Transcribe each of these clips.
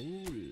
Cool.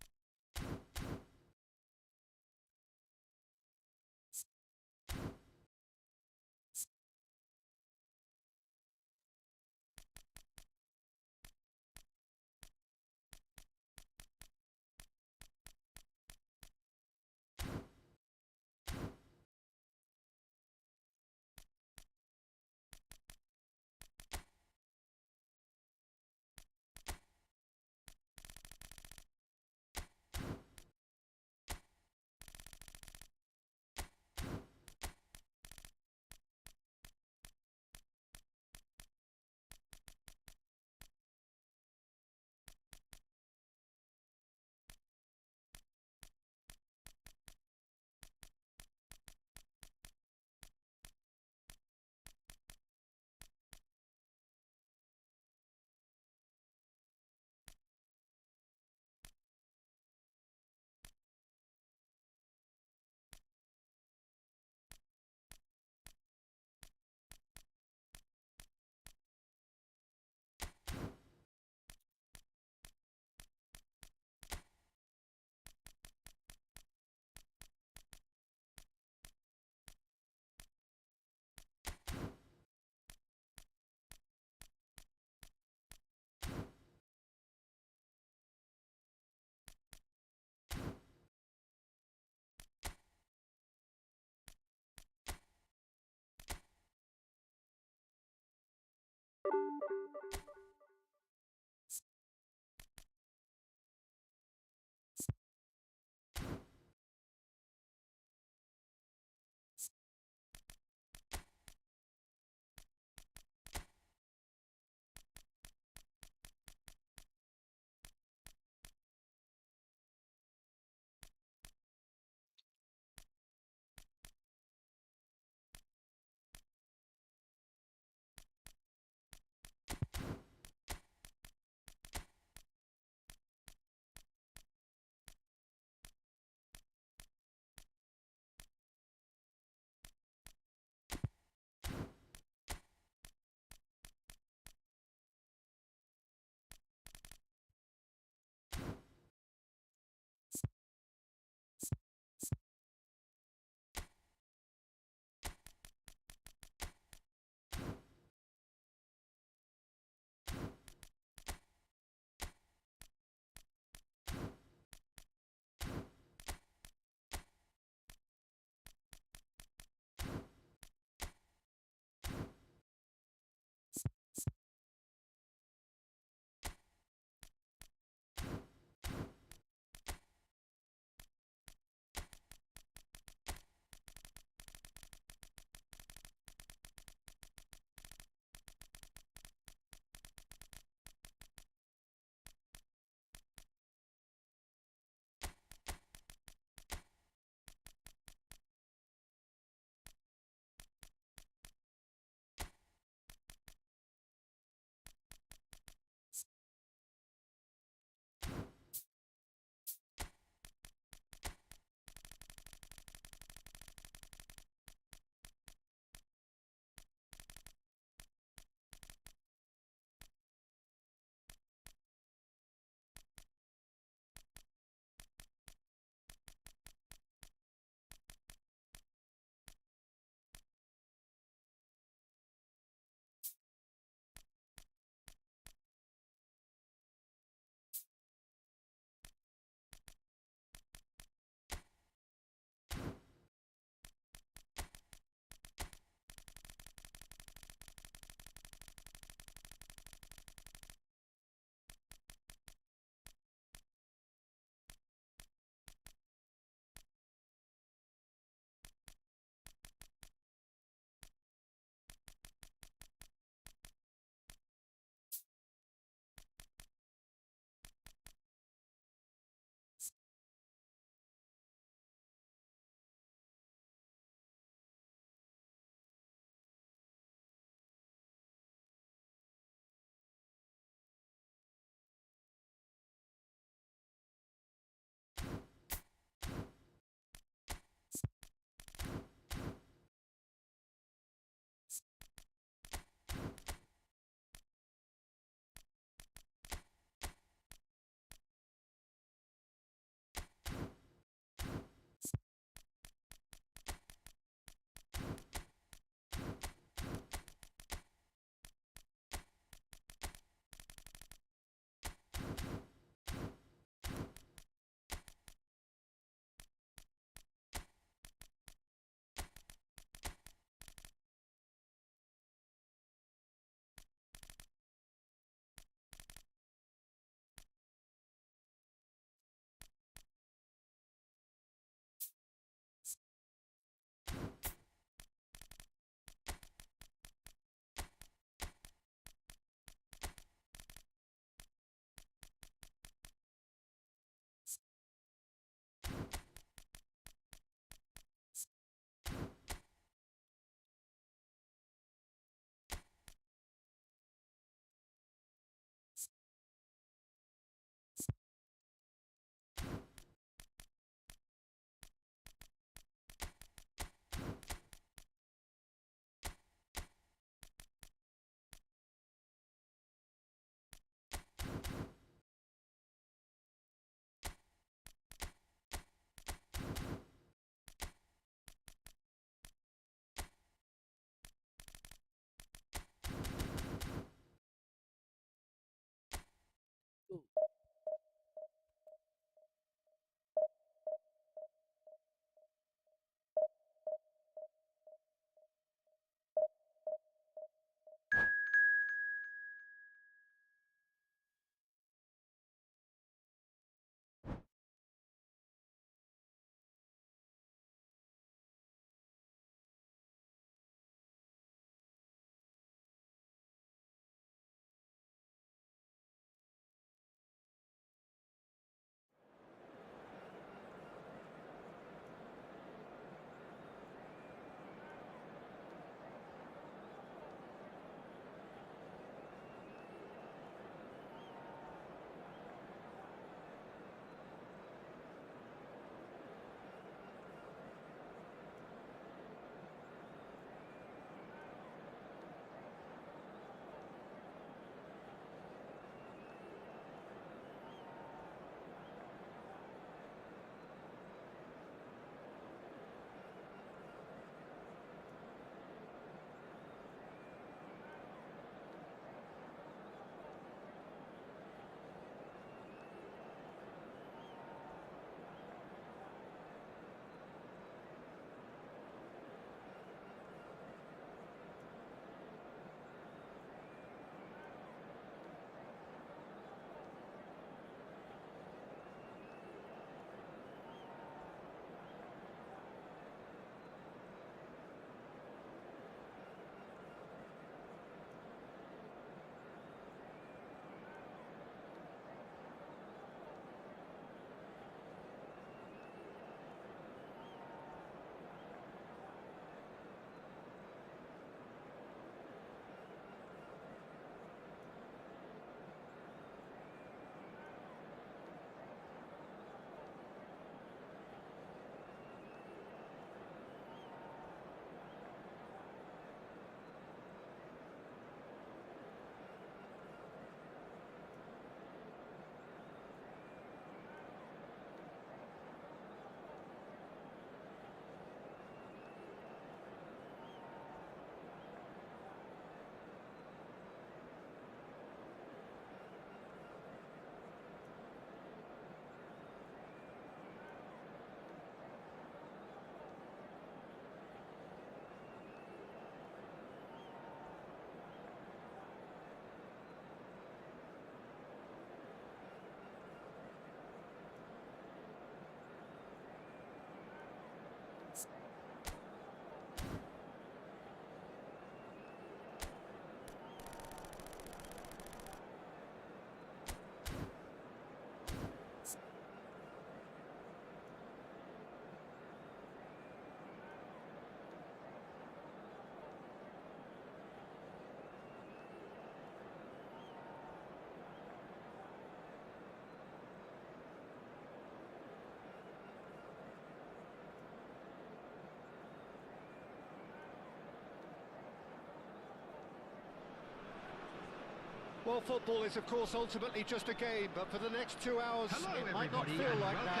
Well, football is, of course, ultimately just a game, but for the next 2 hours, it might not feel like that.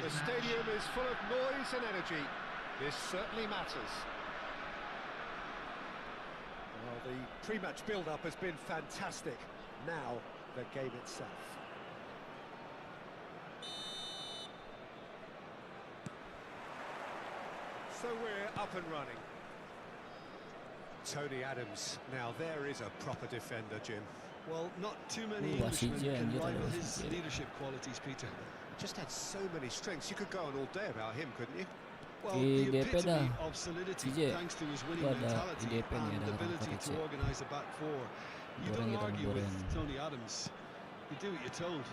The stadium is full of noise and energy. This certainly matters. Well, the pre-match build-up has been fantastic. Now, the game itself. So we're up and running. Tony Adams. Now there is a proper defender, Jim. Well, not too many Englishmen can rival his leadership qualities, Peter. Just had so many strengths. You could go on all day about him, couldn't you? Well, the epitome of solidity, thanks to his winning mentality and the ability to organise a back four. You don't argue with Tony Adams. You do what you're told.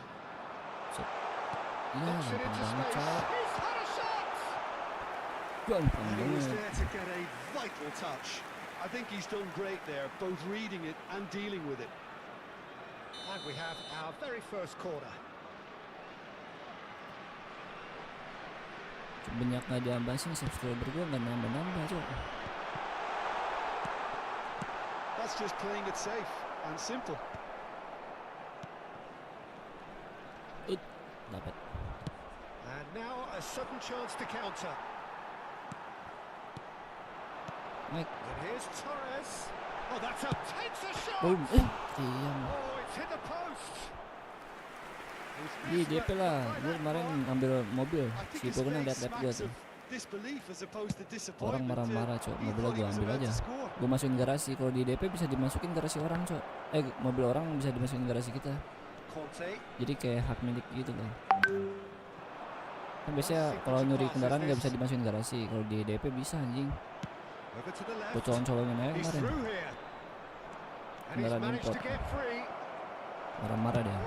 Knocks it into space. He's had a shot! And he was there to get a vital touch. I think he's done great there, both reading it and dealing with it. And we have our very first corner. Banyak nggak diambasin, subscriber gue nggak nambah-nambah, Cok. That's just playing it safe and simple. Dapat. And now a sudden chance to counter. Mike. And here's Torres. Oh, that's a takes a shot. Boom. Oh, it's hit the post. Di DP lah, gue kemarin ngambil mobil, si gue kena liat gue tuh. Orang marah-marah, Cok. Mobilnya gue ambil aja. Gue masukin garasi. Kalau di DP bisa dimasukin garasi orang, Cok. Mobil orang bisa dimasukin garasi kita. Jadi kayak hak milik gitu loh. Kan biasanya kalau nyuri kendaraan nggak bisa dimasukin garasi. Kalau di DP bisa, anjing. Gue colong-colongin aja kemarin. Kendaraan import. Marah-marah deh.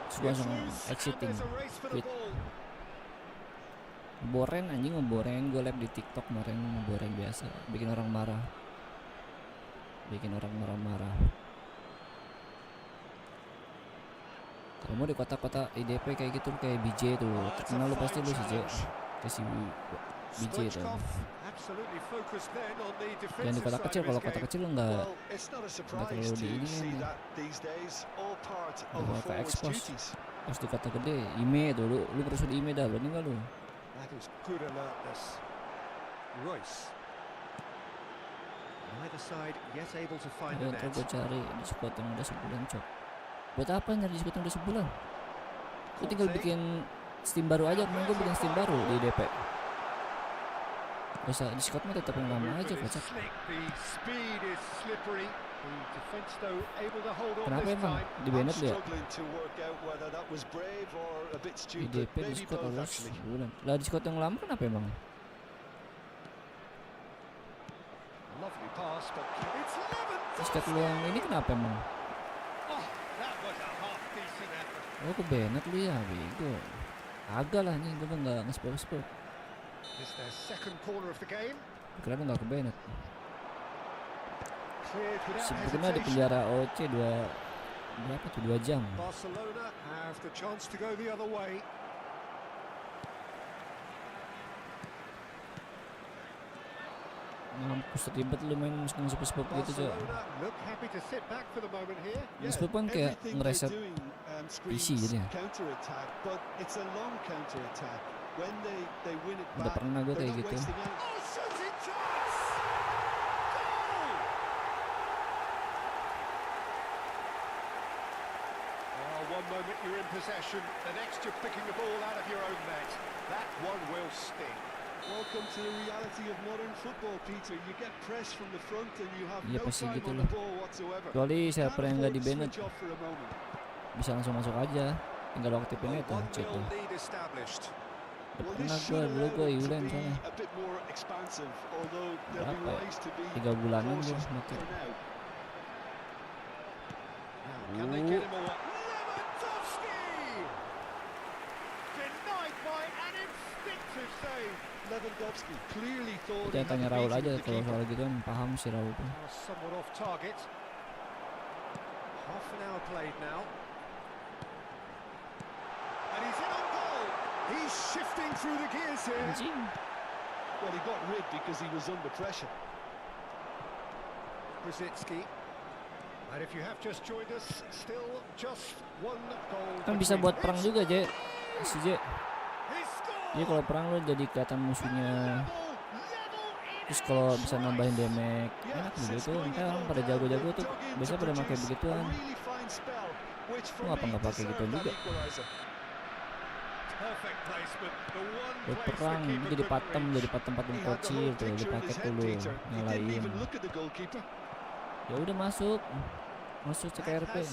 Terus langsung exiting, quit. Boren anjing, ngeboren. Gue live di TikTok kemarin, ngeboren biasa. Bikin orang marah. Bikin orang marah-marah. Kalau mau di kota-kota IDP kayak gitu, kayak BJ tuh, terkenal lu pasti lu si J. Kayak si BJ tuh. Yang di kota kecil, kalau kota kecil lu nggak terlalu di ini kan. Nggak ke expose. Pas di kota gede, IME tuh, lu terus di IME dah, berani nggak lu? Ntar gue cari di squad yang udah sebulan, Cok. Buat apa nyari di squad yang udah sebulan? Gue tinggal bikin Steam baru aja, kemarin gue bikin Steam baru di DP. Bisa di squad mah tetap yang lama aja, kocak. Kenapa emang? Di banned ya? Di DP di squad harus sebulan. Lah di squad yang lama kenapa emang? Di squad lu yang ini kenapa emang? Oh, ke banned lu ya, bego. Agak lah nih, gue nggak nge-spell. Kira lu nggak ke banned. Sebetulnya di penjara OC 2 jam. Mampus ribet lu main nge-spell gitu, Cok. Nge-spell kan kayak ngereset PC jadinya. Udah pernah gue kayak gitu. One moment you're in possession, the next you're picking the ball out of your own net. That one will sting. Welcome to the reality of modern football, Peter. You get pressed from the front and you have no time on the ball whatsoever. Kecuali siapa yang nggak di banned, bisa langsung masuk aja. Tinggal aktifin itu, cek tuh. Pernah gue Yulen soalnya. Berapa ya? 3 bulanan gue make. Kita tanya Raul aja kalau soal gitu kan, paham sih Raul tuh. Anjing. Well, he got rid. because he was under pressure. Brzezinski. And if you have just joined us, still just one goal. Kan bisa buat perang juga, J. Si J. Jadi kalau perang lo jadi kelihatan musuhnya. Terus kalau bisa nambahin damage, enak begitu. Makanya orang pada jago-jago tuh biasanya pada pakai begituan. Lo ngapa nggak pakai gitu juga? Lo perang jadi patem kecil tuh, dipakai dulu nyalain. Ya udah masuk CKRP.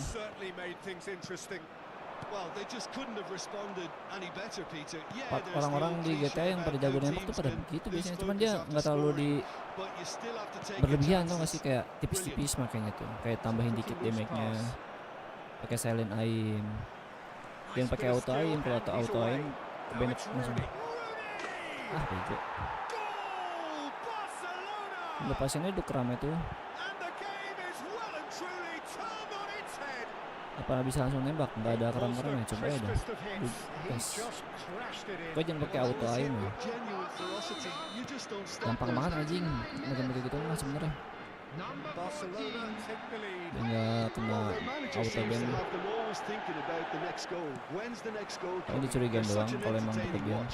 Orang-orang di GTA yang pada jago nembak tuh pada begitu biasanya, cuman dia nggak terlalu berlebihan tuh, nggak sih, kayak tipis-tipis makanya tuh, kayak tambahin dikit damage-nya, pakai silent aim, jangan pakai auto aim. Kalau auto aim kebenet langsung bego. Lepasinnya udah keramai tuh. Apa bisa langsung nembak? Nggak ada keram-keram ya, coba aja. Gue jangan pakai auto aim ya. Gampang banget anjing macam gitu mah sebenarnya. Dan nggak kena auto ban. Ini dicurigain doang kalau emang berlebihan.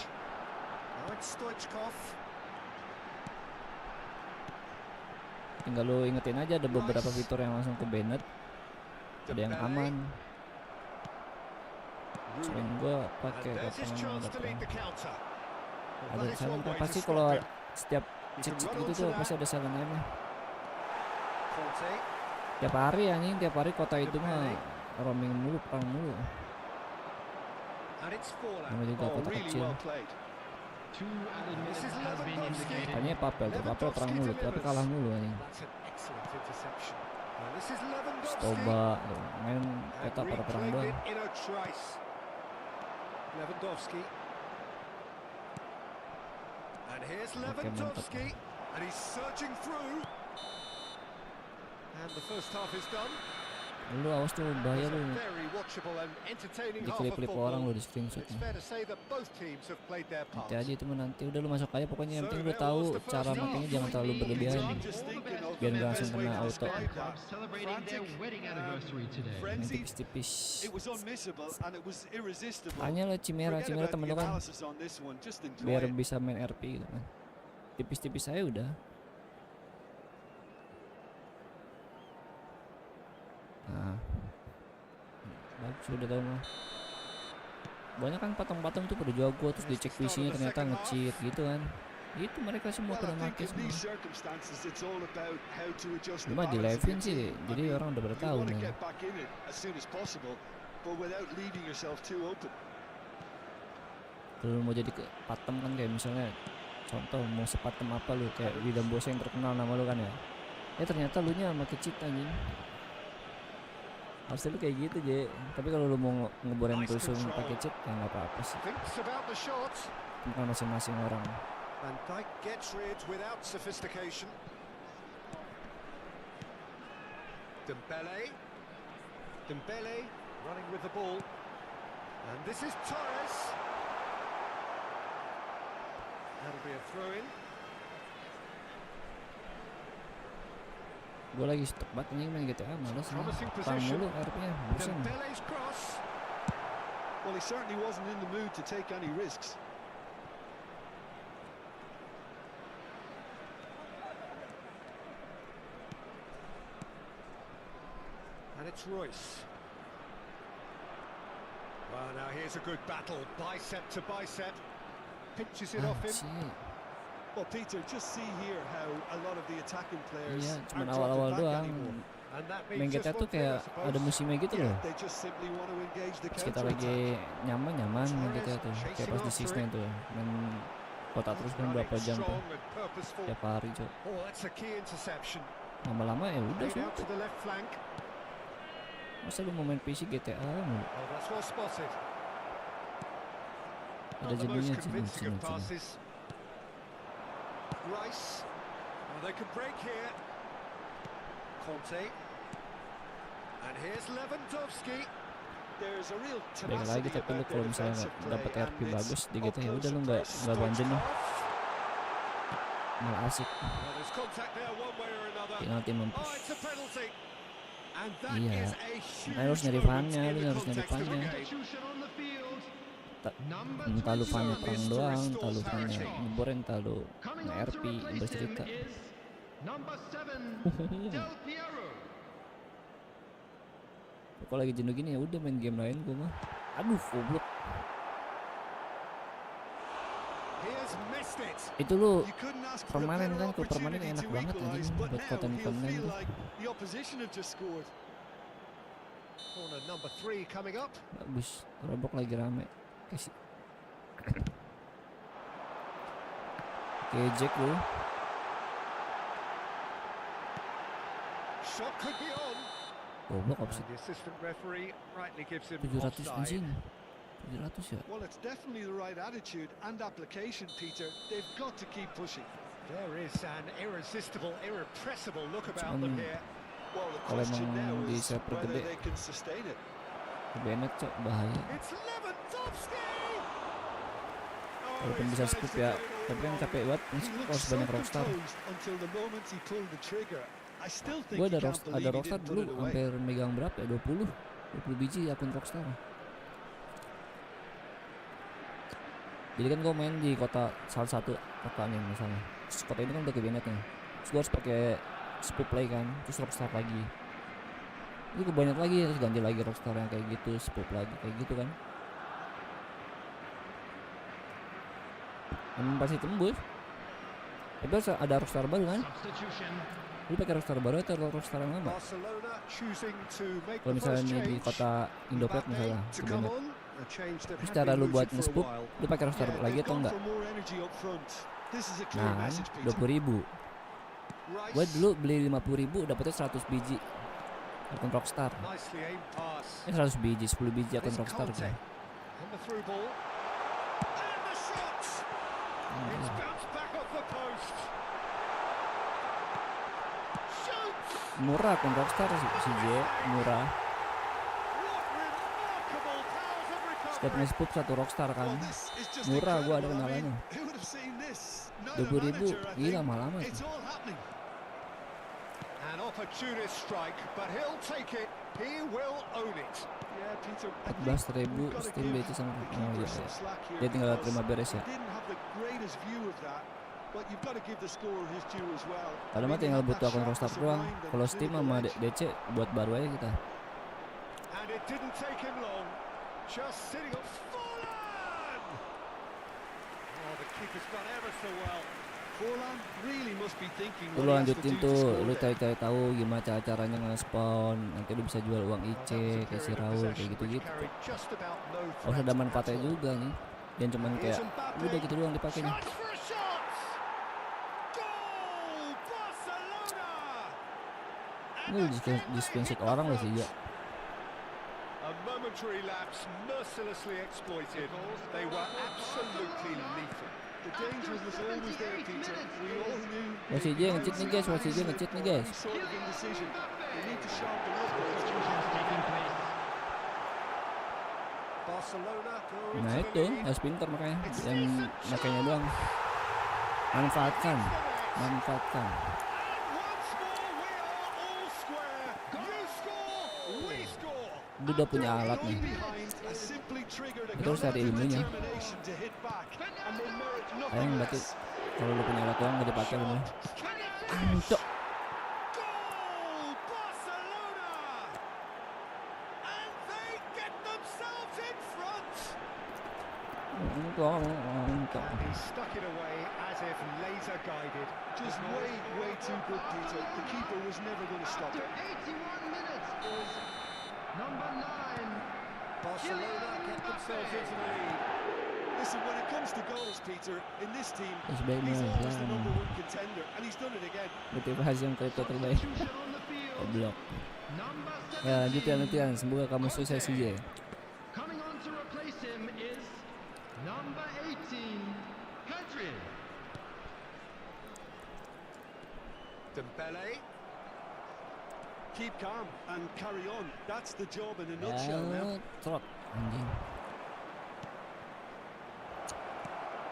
Tinggal lo ingetin aja, ada beberapa fitur yang langsung ke banned, ada yang aman. Selain gua pakai ada silent aim, pasti kalau setiap cheat gitu tuh pasti ada silent aim nya. Tiap hari anjing, tiap hari kota itu mah roaming mulu, perang mulu. Nama juga kota kecil. Makanya papel perang mulu, tapi kalah mulu anjing. Stoba main peta pada perang doang. Lewandowski. And here's Lewandowski, and he's searching through. And the first half is done. Lu awas tuh, bahaya lu. Diklip-klip orang lu di screenshot. Nanti aja itu nanti udah lu masuk aja pokoknya, yang penting lu tahu cara makanya, jangan terlalu berlebihan biar nggak langsung kena auto. Main tipis-tipis. Hanya lo Cimera temen lu kan, biar bisa main RP gitu kan. Tipis-tipis saya udah. Nah, bagus, udah tau mah. Banyak kan patung-patung tuh pada jago, terus dicek visinya ternyata nge-cheat gitu kan. Itu mereka semua pada make semua. Cuma di live-in sih, jadi orang udah pada tahu nih. Kalau mau jadi patem kan, kayak misalnya contoh mau sepatem apa lu, kayak William Bose yang terkenal nama lu kan ya. Ternyata lu nya make cheat anjing. Harusnya lu kayak gitu, J. Tapi kalau lu mau ngeborin tusun pakai cheat ya nggak apa-apa sih. Tentang masing-masing orang. Dembele running with the ball, and this is Torres. That'll be a throw-in. Gue lagi stok banget nih main GTA, malas nih. Pang mulu RP-nya, bosan. Well, he certainly wasn't in the mood to take any risks. And it's Royce. Well, now here's a good battle, bicep to bicep. Pinches it off him. Well, Peter, just see here how a lot of the attacking players. Iya, cuma awal-awal doang. Main GTA tuh kayak ada musimnya gitu loh. Pas kita lagi nyaman main GTA tuh, kayak pas di season tuh, main kota terus kan berapa jam tuh, tiap hari cok. Lama-lama ya udah sih. Masa lu mau main PC GTA mulu? Ada jenuhnya cina. Rice, well, they could break here. Conte, and here's Lewandowski. There's a real baik lagi, tapi lu kalau misalnya dapat RP bagus di GTA ya udah lu nggak banjir nih, malah asik. Penalti mampus. Iya, harus nyari fannya, lu harus nyari fannya. Entah lu fannya perang doang, entah lu fannya ngebor, entah lu nge-RP bercerita. Kalau lagi jenuh gini ya udah main game lain gua mah. Aduh, goblok. Itu lu permanen kan, kalau permanen enak banget anjing buat konten-konten tuh. Bagus, robok lagi rame. Kasih. Oke, Jack lu. Goblok opsi. 700 anjing. 700 ya. Well, it's definitely the right attitude and application, Peter. They've got to keep pushing. There is an irresistible, irrepressible look about them here. Well, the question now is whether they can sustain it. Bennett cok bahaya. Walaupun bisa scoop ya, tapi kan capek banget kalau sebanyak Rockstar. Gue ada Rockstar dulu hampir megang berapa ya, 20 biji akun Rockstar. Jadi kan gue main di kota, salah satu kotanya misalnya. Terus kota ini kan udah ke Bennettnya. Terus gue harus pakai split play kan, terus Rockstar lagi. Itu kebanyak lagi, terus ganti lagi Rockstar yang kayak gitu, split lagi kayak gitu kan. Pasti tembus. Tapi ada Rockstar baru kan? Lu pakai Rockstar baru atau Rockstar yang lama? Kalau misalnya di kota Indopet misalnya, terus cara lu buat nge-spook, lu pakai Rockstar lagi atau enggak? Nah, 20.000. Gue dulu beli 50.000 dapetnya 100 biji akun Rockstar. 100 biji, 10 biji akun Rockstar gue. Murah akun Rockstar si J, murah. Setiap nge-spook 1 Rockstar kan, murah, gua ada kenalannya. 20.000, gila lama-lama itu. 14.000 Steam BC sama ya. Dia tinggal terima beres ya. Padahal mah tinggal butuh akun Rockstar doang. Kalau Steam sama DC buat baru aja kita. Lu lanjutin tuh, lu cari-cari tahu gimana cara-caranya nge-spawn. Nanti lu bisa jual uang IC kayak si Raul kayak gitu-gitu. Harus ada manfaatnya juga nih. Jangan cuman kayak udah gitu doang dipakainya. Ini di screenshot orang loh sih ya. A momentary lapse mercilessly exploited. They were absolutely lethal. The danger was always there, Peter. We all knew. Masih dia ngecit nih guys, Nah itu harus pintar makanya, yang makanya doang. Manfaatkan. Lu udah punya alat nih, itu harus cari ilmunya. Sayang berarti kalau lu punya alat doang gak dipakai ilmunya. Ancok. Stuck it away as if laser guided. Just way too good, Peter. The keeper was never going to stop it. 81 minutes is number 9. Barcelona get themselves into the lead. Listen, when it comes to goals, Peter, in this team, he's always the number 1 contender, and he's done it again. Motivasi yang terbaik. Blok. Ya, lanjutkan. Semoga kamu sukses saja. Coming on to replace him is number 18, Pedri. Dembele. Keep calm and carry on. That's the job in a nutshell now. Trot anjing.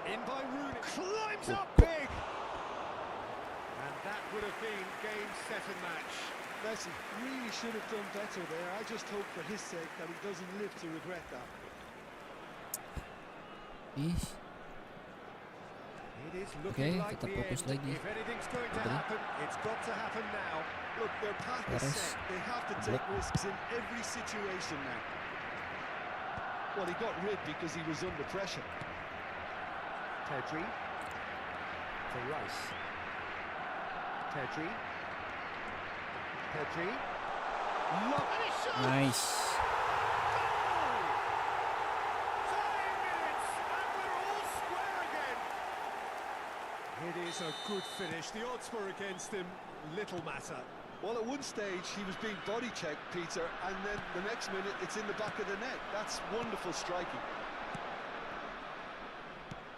In by Rooney. Climbs up big. And That would have been game, set and match. Messi really should have done better there. I just hope for his sake that he doesn't live to regret that. It is looking like the end. If anything's going to happen, it's got to happen now. Look, their path is set. They have to take risks in every situation now. Well, he got rid because he was under pressure. Pedri. To Rice. Pedri. Pedri. Look, and he shoots! Nice. Goal! 9 minutes, and we're all square again. It is a good finish. The odds were against him. Little matter. Well, at one stage he was being body checked, Peter, and then the next minute it's in the back of the net. That's wonderful striking.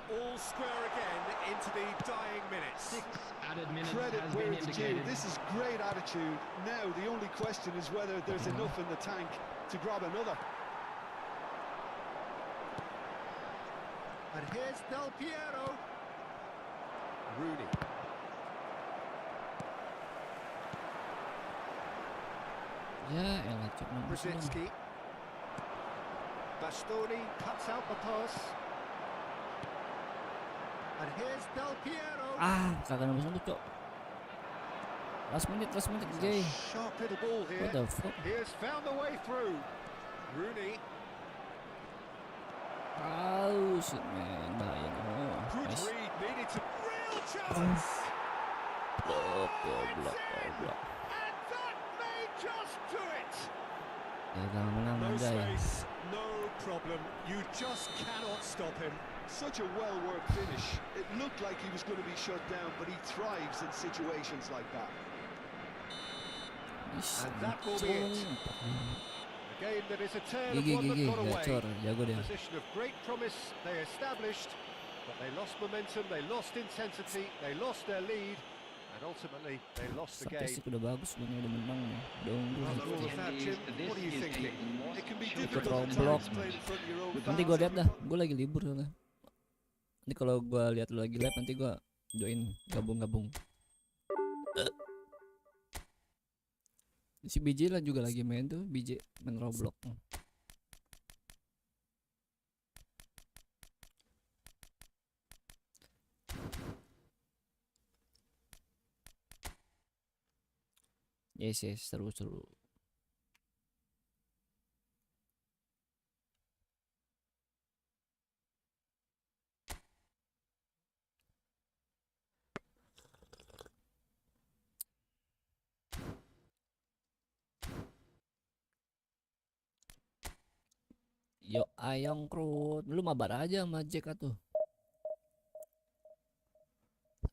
All square again into the dying minutes. 6 added minutes Credit has where been it's indicated. due. This is great attitude. Now the only question is whether there's enough in the tank to grab another. And here's Del Piero. Rooney. Ya elah, cok nomor 9. Brzezinski. Bastoni cuts out the pass. And here's Del Piero. Kagak nomor 1, cok. Last minute, Jay. Sharp little ball here. What the fuck? He has found the way through. Rooney. Oh shit, man. Bahaya nih. Good Nice. read. Needed to real chance. Goblok. And that may just do it. Ya jangan menang, No Jay. space, no problem. You just cannot stop him. Such a well-worked finish. It looked like he was going to be shut down, but he thrives in situations like that. And that will be it. A game that is a tale of one that got away. Gacor, jago dia. Position of great promise they established, but they lost momentum, they lost intensity, they lost their lead, and ultimately they lost the game. Statistik udah bagus, sebenarnya udah menang nih. Udah unggul. After all of that, Jim, what are you thinking? It can be Ikut difficult at roblok. times playing in front of your own Nanti gue fans. lihat dah, gue lagi libur soalnya. Nanti kalau gue lihat lu lagi live, nanti gue join gabung. Si BJ lah juga lagi main tuh, BJ main Roblox. Yes, seru. Yo ayong krut, lu mabar aja sama Jack tuh.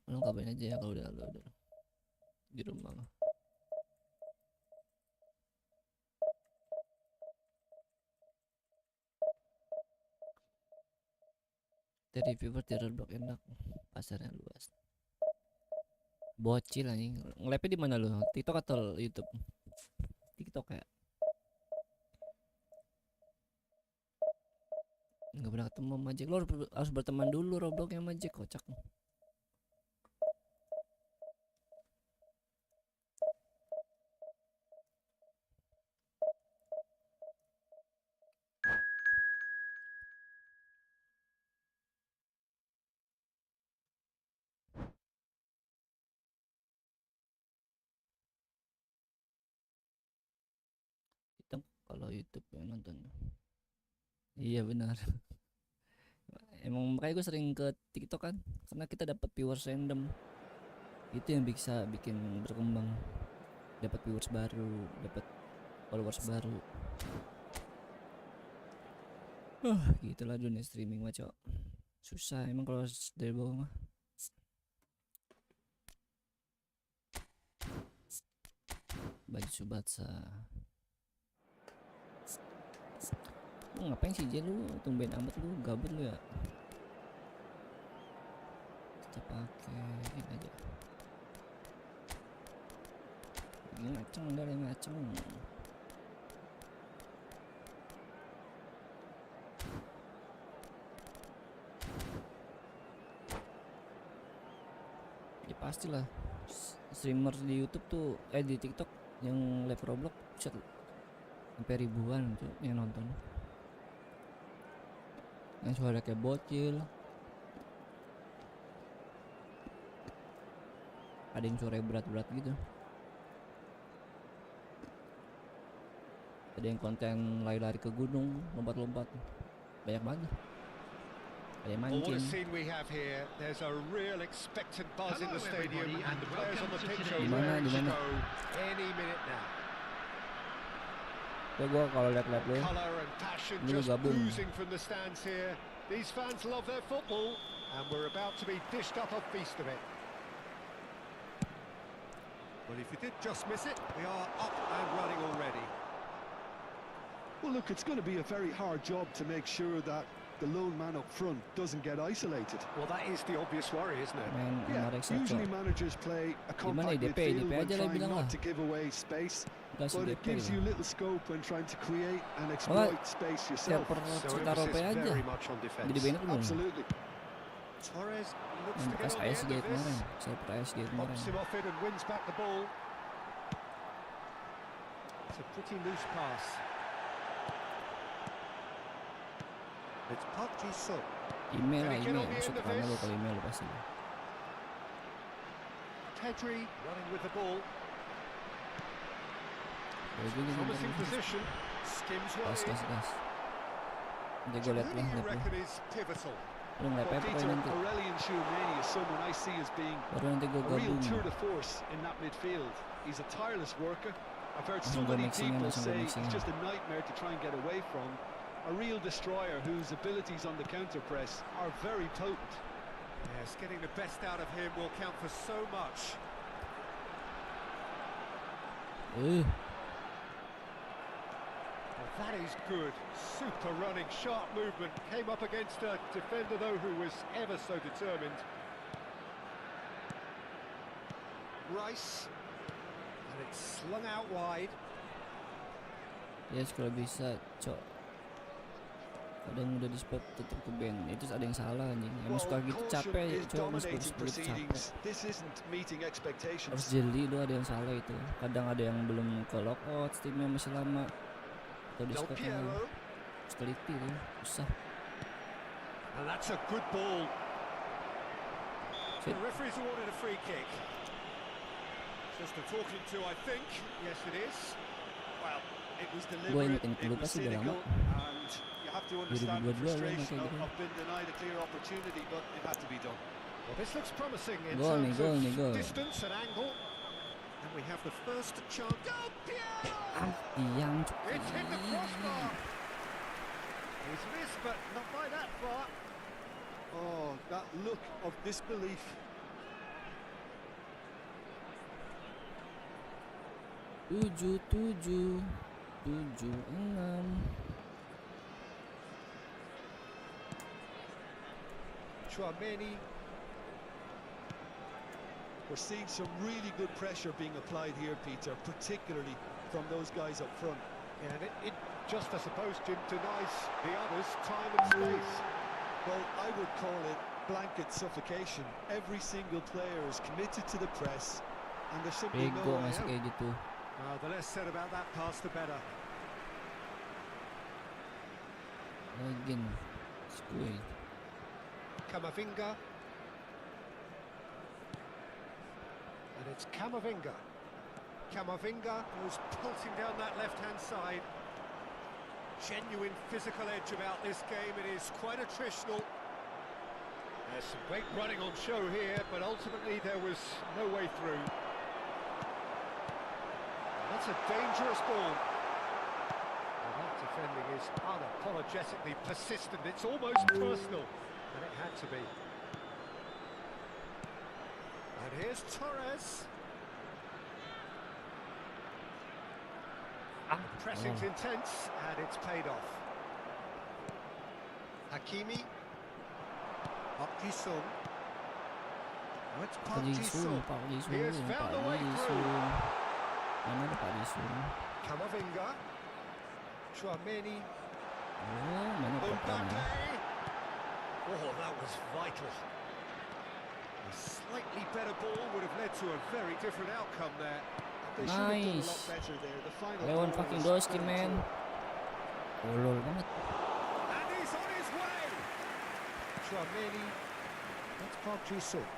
Lu kabarin aja ya kalau udah di rumah. Dari viewer teror blok enak, pasarnya luas. Bocil anjing. Nge-live di mana lu? TikTok atau YouTube? TikTok ya. Nggak pernah ketemu sama Jack. Lo harus berteman dulu Roblox sama Jack, kocak. Kita kalau YouTube yang nonton. Iya benar. Emang makanya gue sering ke TikTok kan, karena kita dapat viewers random. Itu yang bisa bikin berkembang. Dapat viewers baru, dapat followers baru. Gitulah dunia streaming mah, Cok. Susah emang kalau dari bawah mah. Baju Subatsa. Lu ngapain sih Jen, lu tumben amat, lu gabut lu ya. Kita pakai aja. Ini ngaceng, udah yang ngaceng. Ya pastilah streamers di YouTube tuh di TikTok yang live Roblox sampai ribuan tuh yang nonton. Yang suara kayak bocil. Ada yang suara berat-berat gitu. Ada yang konten lari-lari ke gunung, lompat-lompat. Banyak banget. Ada yang mancing. What a scene we have here. There's a real expectant buzz in the stadium and the players on the pitch are ready to go any minute now. Ya gua kalau lihat-lihat lu, Colour and passion lu just gabung. oozing from the stands here. These fans love their football and we're about to be dished up a feast of it. Well, if you did just miss it, we are up and running already. Well, look, it's going to be a very hard job to make sure that the lone man up front doesn't get isolated. Well, that is the obvious worry, isn't it? Main Yeah, Amarex usually cok. managers play a Gimana compact DP midfield when aja lah trying bilang lah. not to give away space, Kasih but it DP gives lah. you little scope when trying to create and exploit space Tiap yourself. per So Citarope emphasis aja. very much on defence. Jadi banyak belum. Absolutely. Torres looks Yang to get bekas on the ASG end of this. kemarin. Saya per ASG kemarin. Pops him off it and wins back the ball. It's a pretty loose pass. It's Park Ji-sung. Email lah, Can he get email. on the Masuk end of pertama this? lo kalau email lo pasti. Pedri running with the ball. Kalau gini Promising bentar. position. Skims Gas, one gas, in. gas. Nanti gue liat Who lah, do you liat lah. reckon is pivotal? Lu ngeliat Well, Pepper Peter, nanti. Aurelian Tchouameni is someone I see as being Baru nanti gue a real gabung. tour de force in that midfield. He's a tireless worker. I've heard so Langsung gue many mixing people langsung gue say mixing he's just a nightmare to try and get away from. A real destroyer whose abilities on the counter press are very potent. Yes, getting the best out of him will count for so much. Eh, Well, that is good. Super running, sharp movement. Came up against a defender, though, who was ever so determined. Rice. And it's slung out wide. yes kalau bisa, cok. Kadang udah di spot tetep ke band. Itu ada yang salah anjing. Emang suka gitu capek, is cok. Emang suka dominating gitu capek. proceedings. This isn't meeting Harus expectations. jeli tuh, ada yang salah itu. Kadang ada yang belum ke lockout, steamnya masih lama. Atau di Del spot Piero. harus teliti tuh, susah. And that's a good ball. Shit. The referee's awarded a free kick. Just a talking to, I think. Yes, it is. Well, it was Gue deliberate, ingetin it lupa was sih udah lama. cynical, and you have to understand the 2022 kan frustration kayak gitu. of being denied a clear opportunity, but it had to be done. Well, this looks promising in Goal nih, terms goal of nih, goal. distance and angle. And we have the first chance. Del Piero! Yang It's hit the crossbar. He's missed, but not by that far. Oh, that look of disbelief. tujuh 6. Tchouameni. We're seeing some really good pressure being applied here, Peter, particularly from those guys up front. And it just, I suppose, Jim, denies the others time and space. Well, I would call it blanket suffocation. Every single player is committed to the press, and there's simply no Bego way masih out. kayak gitu. The less said about that pass, the better. Again, squid. Camavinga. And it's Camavinga. Camavinga goes pulsing down that left-hand side. Genuine physical edge about this game. It is quite attritional. There's some great running on show here, but ultimately there was no way through. That's a dangerous ball. Well, that defending is unapologetically persistent. It's almost personal, and it had to be. And here's Torres. The pressing's intense, and it's paid off. Hakimi. Park Ji-sung. Oh, it's Park Ji-sung. Pak He has found a way Ji-sung. through. Mana ada Pak Ji-sung? Camavinga. Tchouameni. Oh, mana Pak Mbappe. Prama? Oh, that was vital. A slightly better ball would have led to a very different outcome there. They should have done a lot Nice. better there. The final Lewon goal fucking was Doski, very man. poor. Ulol banget. And he's on his way. Tchouaméni. That's Park Ji-sung.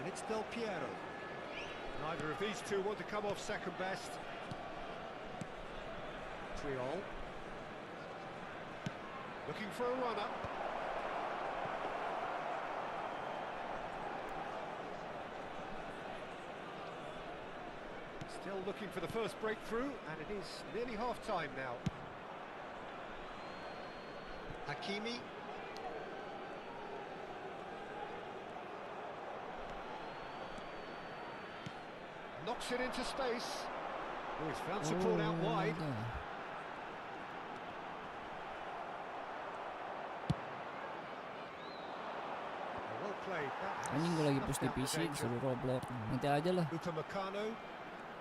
And it's Del Piero. Neither of these two want to come off second best. Triol. Looking for a runner. Still looking for the first breakthrough, and it is nearly half-time now. Hakimi. Knocks it into space. Oh, he's found support out wide. Well played. Anjing gue lagi push divisi disuruh roblok. Nanti aja lah. Upamecano.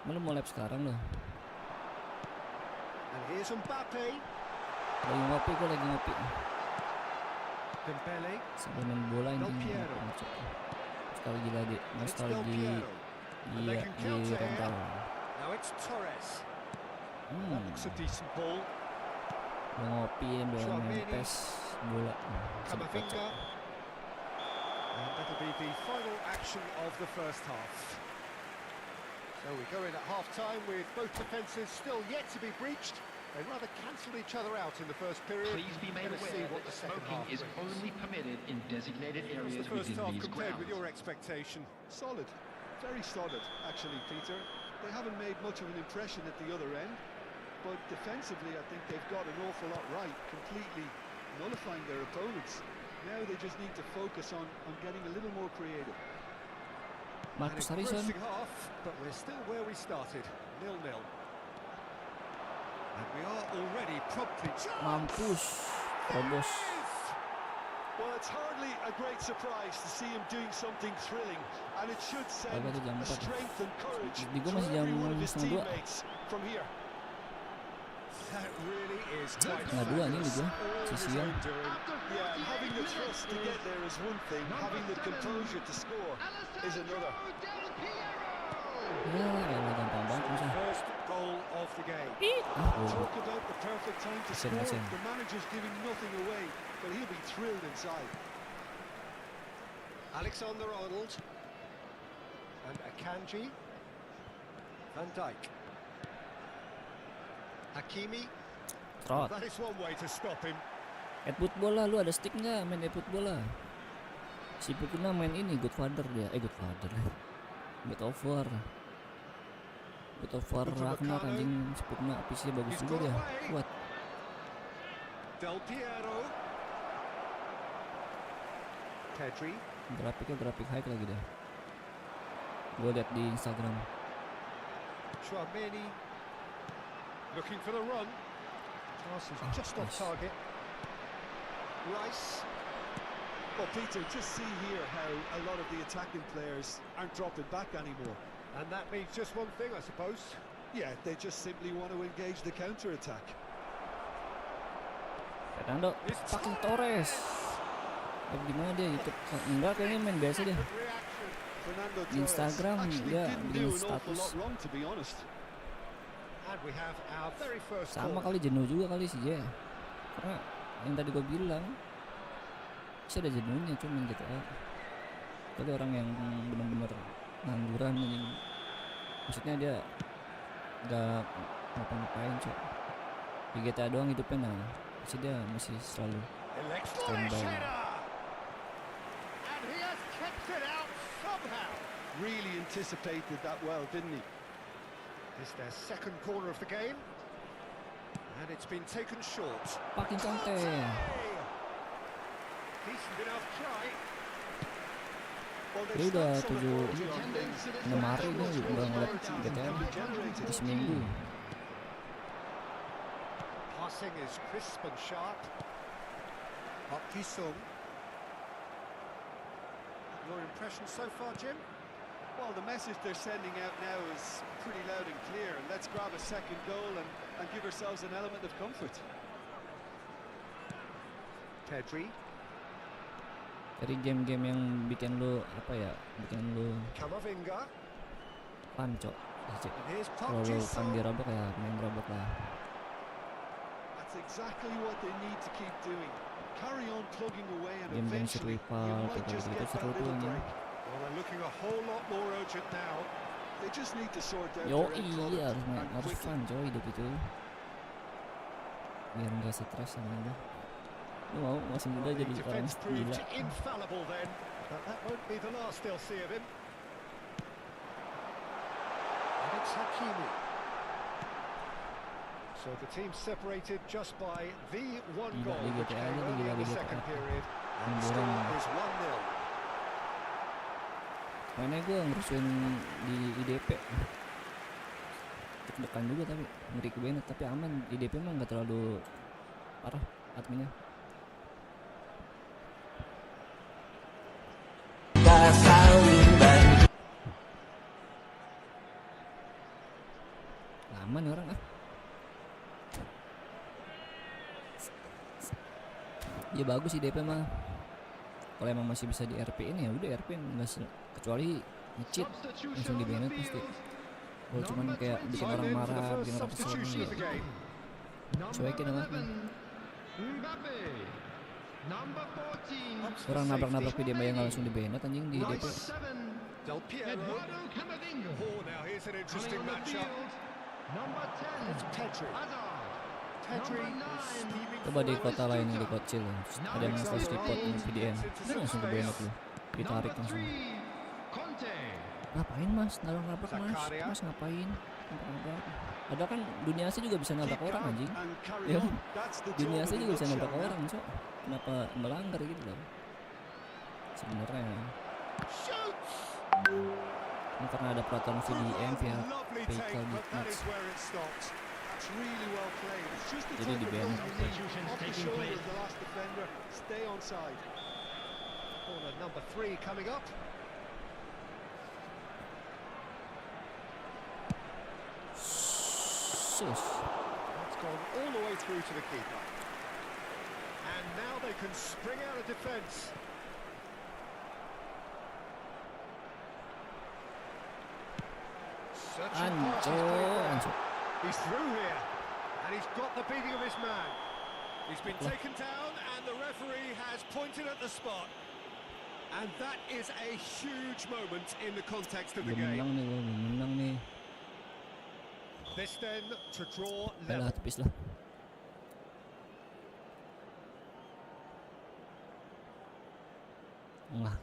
Malu mau lap sekarang loh. And here's Mbappe. Lagi ngopi, gue lagi ngopi. Dembele. Sebelum main bola ini. Nostalgia iya di rental. Now it's Torres. That looks a decent ball. Udah ngopi, udah main PES bola. Camavinga. And that'll be the final action of the first half. So we go in at half-time with both defences still yet to be breached. They rather cancelled each other out in the first period. Please be made aware that smoking is only permitted in designated areas the first within half these compared with grounds. your expectation? Solid, very solid, actually, Peter. They haven't made much of an impression at the other end, but defensively, I think they've got an awful lot right, completely nullifying their opponents. Now they just need to focus on getting a little more creative. Marcus An Harrison. engrossing half, but we're still where we started, 0-0. And we are already promptly... Mampus. Terobos. Well, it's hardly a great surprise to see him doing something thrilling, and it should send a strength and courage to every one of his teammates from here. That really is quite Nah, dua nih liga. Sisian. Yeah, having the thrust to get there is one thing, having the composure to score is another. Ya, elah gampang banget bisa. First goal of the game. Talk about the perfect time to score. The manager's giving nothing away, but he'll be thrilled inside. Alexander-Arnold. And Akanji. Van Dijk. Hakimi. Trot. That is one way to stop him. Headfoot bola, lu ada stick nggak main headfoot bola? Si Pukuna main ini Godfather dia, Godfather. God over Ragnar anjing, si Pukuna PC bagus juga dia, kuat. Del Piero. Pedri. Grafiknya grafik high lagi dah. Gue liat di Instagram. Tchouaméni. Looking for the run. Pass is just off target. Rice. Well, Peter, just see here how a lot of the attacking players aren't dropping back anymore. And that means just one thing, I suppose. Yeah, they just simply want to engage the counter-attack. Fernando, fucking Torres. Di mana dia YouTube? Enggak, kayaknya main biasa dia. Di Instagram dia bikin status. Sama kali jenuh juga kali sih ya. Karena yang tadi gue bilang sih ada jenuhnya cuman gitu ya. Kali orang yang benar-benar ngangguran yang maksudnya dia nggak ngapa-ngapain cok. Di GTA doang hidupnya nah. Masih dia masih selalu standby. Really anticipated that well, didn't he? It's their second corner of the game, and it's been taken short. Fucking Conte. Decent enough try. Dia udah 6 hari nih udah ngeliat GTA di seminggu. Passing is crisp and sharp. Park Ji-sung. Your impression so far, Jim? Well, the message they're sending out now is pretty loud and clear. Let's grab a second goal and give ourselves an element of comfort. Pedri. Cari game-game yang bikin lu apa ya, bikin lu Kamavinga. fun, Cok. And here's Kalau Park lu Ji-sung. fun di robok ya main robok lah. That's exactly what they need to keep doing. Carry on plugging away and Game-game eventually you survival might kayak just gitu get that seru tuh little anjing. break. Well, they're looking a whole lot more urgent now. They just need to sort out Yo their end product iya harus and harus quickly. fun coy hidup itu. Biar nggak stres sama lu. Lu mau masih muda Well, the jadi orang defence proved gila. infallible then, but that won't be the last they'll see of him. And it's Hakimi. So the team separated just by the one Gila, goal, Liga which TA came aja, early gila, in the Liga second TA. period. And the Borong. score is 1-0. Mainnya gue ngerusuin di IDP. Deg-degan juga tapi ngeri ke Bennett, tapi aman. IDP mah nggak terlalu parah adminnya. Aman orang ah. Ya bagus IDP mah. Kalau emang masih bisa di RP-in ya udah RP nggak kecuali nge-cheat langsung di Bennett pasti. Kalau cuman kayak bikin orang marah, bikin orang kesel ya. Cuekin amat. Orang nabrak-nabrak video yang nggak langsung di Bennett anjing di IDP. Del Piero. Oh, now here's an interesting matchup. It's Pedri. Pedri is steaming Coba di forward. kota lain yang di kecil loh. Ada yang nge-flash report di VDN. Udah langsung ke Bennett loh. Ditarik langsung. Ngapain mas? Nabrak-nabrak mas? Zakaria. Mas ngapain? Nabrak-nabrak. Padahal kan dunia asli juga bisa nabrak Keep orang calm anjing. and carry Ya. on. That's the Dunia job asli in a juga bisa nabrak nutshell. orang, so kenapa melanggar gitu loh? Sebenarnya ini karena ada peraturan VDM pihak Lovely PK take, but that Bitmatch. is where it stops. That's really well played. It's just the Jadi type di of ban. goal you need. Substitutions Off the taking shoulder place. of the last defender. Stay onside. Corner number 3 coming up. Sus. That's gone all the way through to the keeper. And now they can spring out of defence. Searching past his Ancur, man. ancur. He's through here, and he's got the beating of his man. He's been taken down, and the referee has pointed at the spot. And that is a huge moment in the context of the Belum menang game. nih, belum menang nih. This then to draw Alah, level. tipis lah.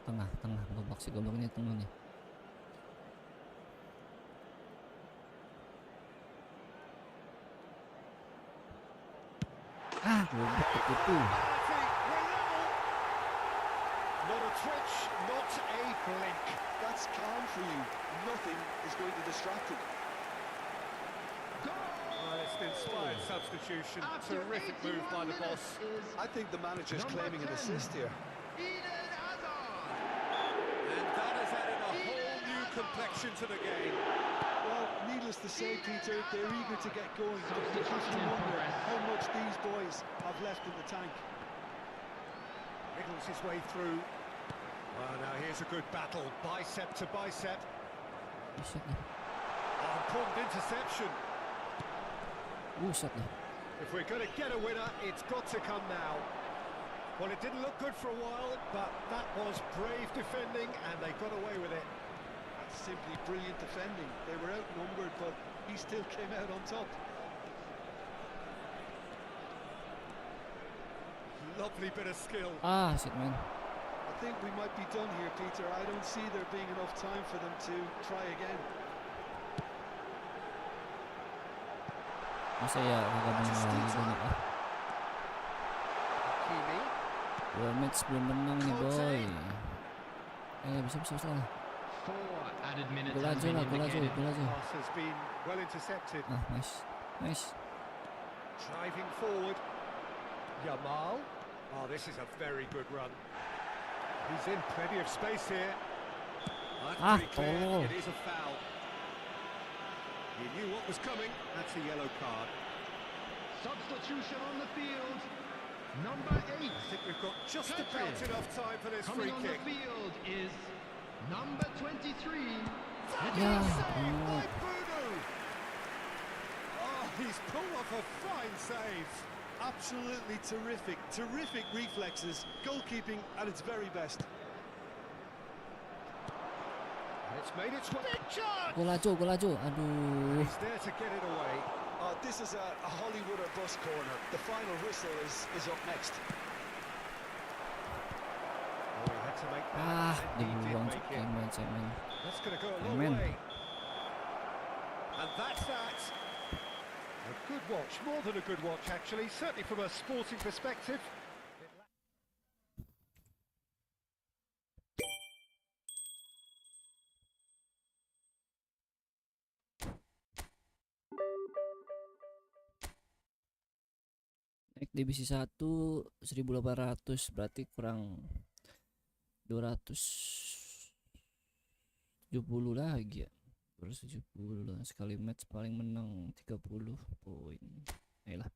Tengah. Goblok sih, gobloknya tengah nih. Goblok itu. Penalty, we're level. Not a twitch, not a blink. That's calm for you. Nothing is going to distract him. Well, it's an inspired substitution. Terrific move by the boss. I think the manager's claiming an assist here. And that has added a whole new complexion to the game. Well, needless to say, Peter, they're eager to get going. You have to wonder how much these boys have left in the tank. Wriggles his way through. Well, now here's a good battle, bicep to bicep. Buset nih. Important interception. Buset nih. If we're going to get a winner, it's got to come now. Well, it didn't look good for a while, but that was brave defending, and they got away with it. That's simply brilliant defending. They were outnumbered, but he still came out on top. Lovely bit of skill. Shit man. I think we might be done here, Peter. I don't see there being enough time for them to try again. Masa ya kagak menang lagi gue nih ah. Hakimi. 2 match belum menang nih boy. Bisa lah. 4 added minutes Gol has aja been lah, gol indicated. aja. Pass has been well intercepted. Nice. Driving forward. Yamal. Oh, this is a very good run. He's in plenty of space here. That's pretty clear. tolol. It is a foul. He knew what was coming. That's a yellow card. Substitution on the field. Number 8. I think we've got just Country. about enough time for this Coming free on kick. the field is number 23. Ya, Saved by ampun. Boodoo. Oh, he's pulled off a fine save. Absolutely terrific. Terrific reflexes. Goalkeeping at its very best. And it's made its way. Big chance! Gol laju. Aduh. He's there to get it away. This is a Hollywood or bus corner. The final whistle is up next. Oh, he had to make that. Ah, And he did dibuang make it. cemen. That's going to go a long Amen. way. And that's that. A good watch, more than a good watch actually, certainly from a sporting perspective. Naik divisi 1 1.800 berarti kurang 270 lagi ya. 270 lah, sekali match paling menang 30 poin. Ayolah.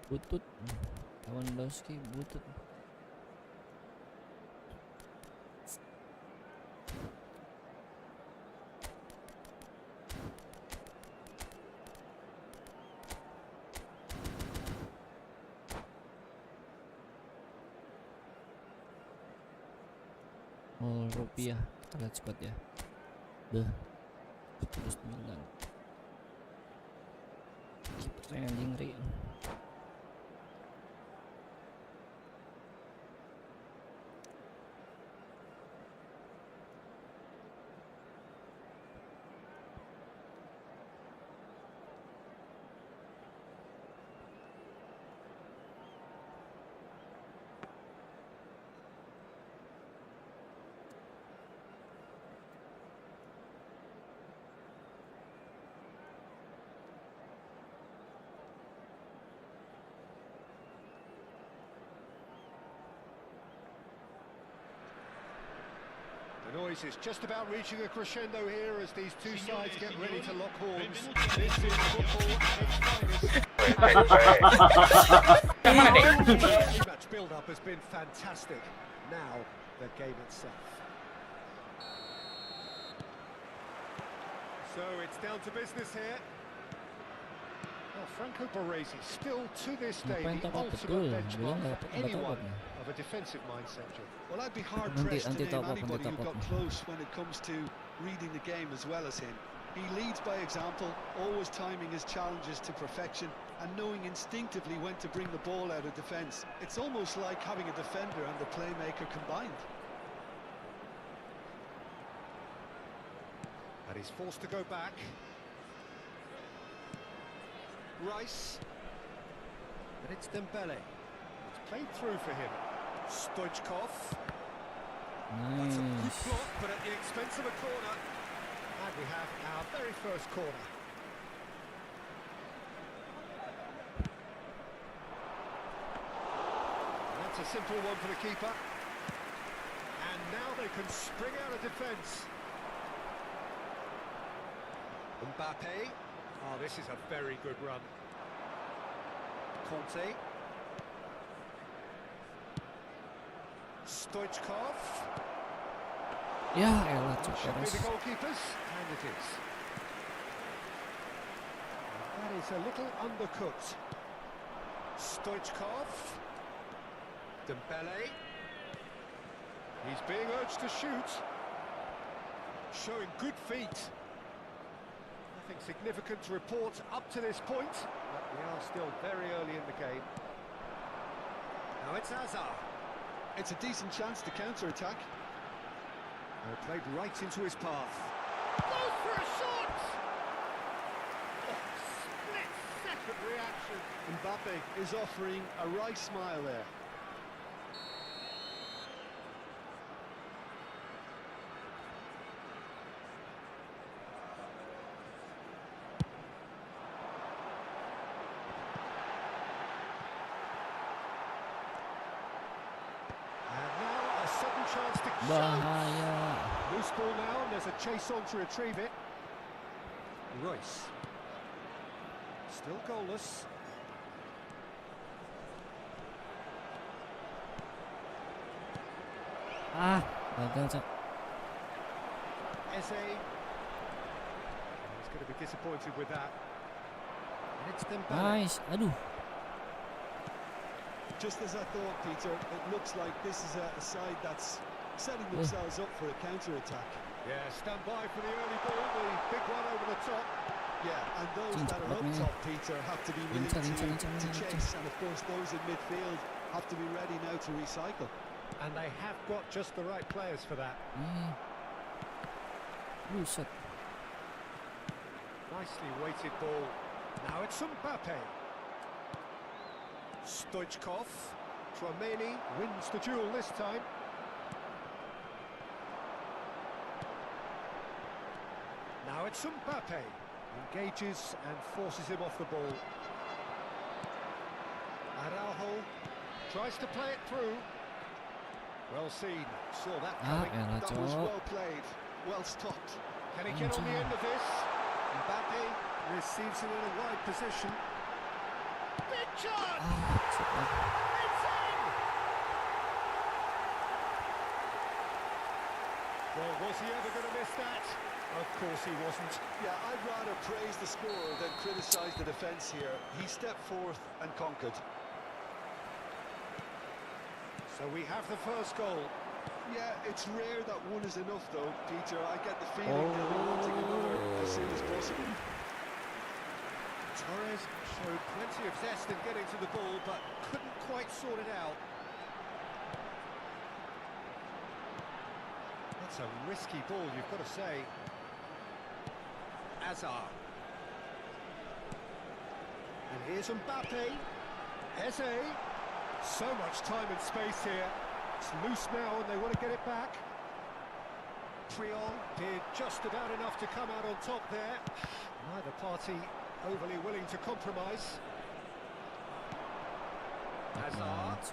Butut Lewandowski butut. Oh, rupiah. Kita lihat squad ya. Beuh. 49. Kipernya anjing ngeri. The noise is just about reaching a crescendo here as these two sides get ready to lock horns. This is football at its finest. The match build-up has been fantastic. Now, the game itself. So it's down to business here. Well, Franco Baresi still to this day the ultimate benchmark for anyone of a defensive mindset. Well, I'd be hard-pressed to name anybody who got close when it comes to reading the game as well as him. He leads by example, always timing his challenges to perfection and knowing instinctively when to bring the ball out of defence. It's almost like having a defender and the playmaker combined. And he's forced to go back. Rice. And it's Dembele. It's played through for him. Stoichkov. That's a good Nice. block, but at the expense of a corner. And we have our very first corner. That's a simple one for the keeper. And now they can spring out of defence. Mbappe. Oh, this is a very good run. Conte. Stoichkov. Ya elah Should be Cokeres. the goalkeepers, and it is. And that is a little undercooked. Stoichkov. Dembele. He's being urged to shoot. Showing good feet. Nothing significant to report up to this point, but we are still very early in the game. Now it's Hazard. It's a decent chance to counter-attack. Played right into his path. Goes for a shot! Oh, split-second reaction. Mbappe is offering a wry smile there. Chance to bahaya. Loose ball now, and there's a chase on to retrieve it. Royce. Still goalless. Gagal, Cak. Eze. He's going to be disappointed with that. And it's Dembele. Nice. Aduh. Just as I thought, Peter, it looks like this is a side that's setting themselves up for a counter-attack. Yeah, stand by for the early ball, the big one over the top. Yeah, and those that are up top, Peter, have to be willing to chase, and of course those in midfield have to be ready now to recycle. And they have got just the right players for that. Buset. Nicely weighted ball. Now it's Mbappe. Stoichkov. Tchouameni wins the duel this time. Now it's Mbappe. Engages and forces him off the ball. Araujo tries to play it through. Well seen. Saw that coming. That was well played. Well stopped. Can he get on the end of this? Mbappe receives him in a wide position. Big chance! It's in! Well, was he ever going to miss that? Of course he wasn't. Yeah, I'd rather praise the scorer than criticise the defence here. He stepped forth and conquered. So we have the first goal. Yeah, it's rare that one is enough though, Peter. I get the feeling they'll be wanting another as soon as possible. Torres showed plenty of zest in getting to the ball, but couldn't quite sort it out. That's a risky ball, you've got to say. Hazard. And here's Mbappe. Eze. So much time and space here. It's loose now and they want to get it back. Priol did just about enough to come out on top there. Neither party overly willing to compromise. Hazard.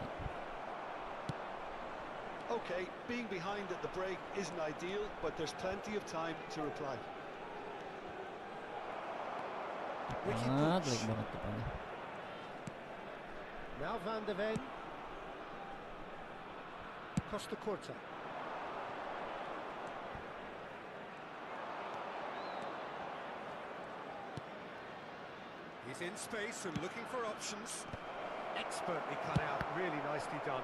Okay, being behind at the break isn't ideal, but there's plenty of time to reply. Ricky Jelek Puig. banget depannya. Now Van de Ven. Costa Curta. He's in space and looking for options. Expertly cut out, really nicely done.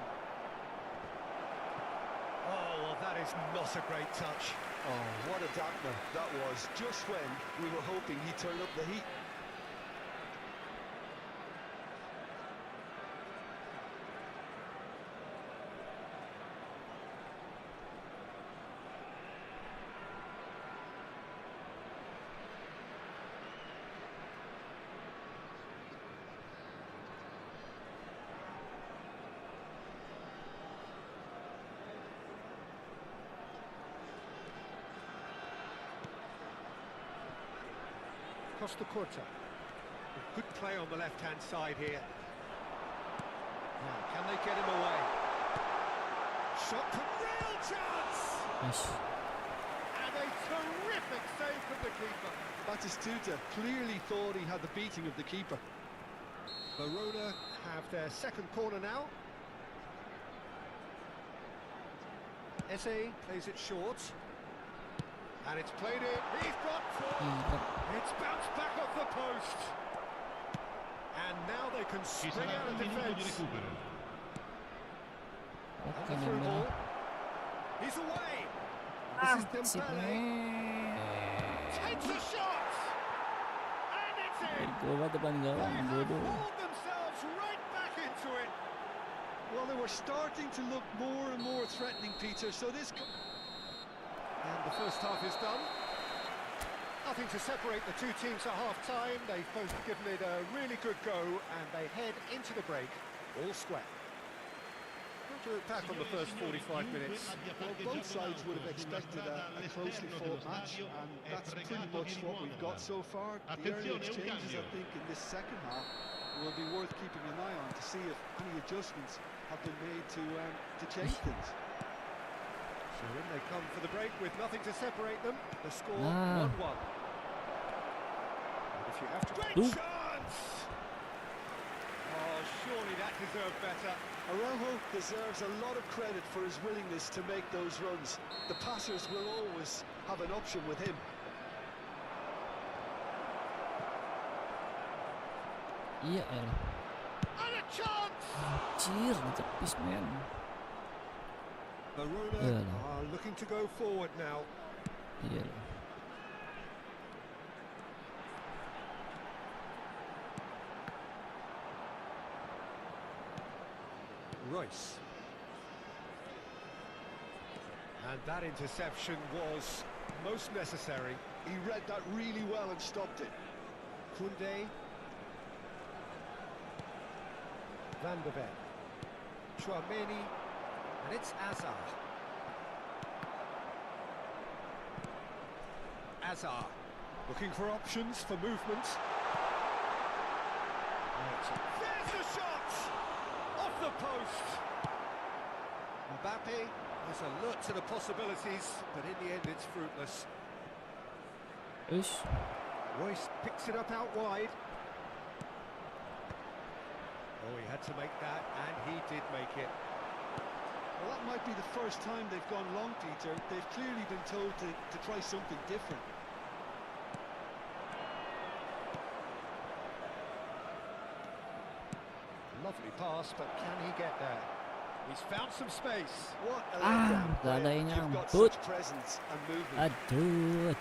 Oh, well, that is not a great touch. Oh, what a dampener that was, just when we were hoping he'd turn up the heat. Costa Curta. Good play on the left-hand side here. Now, can they get him away? Shot from real chance! Nice. And a terrific save from the keeper. Batistuta clearly thought he had the beating of the keeper. Verona have their second corner now. Eze plays it short. And it's played in. He's got four. It's bounced back off the post. And now they can spring out of defence. Oke, And the through Dembele. ball. He's away. This is Sip Dembele. Takes a shot. And it's in. Gawa depan They gawang have bodoh. hauled themselves right back into it. Well, they were starting to look more and more threatening, Peter, so this... And the first half is done. Nothing to separate the two teams at half-time. They've both given it a really good go, and they head into the break all square. What do you look back on the first 45 minutes? Well, both sides would have expected a closely fought match, and that's pretty much what we've got so far. The early exchanges, I think, in this second half will be worth keeping an eye on to see if any adjustments have been made to change things. So in they come for the break with nothing to separate them. The score 1-1. And if you have to... Great chance! Oh, surely that deserved better. Araujo deserves a lot of credit for his willingness to make those runs. The passers will always have an option with him. Iya elah. And a chance! Anjir, ditepis men. Verona Iyalah. are looking to go forward now. Iyalah. Royce. And that interception was most necessary. He read that really well and stopped it. Koundé. Van de Ven. Chouameni. And it's Azar. Azar. Looking for options for movement. There's the shot! Off the post! Mbappe is alert to the possibilities, but in the end it's fruitless. Ish. Royce picks it up out wide. Oh, he had to make that, and he did make it. Well, that might be the first time they've gone long, Peter. They've clearly been told to try something different. Lovely pass, but can he get there? He's found some space. What a Ah, letdown player. lalay niya ang You've got boot. such presence and movement. Aduh.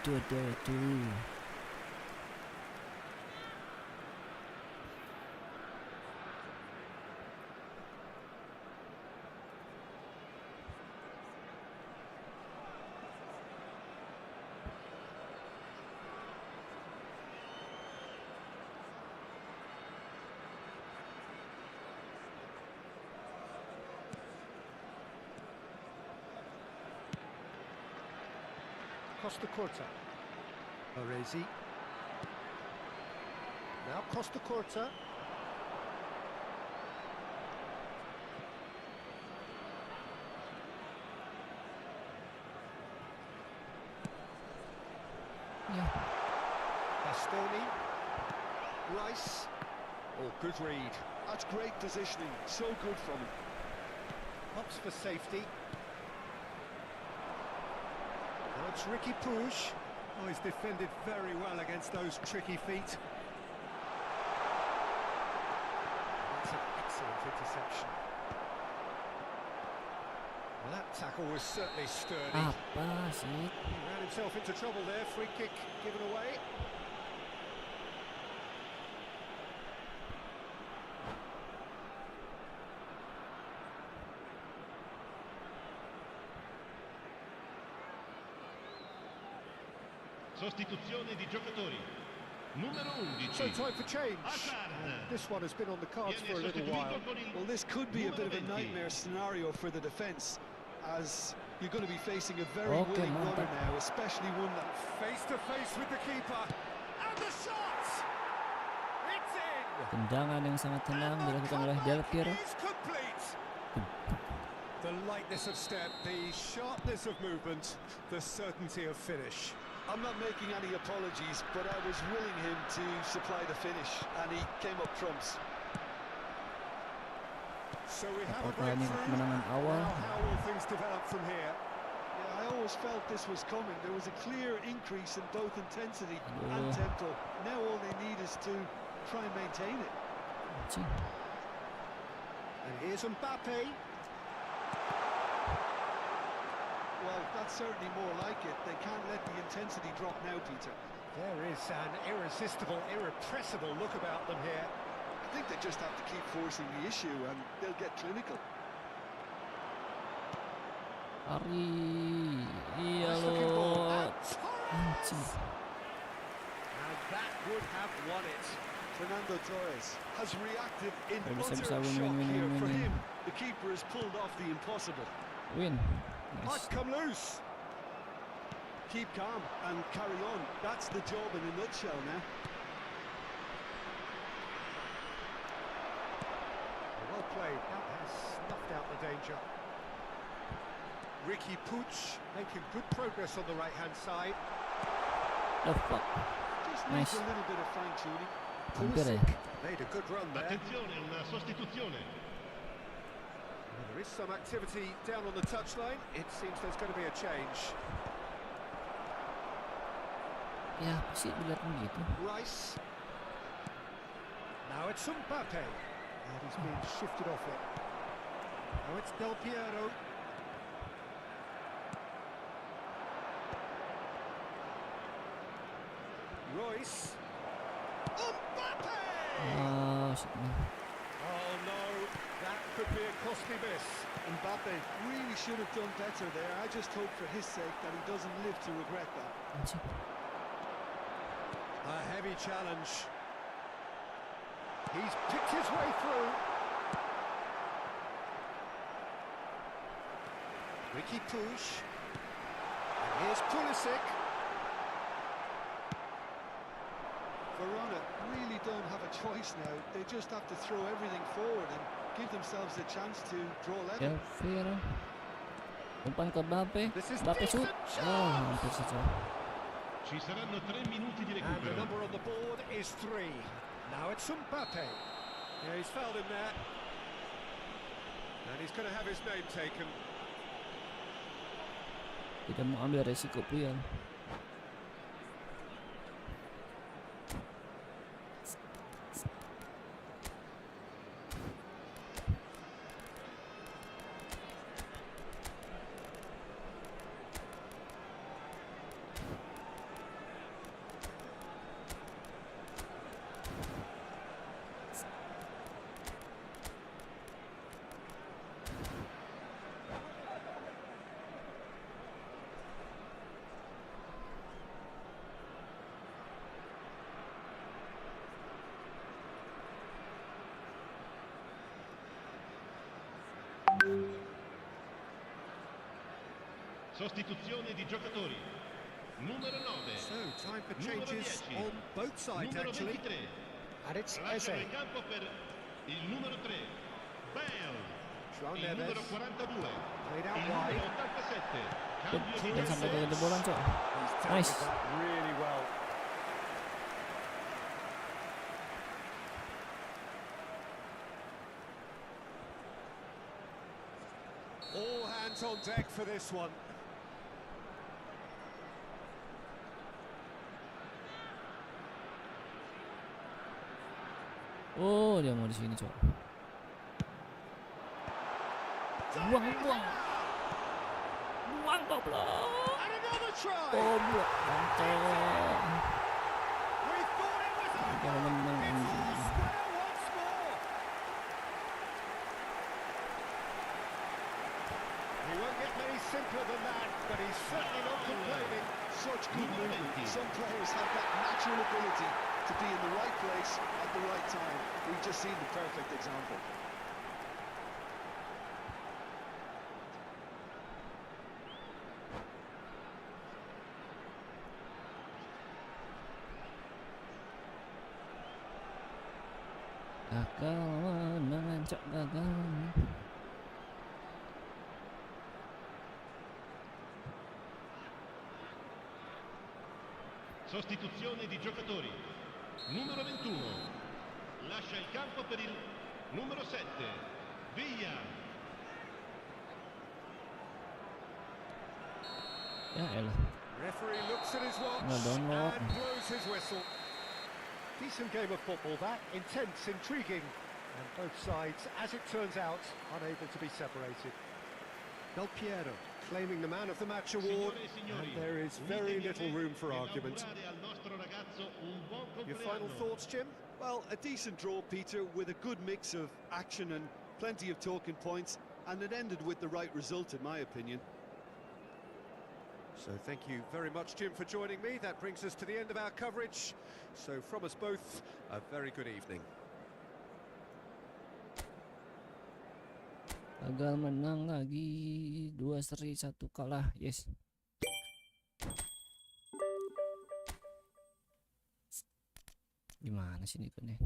Costa Curta. Baresi. Now Costa Curta. Yeah. Bastoni. Rice. Oh, good read. That's great positioning. So good from him. Hops for safety. Now it's Ricky Puig. Oh, he's defended very well against those tricky feet. That's an excellent interception. Well, that tackle was certainly sturdy. Apa sih? He ran himself into trouble there. Free kick given away. Sostituzione di giocatori. Numero 11. So time for change. And this one has been on the cards for a little while. Well, this could be a bit of a nightmare scenario for the defence, as you're going to be facing a very Okay, willing runner mantap. now, especially one that... Face to face with the keeper. And the shot! It's in! Tendangan yang sangat tenang dilakukan oleh Del Piero. Is complete. The lightness of step, the sharpness of movement, the certainty of finish. I'm not making any apologies, but I was willing him to supply the finish, and he came up trumps. So we have a Apakah ini breakthrough. kemenangan awal? Now how will things develop from here? Yeah, I always felt this was coming. There was a clear increase in both intensity and Aduh. tempo. Now all they need is to try and maintain it. Anjing. And here's Mbappe. Well, that's certainly more like it. They can't let the intensity drop now, Peter. There is an irresistible, irrepressible look about them here. I think they just have to keep forcing the issue and they'll get clinical. Ari, iya Nice looking lo. ball. And Torres! Anjir. And that would have won it. Fernando Torres has reacted in Bisa utter win, shock win, here. win, For win. him, the keeper has pulled off the impossible. Win. Might Nice. come loose. Keep calm and carry on. That's the job in a nutshell now. Well played. That has snuffed out the danger. Ricky Puig making good progress on the right-hand side. The fuck. Just needs Nice. a little bit of fine-tuning. Hampir ya. Made a good run there. Attenzione, una sostituzione. Well, there is some activity down on the touchline. It seems there's going to be a change. Ya apa sih dilihatin gitu? Rice. Now it's Mbappe. And he's being shifted off it. Now it's Del Piero. Royce. Mbappe! Oh shit man. Oh no, that could be a costly miss. Mbappe really should have done better there. I just hope for his sake that he doesn't live to regret that. Anjir. A heavy challenge. He's picked his way through. Ricky Puig. And here's Pulisic. Verona really don't have a choice now. They just have to throw everything forward and give themselves a chance to draw level. Del Piero. Umpan ke Mbappe. This is Mbappe shoot. decent Oh, chance. hampir saja. Ci saranno 3 minuti di And the recupero. number on the board is 3. Now it's Mbappe. Yeah, he's fouled him there. And he's going to have his name taken. Tidak mau ambil resiko Puyol. Sostituzione di giocatori. Numero 9. So, time for Numero changes 10. on both sides, Numero actually. 23. And it's Lasciano Eze. il campo per il numero 3. Bale. João Il Neves. numero 42. Played out Il numero wide. 87. Cambio di Dan sampai ke jebolan, Cok. He's dealt Nice. with that really well. All hands on deck for this one. Oh, dia mau di sini, Cok. Buang, buang. Buang goblok. And another try. Goblok. Mantap. We thought it was over. Jangan menang It's anjing. all square once more. He won't get many simpler than that, but he's certainly not complaining. Such good movement. Some players have that natural ability to be in the right place at the right time. We've just seen the perfect example. Gagal menang, Cok, gagal. Sostituzione di giocatori. Numero 21. Lascia il campo per il numero 7. Via. Ya elah. Referee looks at his watch No, don't look. and blows his whistle. Decent game of football that, intense, intriguing, and both sides, as it turns out, unable to be separated. Del Piero. claiming the man of the match award, and there is very little room for argument. Your final thoughts, Jim? Well, a decent draw, Peter, with a good mix of action and plenty of talking points, and it ended with the right result, in my opinion. So thank you very much, Jim, for joining me. That brings us to the end of our coverage. So from us both, a very good evening. Gagal menang lagi, 2 seri 1 kalah. Yes. Gimana sih ini nih?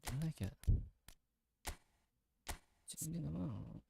Jelek ya? Sini nggak mau.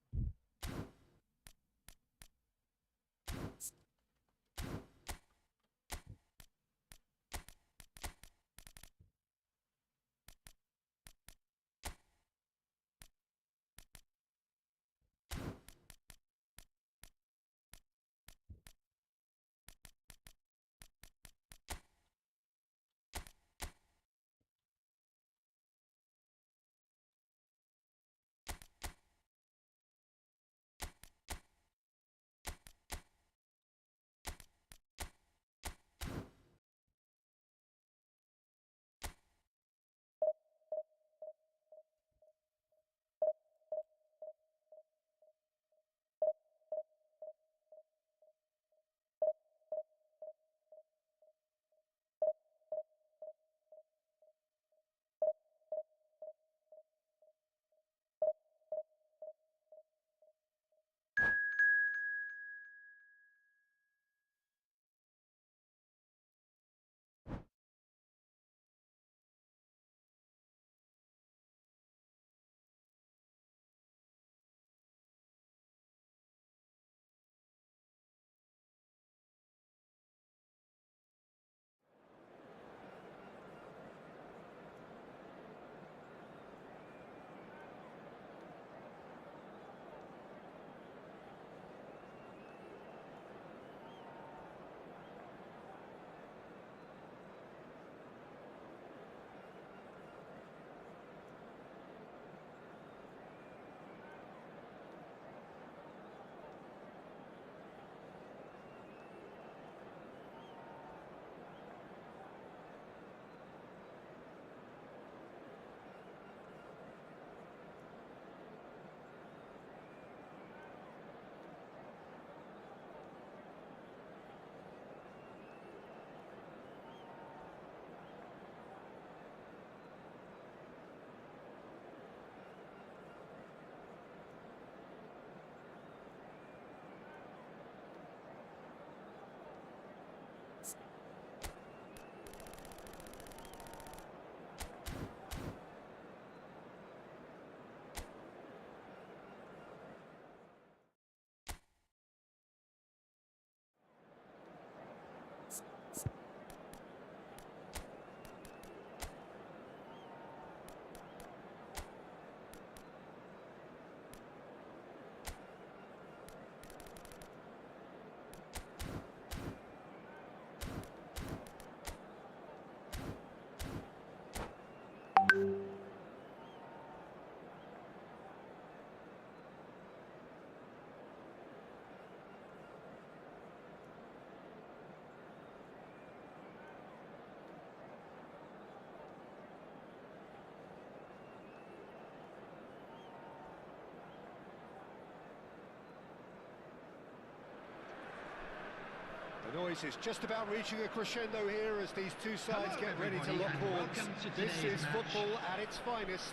The noise is just about reaching a crescendo here as these two sides get ready to lock horns. This is football at its finest.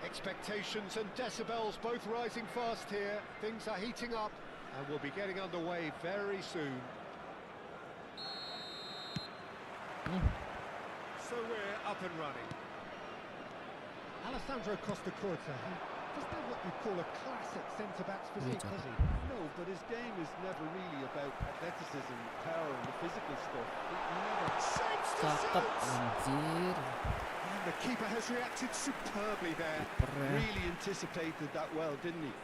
Expectations and decibels both rising fast here. Things are heating up and we'll be getting underway very soon. So we're up and running. Alessandro Costa Curta, he doesn't have what you call a classic centre-back's physique, does he? No, but his game is never really about athleticism, power and the physical stuff. He never... Anjir. And the keeper has reacted superbly there. Really anticipated that well, didn't he?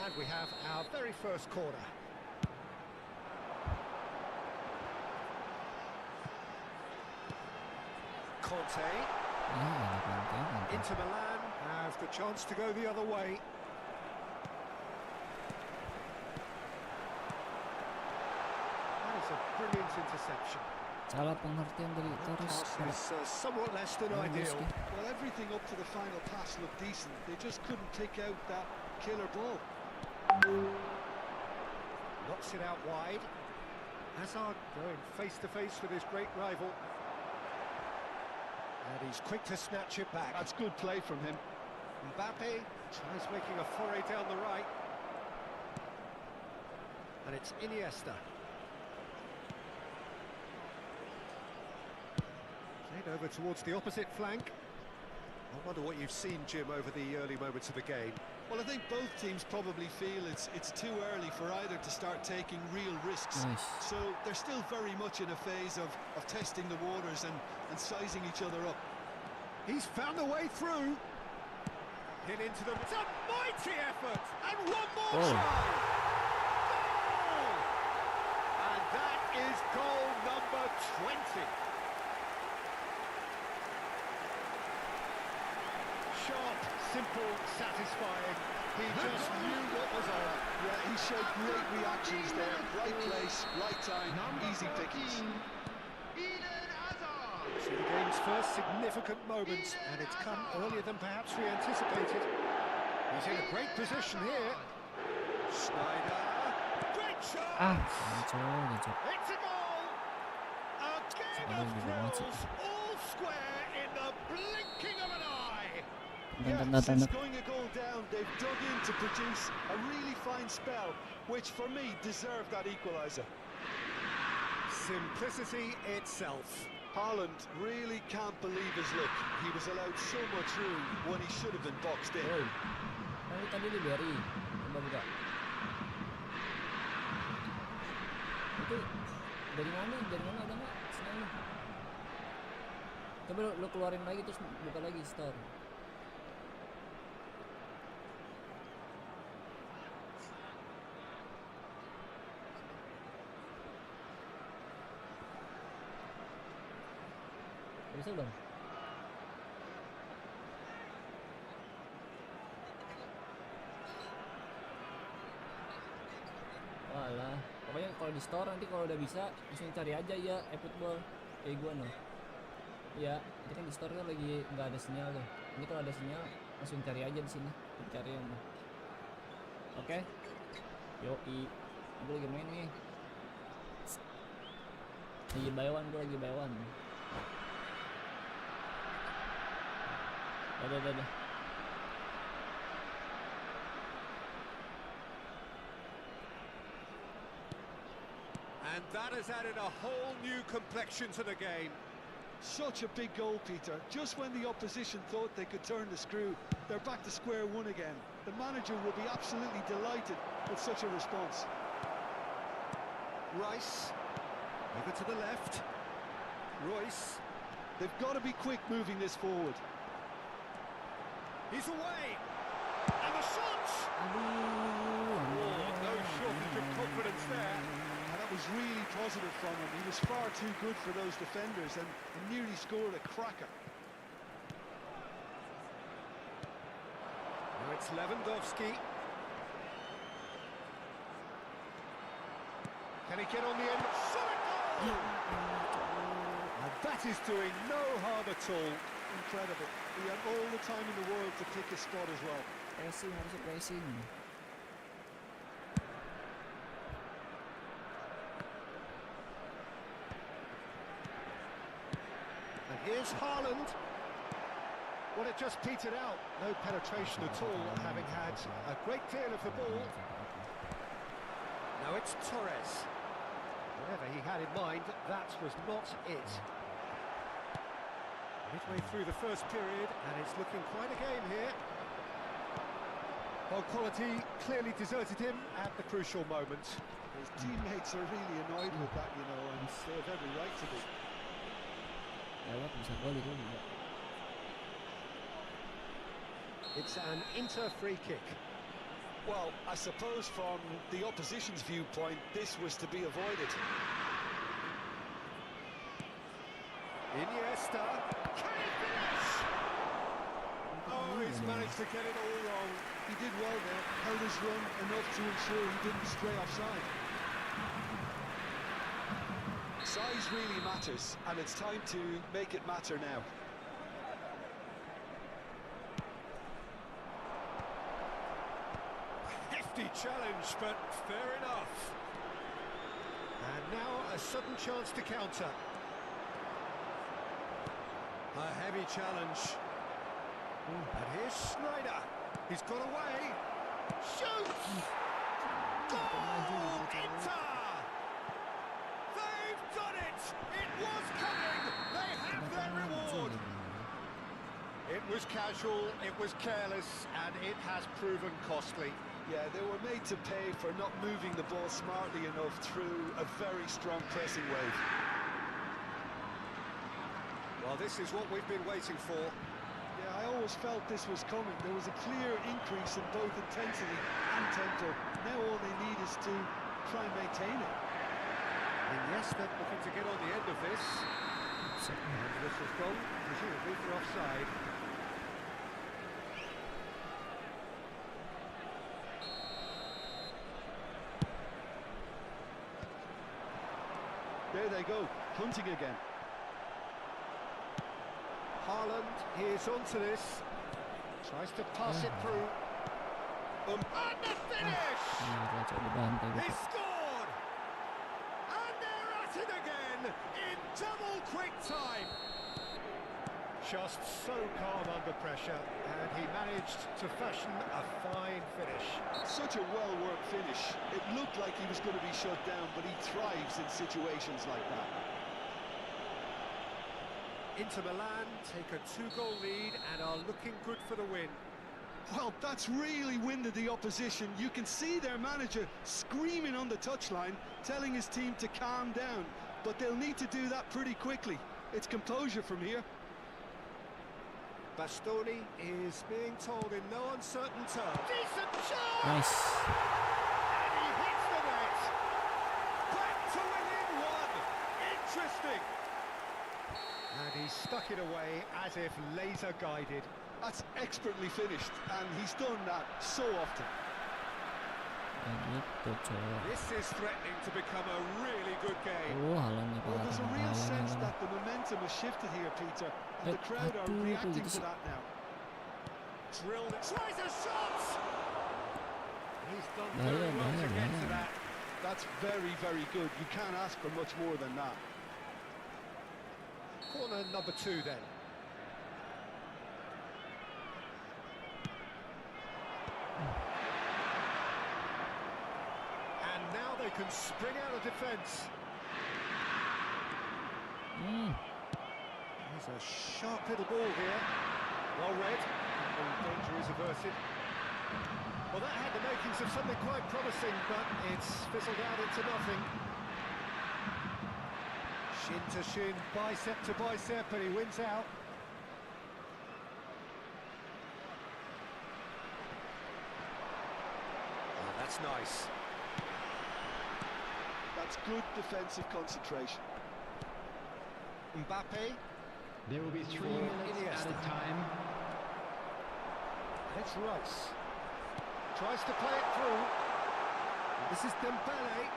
And we have our very first corner. Conte. Inter Milan have the chance to go the other way. That is a brilliant interception. Salah pengertian dari Torres. Pass is somewhat less than ideal. Well, everything up to the final pass looked decent. They just couldn't pick out that killer ball. Knocks it out wide. Hazard going face to face with his great rival. And he's quick to snatch it back. That's good play from him. Mbappe tries making a foray down the right. And it's Iniesta. Played over towards the opposite flank. I wonder what you've seen, Jim, over the early moments of the game. Well, I think both teams probably feel it's too early for either to start taking real risks. Nice. So they're still very much in a phase of testing the waters and sizing each other up. He's found a way through. Hit into them. It's a mighty effort. And one more try. Goal! And that is goal number 20. Sharp, simple, satisfying. He just knew what was on. Yeah, he showed great reactions there. Right place, right time, easy pickings. So the game's first significant moment, and it's come earlier than perhaps we anticipated. He's in a great position here. Snyder. Great shot! It's a goal! A game of thrills, all square in the blinking of an eye. Since going a goal down, they've dug in to produce a really fine spell, which for me deserved that equaliser. Simplicity itself. Haaland really can't believe his luck. He was allowed so much room when he should have been boxed in. Tadi diberi. Coba buka. Itu dari mana? Dari mana ada nggak? Sini. Coba lo keluarin lagi terus buka lagi store. Bisa belum? Walah, pokoknya kalau di store nanti kalau udah bisa langsung cari aja ya eFootball kayak gua no. Ya, itu kan di store kan lagi nggak ada sinyal tuh. Ini kalau ada sinyal langsung cari aja di sini, cari yang. Oke. Yoi, gua lagi main nih. Lagi buy one, gua lagi buy one. Ada. And that has added a whole new complexion to the game. Such a big goal, Peter. Just when the opposition thought they could turn the screw, they're back to square one again. The manager will be absolutely delighted with such a response. Rice, over to the left. Royce. They've got to be quick moving this forward. He's away! And the shot! No shortage of confidence there. And that was really positive from him. He was far too good for those defenders and nearly scored a cracker. Now it's Lewandowski. Can he get on the end? And that is doing no harm at all. Incredible. He had all the time in the world to pick a spot as well. Pressing, harusnya pressing. And here's Haaland. Well, it just petered out. No penetration at all, having had a great deal of the ball. Now it's Torres. Whatever he had in mind, that was not it. Midway through the first period, and it's looking quite a game here. Well, quality clearly deserted him at the crucial moment. His teammates are really annoyed with that, you know, and they have every right to be. It's an Inter free kick. Well, I suppose from the opposition's viewpoint, this was to be avoided. Iniesta. Can he finish? Oh, he's managed to get it all wrong. He did well there, held his run enough to ensure he didn't stray offside. Size really matters, and it's time to make it matter now. Hefty challenge, but fair enough. And now a sudden chance to counter. A heavy challenge. And here's Schneider. He's got away. Shoots! Goal! Inter! They've done it! It was coming! They have their reward! It was casual, it was careless, and it has proven costly. Yeah, they were made to pay for not moving the ball smartly enough through a very strong pressing wave. Well, this is what we've been waiting for. Yeah, I always felt this was coming. There was a clear increase in both intensity and tempo. Now all they need is to try and maintain it. Iniesta looking to get on the end of this. And this has gone, presumably for offside. There they go, hunting again. Haaland, he is onto this. Tries to pass it through. And the finish! He scored! And they're at it again in double quick time. Just so calm under pressure, and he managed to fashion a fine finish. Such a well-worked finish. It looked like he was going to be shut down, but he thrives in situations like that. Inter Milan take a 2-goal lead and are looking good for the win. Well, that's really winded the opposition. You can see their manager screaming on the touchline, telling his team to calm down. But they'll need to do that pretty quickly. It's composure from here. Bastoni is being told in no uncertain terms. Decent shot! Nice. And he hits the net! Back to within one! Interesting! And he stuck it away as if laser guided. That's expertly finished, and he's done that so often. This is threatening to become a really good game. Well, there's a real sense that the momentum has shifted here, Peter, and the crowd are reacting to that now. Drilled, tries a shot! He's done very well to get to that. That's very, very good. You can't ask for much more than that. Corner number 2 then. And now they can spring out of defence. There's a sharp little ball here. Well read. And danger is averted. Well, that had the makings of something quite promising, but it's fizzled out into nothing. Shin to shin, bicep to bicep, and he wins out. Oh, that's nice. That's good defensive concentration. Mbappe. There will be 3 minutes at a time. It's Rice. Tries to play it through. This is Dembele.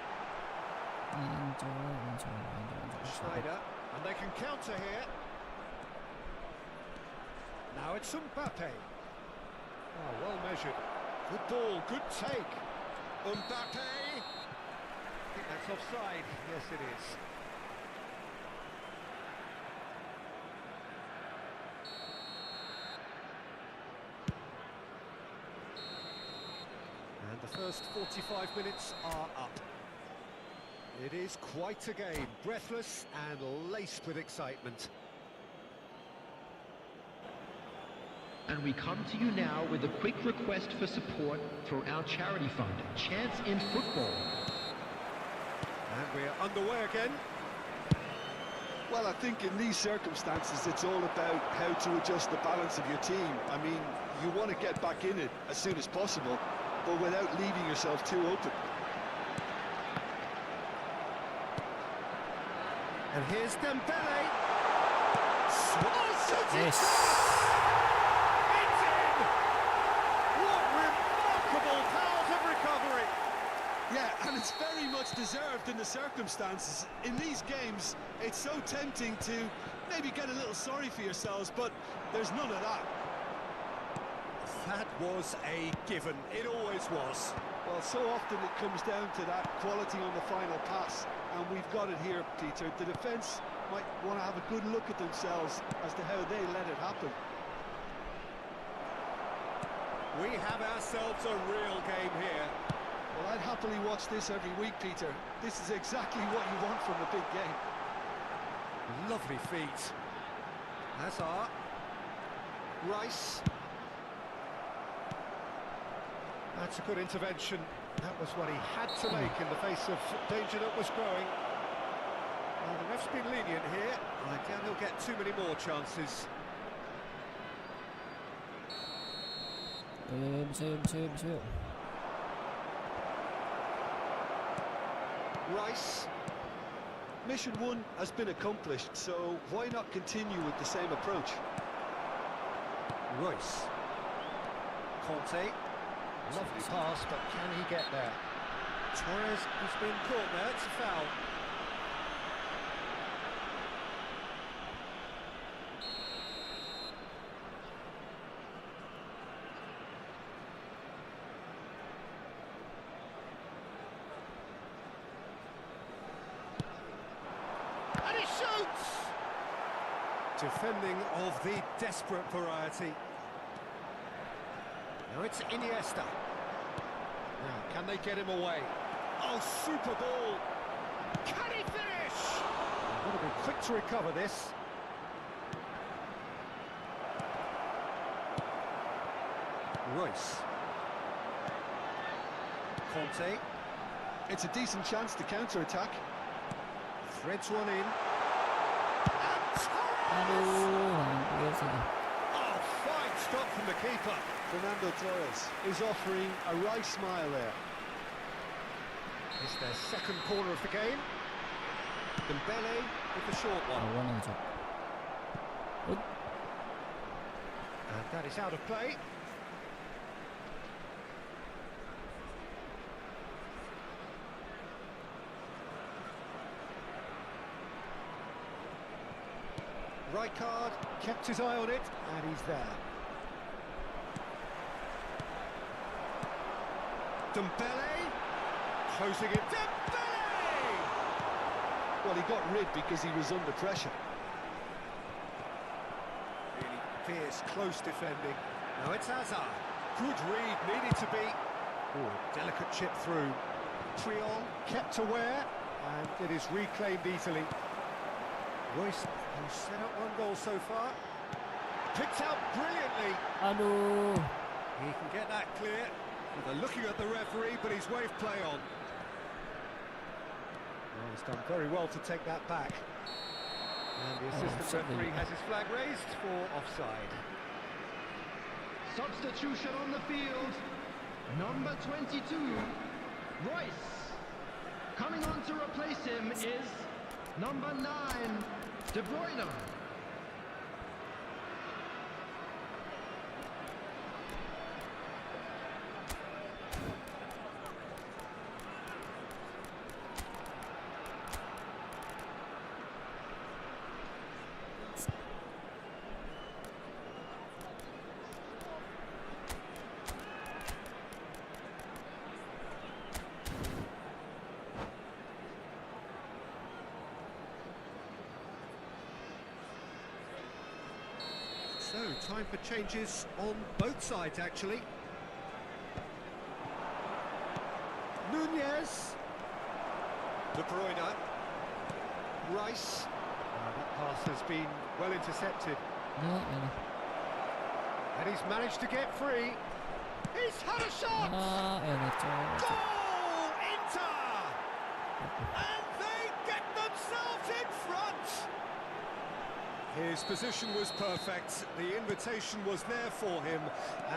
Schneider, and they can counter here. Now it's Mbappe. Oh, well measured. Good ball, good take. Mbappe. I think that's offside. Yes, it is. And the first 45 minutes are up. It is quite a game, breathless and laced with excitement. And we come to you now with a quick request for support for our charity fund, Chance in Football. And we're underway again. Well, I think in these circumstances, it's all about how to adjust the balance of your team. I mean, you want to get back in it as soon as possible, but without leaving yourself too open. And here's Dembele. Yes. It's in! What remarkable powers of recovery! Yeah, and it's very much deserved in the circumstances. In these games, it's so tempting to maybe get a little sorry for yourselves, but there's none of that. That was a given. It always was. Well, so often it comes down to that quality on the final pass, and we've got it here, Peter. The defence might want to have a good look at themselves as to how they let it happen. We have ourselves a real game here. Well, I'd happily watch this every week, Peter. This is exactly what you want from a big game. Lovely feet. Hazard. Rice. That's a good intervention. That was what he had to make in the face of danger that was growing. Well, the ref's been lenient here. I doubt he'll get too many more chances. Bisa. Rice. Mission 1 has been accomplished, so why not continue with the same approach? Royce. Conte. Lovely pass, but can he get there? Torres has been caught there, it's a foul. And he shoots! Defending of the desperate variety. Now it's Iniesta. Now, can they get him away? Oh, super ball! Can he finish? Got to be quick to recover this. Royce. Conte. It's a decent chance to counter-attack. Threads one in. Aduh, hampir saja. Oh, fine stop from the keeper. Fernando Torres is offering a wry smile there. It's their second corner of the game. Dembele with the short one. Awan yang cok. And that is out of play. Rijkaard kept his eye on it, and he's there. Dembele, closing it. Dembele! Well, he got rid because he was under pressure. Really fierce, close defending. Now it's Hazard. Good read, needed to be. Oh, delicate chip through. Triol kept aware, and it is reclaimed easily. Royce, who's set up one goal so far, picked out brilliantly. Aduh. He can get that clear. They're looking at the referee, but he's waved play on. Well, he's done very well to take that back. And the assistant referee has his flag raised for offside. Substitution on the field. Number 22, Royce. Coming on to replace him is number 9, De Bruyne. So, time for changes on both sides, actually. Nunez. De Bruyne. Rice. That pass has been well intercepted. Ya, elah. And he's managed to get free. He's had a shot! Elah, cok. Goal! Inter! And they get themselves in front! His position was perfect, the invitation was there for him,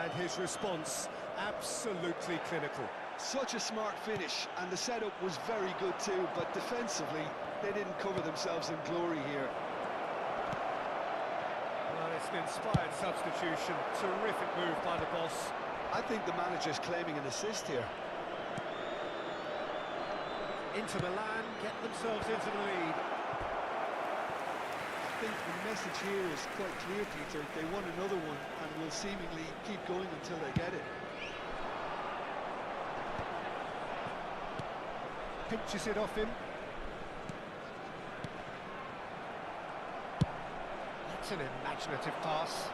and his response absolutely clinical. Such a smart finish, and the setup was very good too, but defensively, they didn't cover themselves in glory here. Well, an inspired substitution. Terrific move by the boss. I think the manager's claiming an assist here. Inter Milan get themselves into the lead. I think the message here is quite clear, Peter. They want another one and will seemingly keep going until they get it. Pinches it off him. That's an imaginative pass.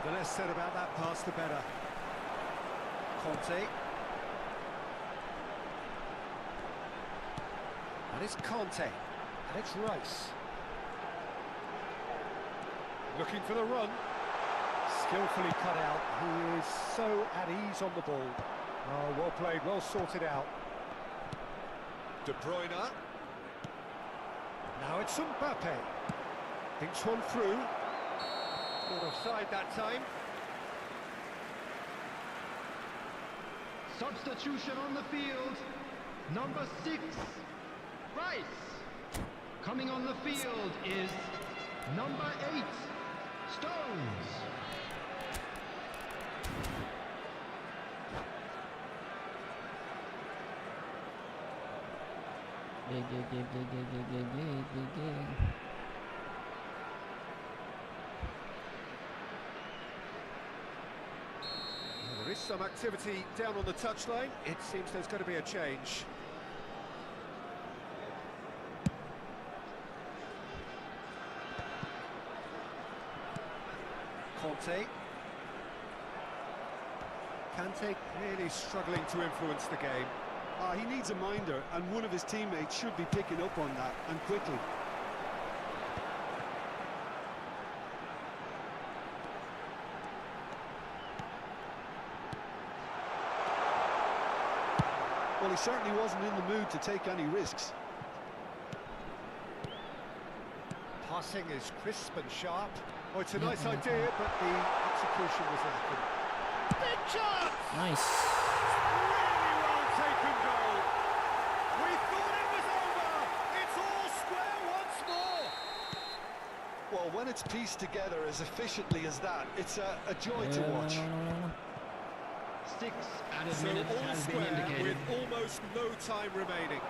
The less said about that pass, the better. Conte. And it's Conte. And it's Rice. Looking for the run. Skillfully cut out. He is so at ease on the ball. Oh, well played, well sorted out. De Bruyne. Now it's Mbappe. Thinks one through. Not offside that time. Substitution on the field. Number 6, Rice. Coming on the field is number 8, Stones. There is some activity down on the touchline. It seems there's going to be a change. Conte. Kante really struggling to influence the game. He needs a minder, and one of his teammates should be picking up on that, and quickly. Well, he certainly wasn't in the mood to take any risks. Passing is crisp and sharp. Oh, it's a nice idea, but the execution was lacking. Big chance! Nice. Really well taken goal. We thought it was over. It's all square once more. Well, when it's pieced together as efficiently as that, it's a joy to watch. 6 added So minutes all has been square indicated. with almost no time remaining.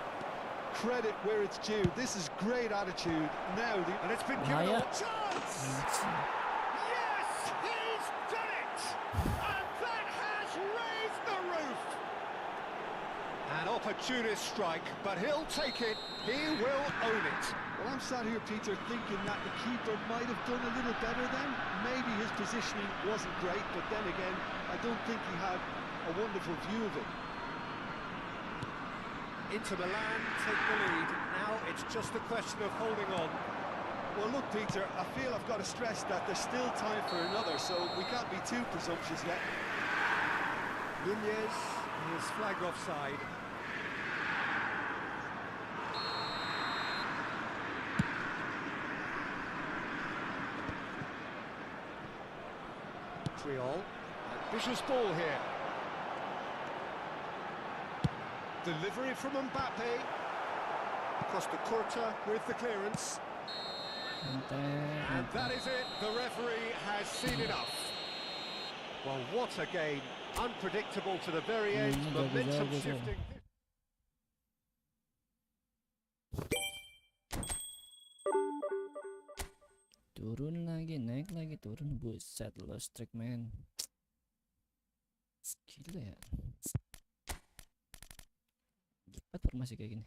Credit where it's due. This is great attitude. Now, And it's been given Bahaya. a chance. Yes, he's done it. And that has raised the roof. An opportunist strike, but he'll take it. He will own it. well, I'm sat here, Peter, thinking that the keeper might have done a little better then. Maybe his positioning wasn't great, but then again, I don't think he had a wonderful view of it. Inter Milan take the lead. Now it's just a question of holding on. Well, look, Peter, I feel I've got to stress that there's still time for another, so we can't be too presumptuous yet. Nunez is flagged offside. Triol. Ambitious ball here. Delivery from Mbappe. Across the Corta with the clearance. And that is it. The referee has seen enough. Well, what a game. Unpredictable to the very end. Momentum shifting. Turun lagi, naik lagi, turun. Buset, lo strike man. Gila ya. Cepat formasi kayak gini.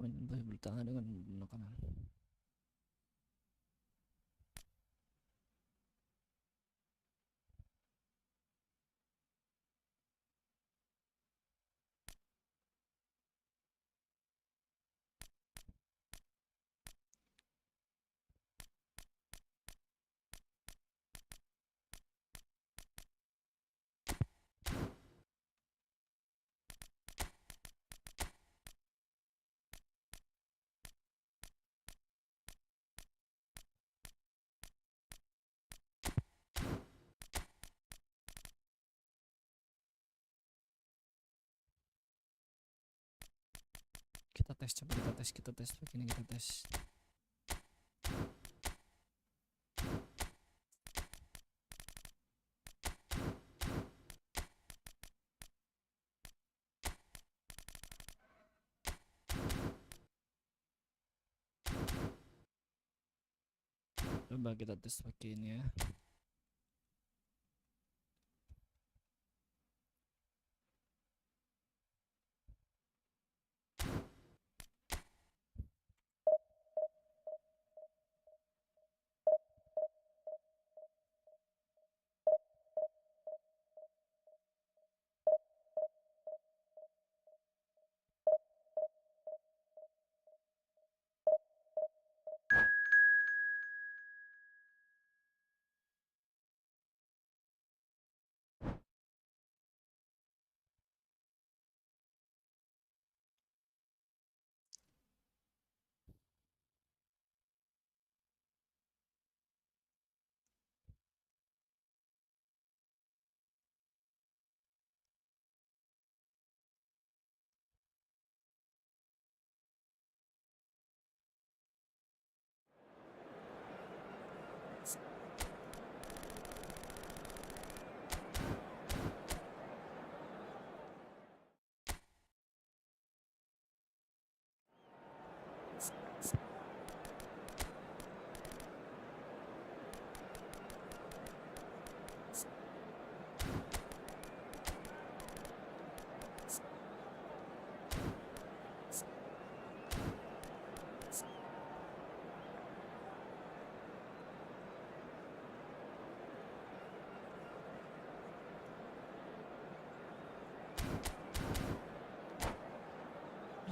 Boleh bertahan dengan makanan. Kita tes, coba kita tes begini, kita tes. Coba kita tes pakai ini ya.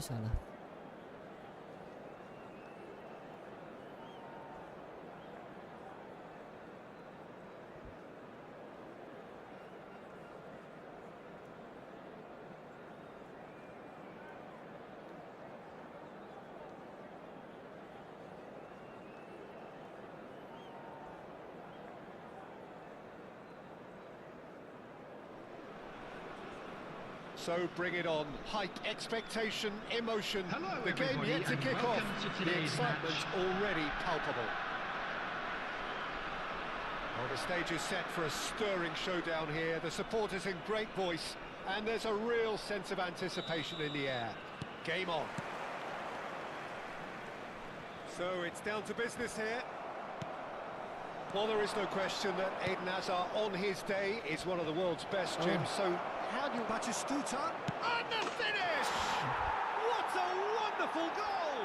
Salah. So bring it on. Hype, expectation, emotion. Hello, the game everybody, yet to and kick off. welcome to The today's excitement's match. already palpable. Well, the stage is set for a stirring showdown here. The supporters in great voice, and there's a real sense of anticipation in the air. Game on. So it's down to business here. Well, there is no question that Eden Hazard on his day is one of the world's best, Jim. So how do you... Batistuta, and the finish! What a wonderful goal!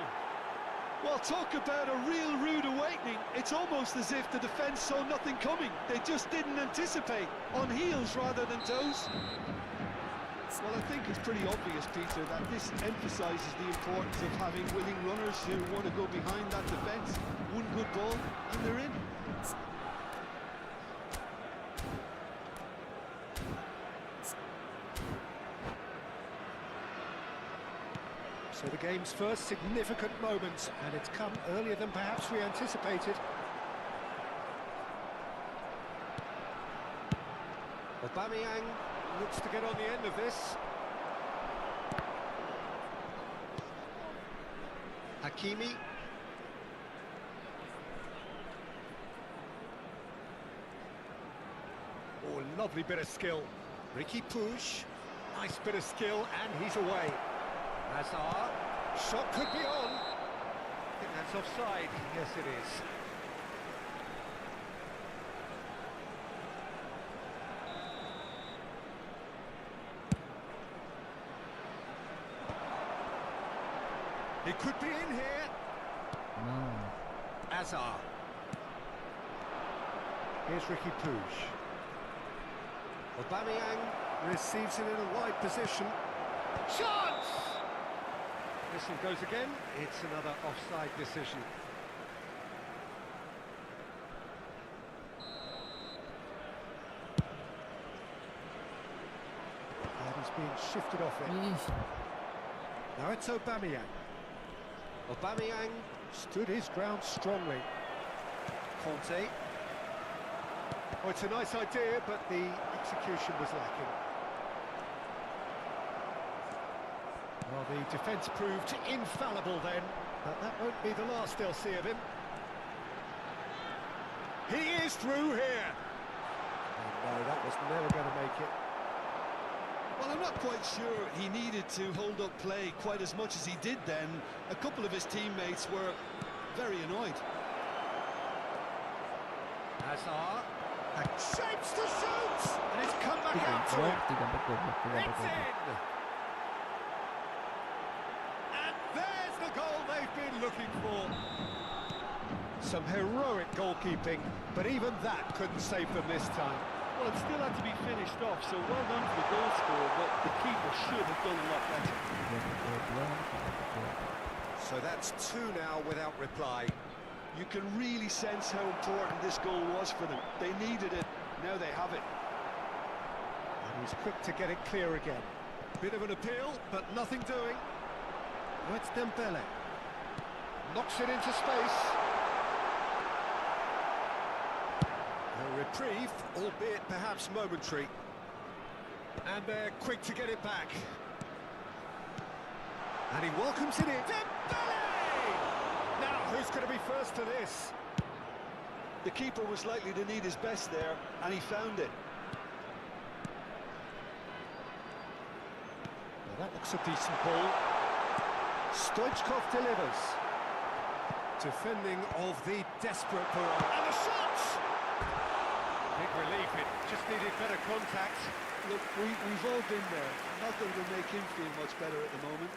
Well, talk about a real rude awakening. It's almost as if the defence saw nothing coming. They just didn't anticipate, on heels rather than toes. Well, I think it's pretty obvious, Peter, that this emphasises the importance of having willing runners who want to go behind that defence. One good ball, and they're in. So the game's first significant moment, and it's come earlier than perhaps we anticipated. Aubameyang looks to get on the end of this. Hakimi. Oh, lovely bit of skill. Ricky Puig. Nice bit of skill, and he's away. Hazard. Shot could be on. I think that's offside. Yes, it is. He could be in here. No. Hazard. Here's Ricky Puig. Aubameyang receives it in a wide position. Chance! This one goes again. It's another offside decision. And he's being shifted off it. Ih, Now it's Aubameyang. Aubameyang stood his ground strongly. Conte. Oh, it's a nice idea, but the execution was lacking. Well, the defence proved infallible then, but that won't be the last they'll see of him. He is through here. Oh, no, that was never going to make it. Well, I'm not quite sure he needed to hold up play quite as much as he did then. A couple of his teammates were very annoyed. Hazard. Shapes to shoot! And it's come back out to him. It's in! And there's the goal they've been looking for. Some heroic goalkeeping, but even that couldn't save them this time. Well, it still had to be finished off, so well done to the goal scorer, but the keeper should have done a lot better. So that's 2 now without reply. You can really sense how important this goal was for them. They needed it, now they have it. And he's quick to get it clear again. Bit of an appeal, but nothing doing. Now it's Dembele. Knocks it into space. A reprieve, albeit perhaps momentary. And they're quick to get it back. And he welcomes it in. Dembele! Now, who's going to be first to this? The keeper was likely to need his best there, and he found it. Well, that looks a decent ball. Stoichkov delivers. Defending of the desperate Varane. And the shot! Big relief, it just needed better contact. Look, we've all been there. Not that it'll make him feel much better at the moment.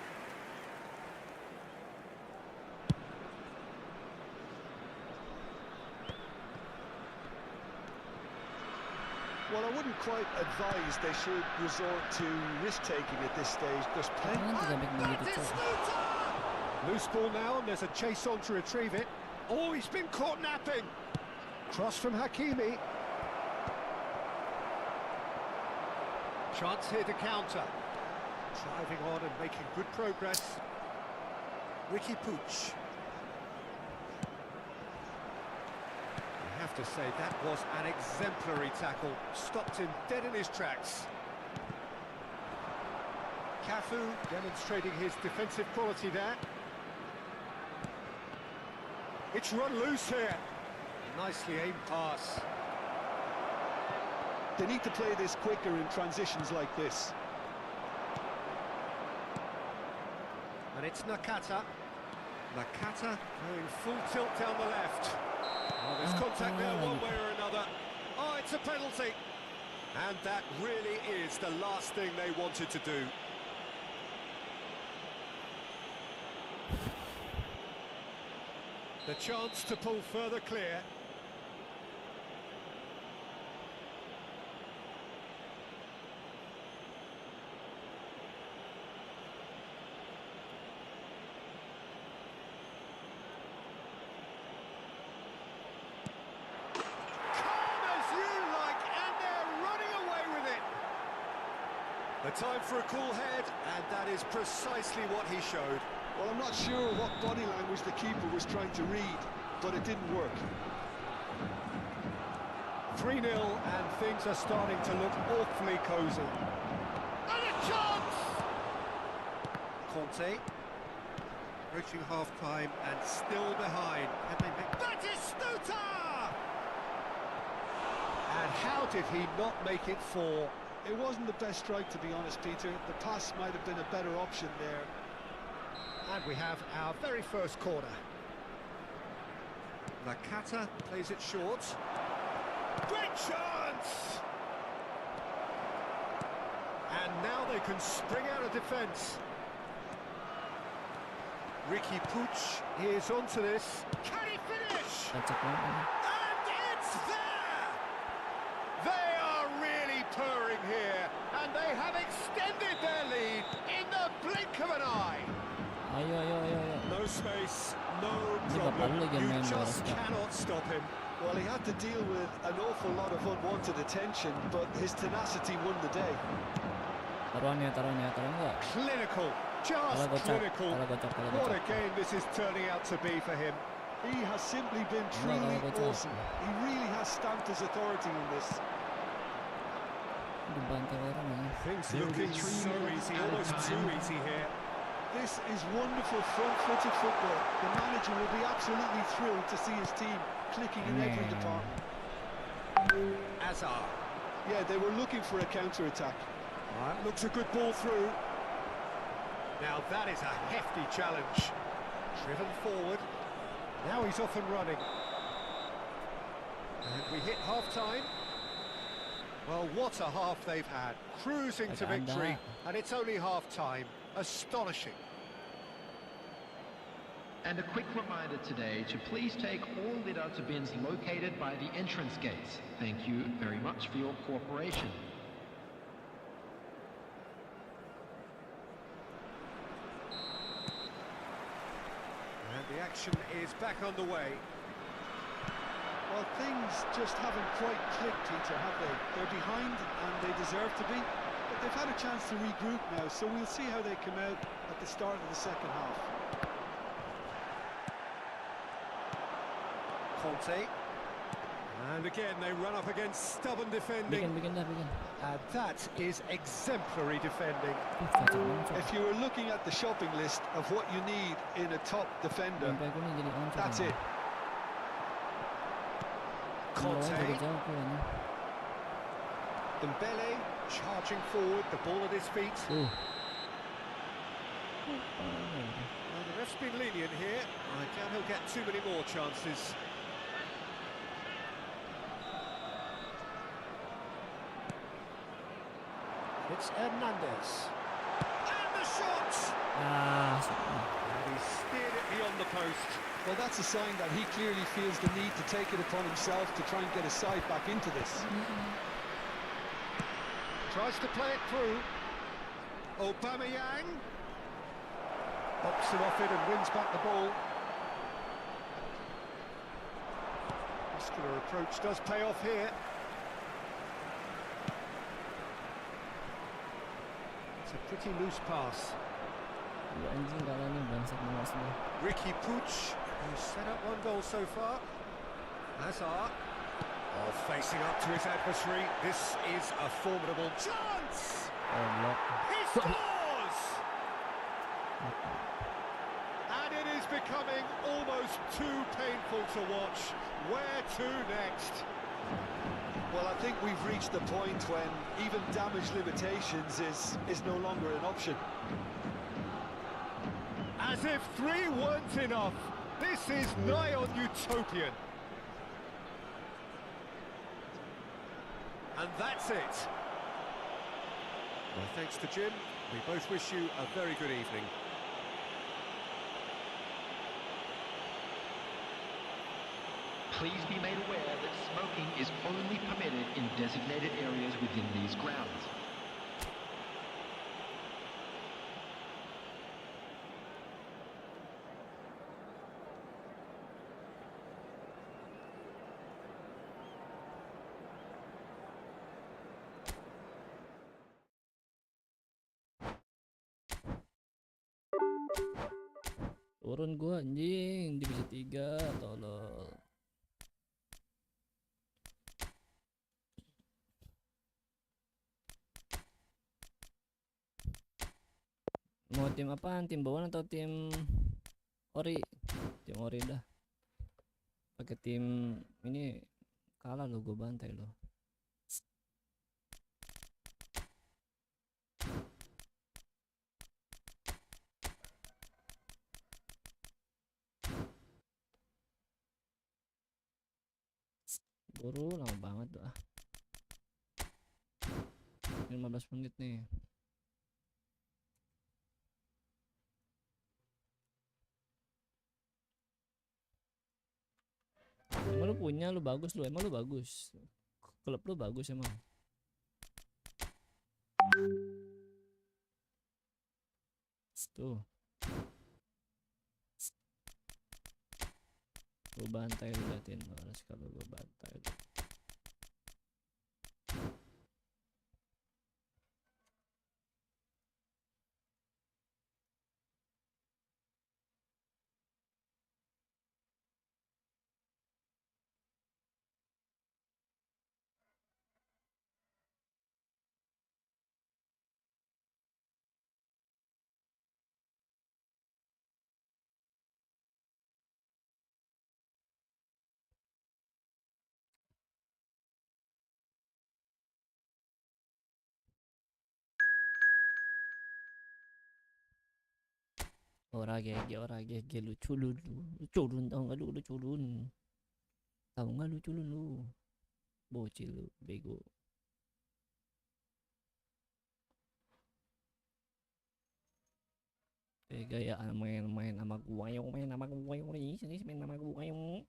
Well, I wouldn't quite advise they should resort to risk-taking at this stage. There's plenty. Loose ball now, and there's a chase on to retrieve it. Oh, he's been caught napping. Cross from Hakimi. Chance here to counter. Driving on and making good progress. Ricky Puig. I have to say, that was an exemplary tackle. Stopped him dead in his tracks. Cafu demonstrating his defensive quality there. It's run loose here. Nicely aimed pass. They need to play this quicker in transitions like this. And it's Nakata. Nakata going full tilt down the left. Oh, there's contact there one way or another. Oh, it's a penalty. And that really is the last thing they wanted to do. The chance to pull further clear. The time for a cool head, and that is precisely what he showed. Well, I'm not sure what body language the keeper was trying to read, but it didn't work. 3-0, and things are starting to look awfully cosy. And a chance! Conte. Approaching half-time and still behind. That is Stuta! And how did he not make it 4? It wasn't the best strike, to be honest, Peter. The pass might have been a better option there. And we have our very first corner. Nakata plays it short. Great chance! And now they can spring out of defence. Ricky Puig is onto this. Can he finish? That's a point. And it's there! They are really purring here, and they have extended their lead in the blink of an eye. Ayo. No space, no problem. You just cannot stop him. Well, he had to deal with an awful lot of unwanted attention, but his tenacity won the day. Taruhan enggak? Clinical, just clinical. What a game this is turning out to be for him. He has simply been truly awesome. He really has stamped his authority in this. Things looking so easy, almost too easy here. This is wonderful front-footed football. The manager will be absolutely thrilled to see his team clicking in every department. Hazard. Yeah, they were looking for a counter-attack. Right, looks a good ball through. Now that is a hefty challenge. Driven forward. Now he's off and running. And we hit half-time. Well, what a half they've had. Cruising to victory, and it's only half-time. Astonishing. And a quick reminder today to please take all litter to bins located by the entrance gates. Thank you very much for your cooperation. And the action is back underway. Well, things just haven't quite clicked, Peter, have they? They're behind, and they deserve to be. But they've had a chance to regroup now, so we'll see how they come out at the start of the second half. Conte. And again, they run up against stubborn defending. And that is exemplary defending. If you were looking at the shopping list of what you need in a top defender, that's it. Conte. Dembele charging forward, the ball at his feet. Well, the ref's been lenient here. I doubt he'll get too many more chances. It's Hernandez. And the shot! And he steered it beyond the post. Well, that's a sign that he clearly feels the need to take it upon himself to try and get his side back into this. Tries to play it through. Aubameyang. Pops him off it and wins back the ball. Muscular approach does pay off here. It's a pretty loose pass. Ricky Puig, who's set up one goal so far. Hazard. Oh, facing up to his adversary. This is a formidable chance! He scores! And it is becoming almost too painful to watch. Where to next? Well, I think we've reached the point when even damage limitations is no longer an option. As if 3 weren't enough, this is nigh on utopian. And that's it. Well, thanks to Jim. We both wish you a very good evening. Please be made aware that smoking is only permitted in designated areas within these grounds. Turun gua anjing, divisi 3, tolol. Mau tim apaan? Tim bawaan atau tim ori? Tim ori dah. Pakai tim ini kalah lo, gua bantai lo. Buru lama banget tuh 15 menit nih. Emang lu punya, lu bagus lu, emang lu bagus. Klub lu bagus emang. Tuh. Gue bantai lu, liatin harus kalau gue bantai lu. Ora gege lu culun lu culun tau nggak lu culun tahu nggak lu culun lu bocil lu bego. Gayaan main sama gua yang main sama gua yang sini main sama gua yang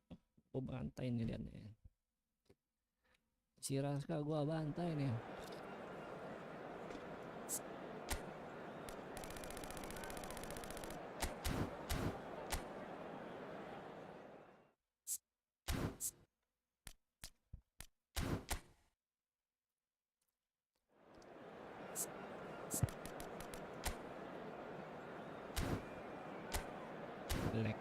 gua bantai nih lihat nih si Raska gua bantai nih. Leg.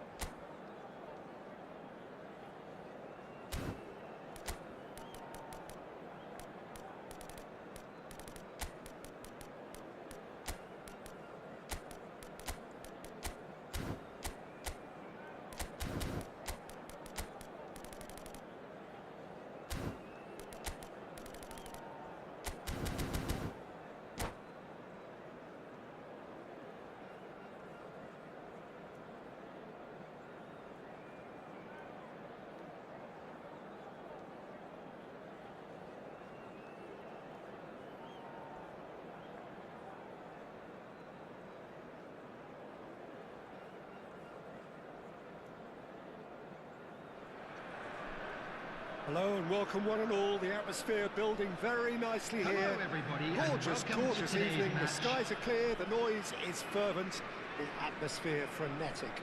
Hello and welcome one and all. The atmosphere building very nicely Hello, here. everybody, and Gorgeous, welcome to gorgeous today's evening. The match. skies are clear, the noise is fervent, the atmosphere frenetic.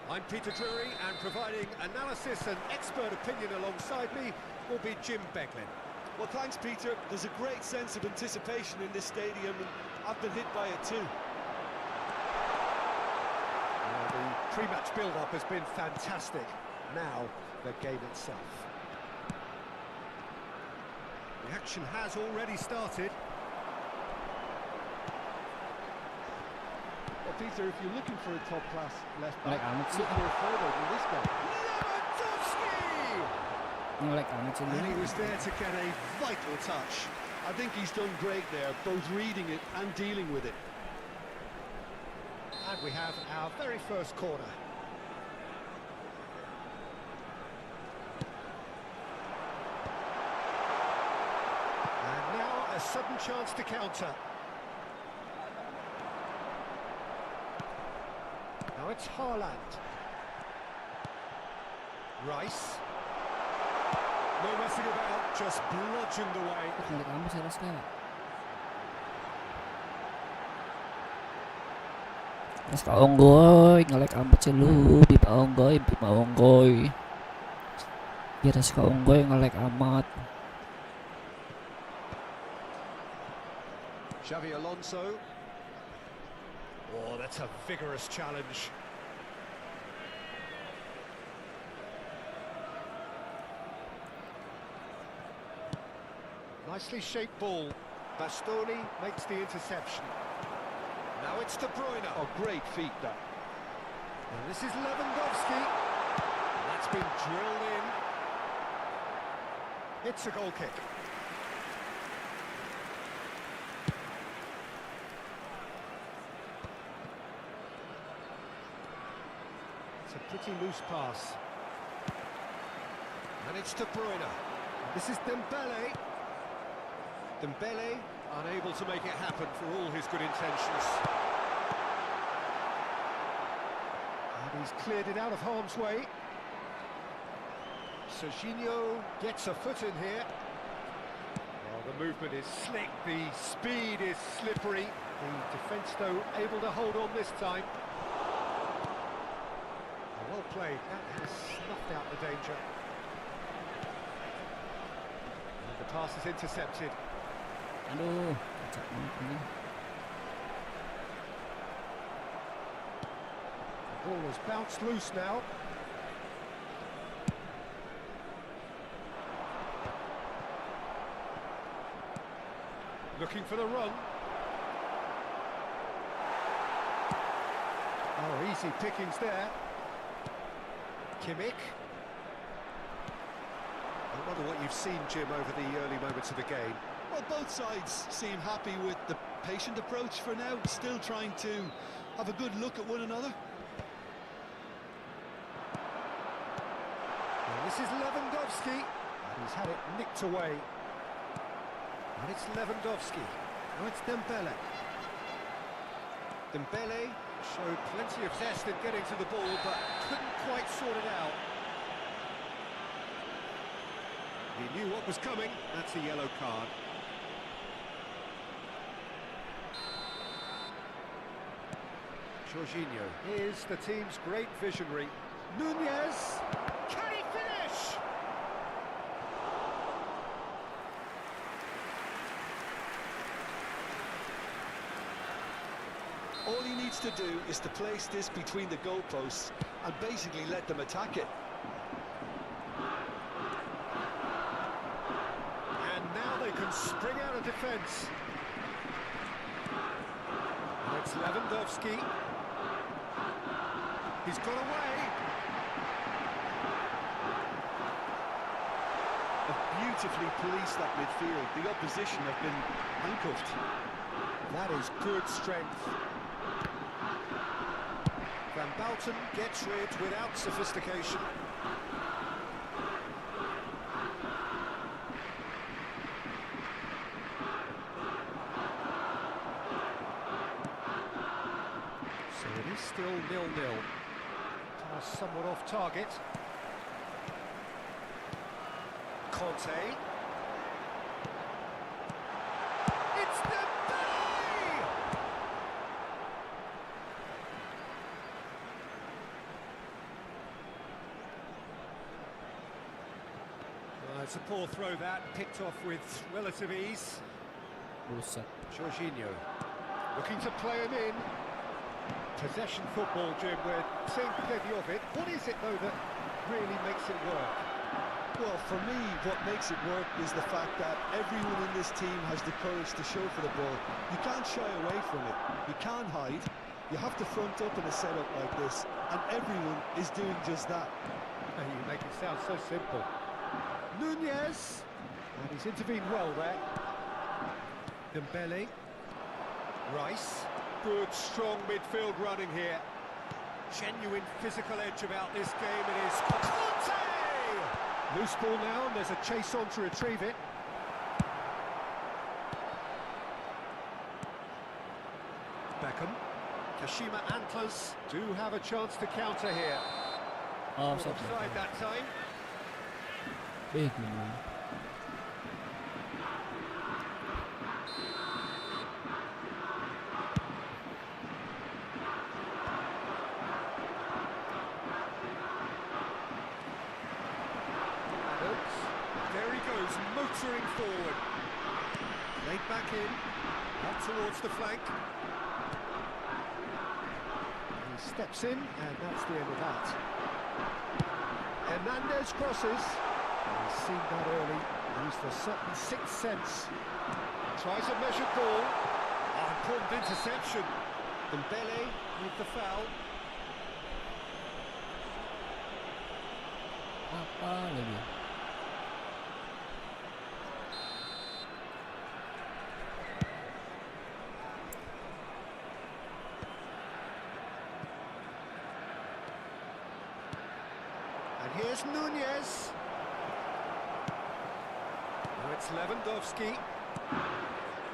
I'm Peter Drury, and providing analysis and expert opinion alongside me will be Jim Becklin. Well, thanks, Peter. There's a great sense of anticipation in this stadium, and I've been hit by it too. The pre-match build-up has been fantastic. Now, the game itself. The action has already started. Well, Peter, if you're looking for a top-class Like left-back, amat sih. look no further than this guy. Lewandowski! Like amat sih And he lu. was there to get a vital touch. I think he's done great there, both reading it and dealing with it. And we have our very first corner. And now a sudden chance to counter. Now it's Haaland. Rice. No messing about, just bludgeoned away. Ngelag amat si Raska. Raska onggoy, ngelag amat sih lu, Bima onggoy. Ya Raska onggoy ngelag amat. Xavi Alonso. Oh, that's a vigorous challenge. Nicely shaped ball. Bastoni makes the interception. Now it's De Bruyne. Oh, great feat, that. And this is Lewandowski. That's been drilled in. It's a goal kick. It's a pretty loose pass. And it's De Bruyne. This is Dembele. Dembele unable to make it happen for all his good intentions. And he's cleared it out of harm's way. Serginho gets a foot in here. Well, the movement is slick, the speed is slippery. The defence, though, able to hold on this time. Well played, that has snuffed out the danger. And the pass is intercepted. Aduh, kacak banget ini. The ball has bounced loose now. Looking for the run. Oh, easy pickings there. Kimmich. I wonder what you've seen, Jim, over the early moments of the game. Well, both sides seem happy with the patient approach for now, still trying to have a good look at one another. And this is Lewandowski, and he's had it nicked away. And it's Lewandowski. Now it's Dembele. Dembele showed plenty of zest in getting to the ball, but couldn't quite sort it out. He knew what was coming. That's a yellow card. Jorginho. Here's the team's great visionary. Nunez. Can he finish? All he needs to do is to place this between the goalposts and basically let them attack it. And now they can spring out of defence. And it's Lewandowski. He's got away. Beautifully policed that midfield. The opposition have been handcuffed. That is good strength. Van Bouten gets rid without sophistication. So it is still 0-0. Pass somewhat off target. Conte. It's Divisi! It's a poor throw that, picked off with relative ease. Buset. Jorginho looking to play him in. Possession football, Jim, we're seeing plenty of it. What is it, though, that really makes it work? Well, for me, what makes it work is the fact that everyone in this team has the courage to show for the ball. You can't shy away from it. You can't hide. You have to front up in a setup like this, and everyone is doing just that. You make it sound so simple. Nunez, and he's intervened well there. Dembele, Rice, good strong midfield running here. Genuine physical edge about this game. It is Conte! Loose ball now, and there's a chase on to retrieve it. Beckham, Kashima Antlers do have a chance to counter here. Offside. Offside that time. Big man. There he goes, motoring forward. Laid back in, up towards the flank. He steps in, and that's the end of that. Hernandez crosses. He's seen that early, used a certain sixth sense. Tries a measured ball. Important interception. Dembele with the foul. Apa lagi? And here's Nunez. Now it's Lewandowski.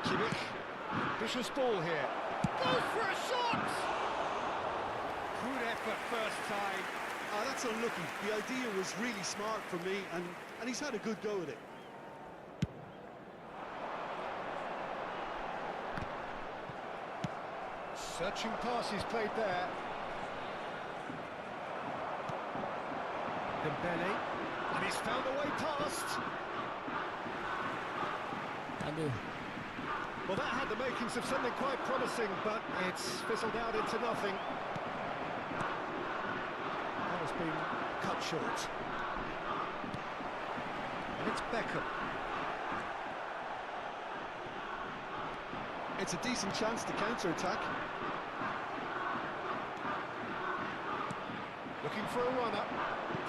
Kimmich. Ambitious ball here. Goes for a shot! Good effort first time. Ah, that's unlucky. The idea was really smart for me, and he's had a good go at it. Searching pass he's played there. Dembele, and he's found a way past. Aduh. Well, that had the makings of something quite promising, but it's fizzled out into nothing. That has been cut short. And it's Beckham. It's a decent chance to counter-attack. Looking for a runner.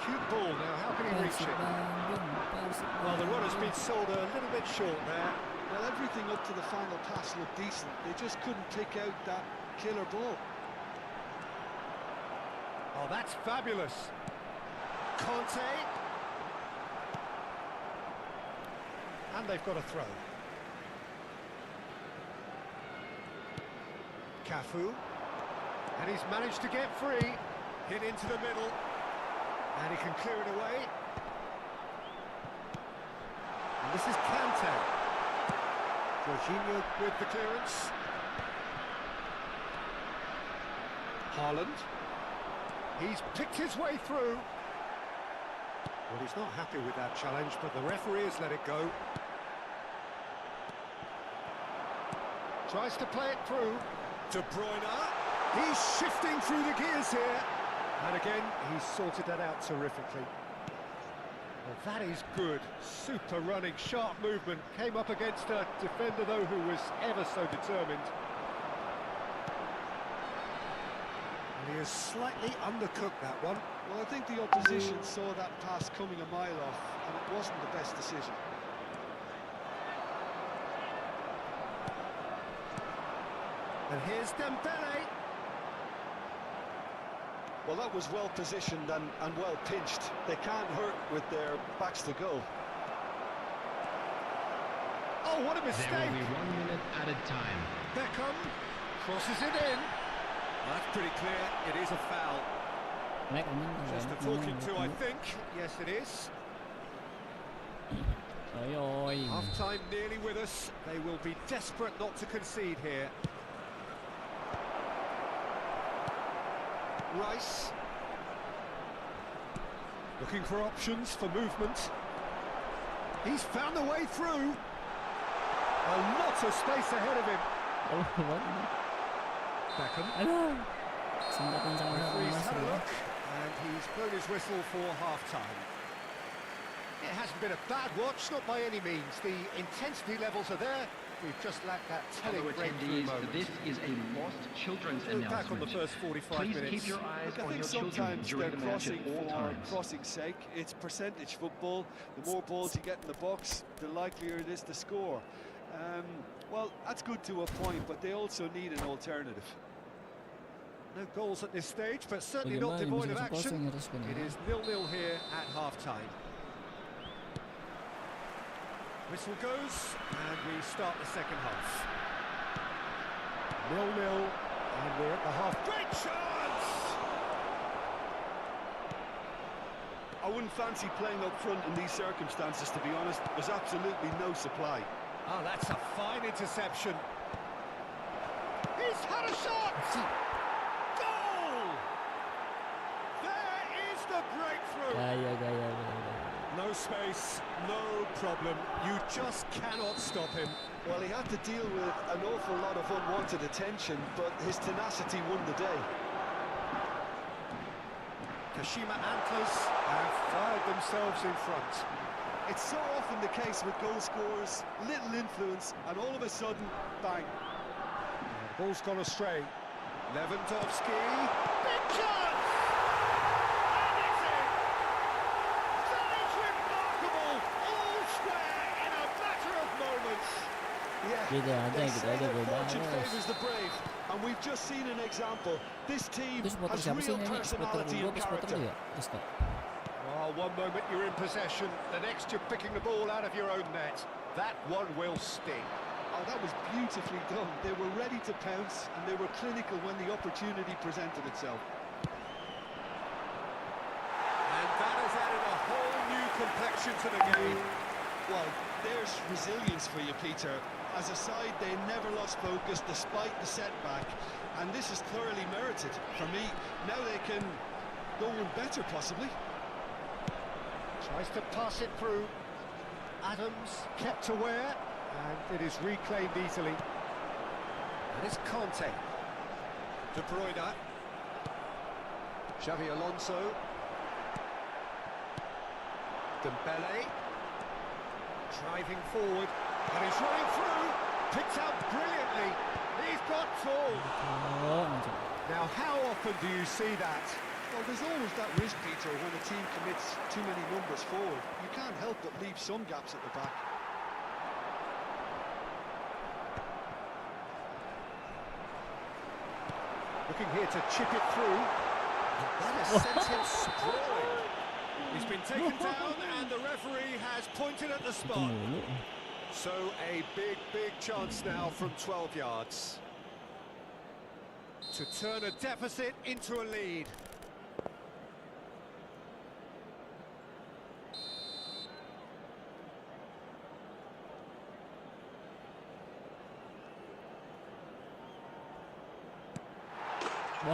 Cute ball now, how can he reach Persib it? Bandung, Persib Well, the runner's Bandung. been sold a little bit short there. Well, everything up to the final pass looked decent. They just couldn't pick out that killer ball. Oh, that's fabulous. Conte. And they've got a throw. Cafu. And he's managed to get free. Hit into the middle. And he can clear it away. And this is Kante. Jorginho with the clearance. Haaland. He's picked his way through. Well, he's not happy with that challenge, but the referee has let it go. Tries to play it through. De Bruyne. He's shifting through the gears here. And again, he's sorted that out terrifically. Well, that is good. Super running, sharp movement. Came up against a defender, though, who was ever so determined. And he has slightly undercooked that one. Well, I think the opposition saw that pass coming a mile off, and it wasn't the best decision. And here's Dembele. Well, that was well positioned and well pinched. They can't hurt with their backs to goal. Oh, what a mistake! There will be 1 minute added time. Beckham crosses it in. That's pretty clear. It is a foul. Just a talking to, I think. Yes, it is. Half-time nearly with us. They will be desperate not to concede here. Rice. Looking for options for movement. He's found the way through. A lot of space ahead of him. Beckham. Referee's had a look, and he's blown his whistle for half-time. It hasn't been a bad watch, not by any means. The intensity levels are there. We've just lacked that telling breakthrough moment. This is a lost children's Look announcement. back on the first 45 Please minutes. keep your eyes Look, I on think your children sometimes during they're the match crossing at all for times. crossing's sake. It's percentage football. The more balls you get in the box, the likelier it is to score. Well, that's good to a point, but they also need an alternative. No goals at this stage, but certainly not devoid of action. It is 0-0 here at half-time. Whistle goes, and we start the second half. 0-0, and we're at the half. Great chance! I wouldn't fancy playing up front in these circumstances, to be honest. There's absolutely no supply. Oh, that's a fine interception. He's had a shot! Goal! There is the breakthrough! No space, no problem. You just cannot stop him. Well, he had to deal with an awful lot of unwanted attention, but his tenacity won the day. Kashima Antlers have fired themselves in front. It's so often the case with goal scorers, little influence, and all of a sudden, bang. Ball's gone astray. Lewandowski. Big chance! And it's in! That is remarkable! All square in a matter of moments. Yeah, they say that fortune favours the brave, and we've just seen an example. This team Itu supporter has siapa sih real ini? personality and Supporter character. dia. Stop. Oh, one moment you're in possession, the next you're picking the ball out of your own net. That one will sting. Oh, that was beautifully done. They were ready to pounce, and they were clinical when the opportunity presented itself. And that has added a whole new complexion to the game. Well, there's resilience for you, Peter. As a side, they never lost focus despite the setback, and this is thoroughly merited. For me, now they can go one better, possibly. Tries to pass it through. Adams kept aware, and it is reclaimed easily. And it's Conte. De Bruyne. Xavi Alonso. Dembele. Driving forward, and he's running through. Picked out brilliantly. He's got full. Now, how often do you see that? Well, there's always that risk, Peter, when a team commits too many numbers forward. You can't help but leave some gaps at the back. Looking here to chip it through. That has sent him sprawling. He's been taken down and the referee has pointed at the spot. So a big chance now from 12 yards. To turn a deficit into a lead. The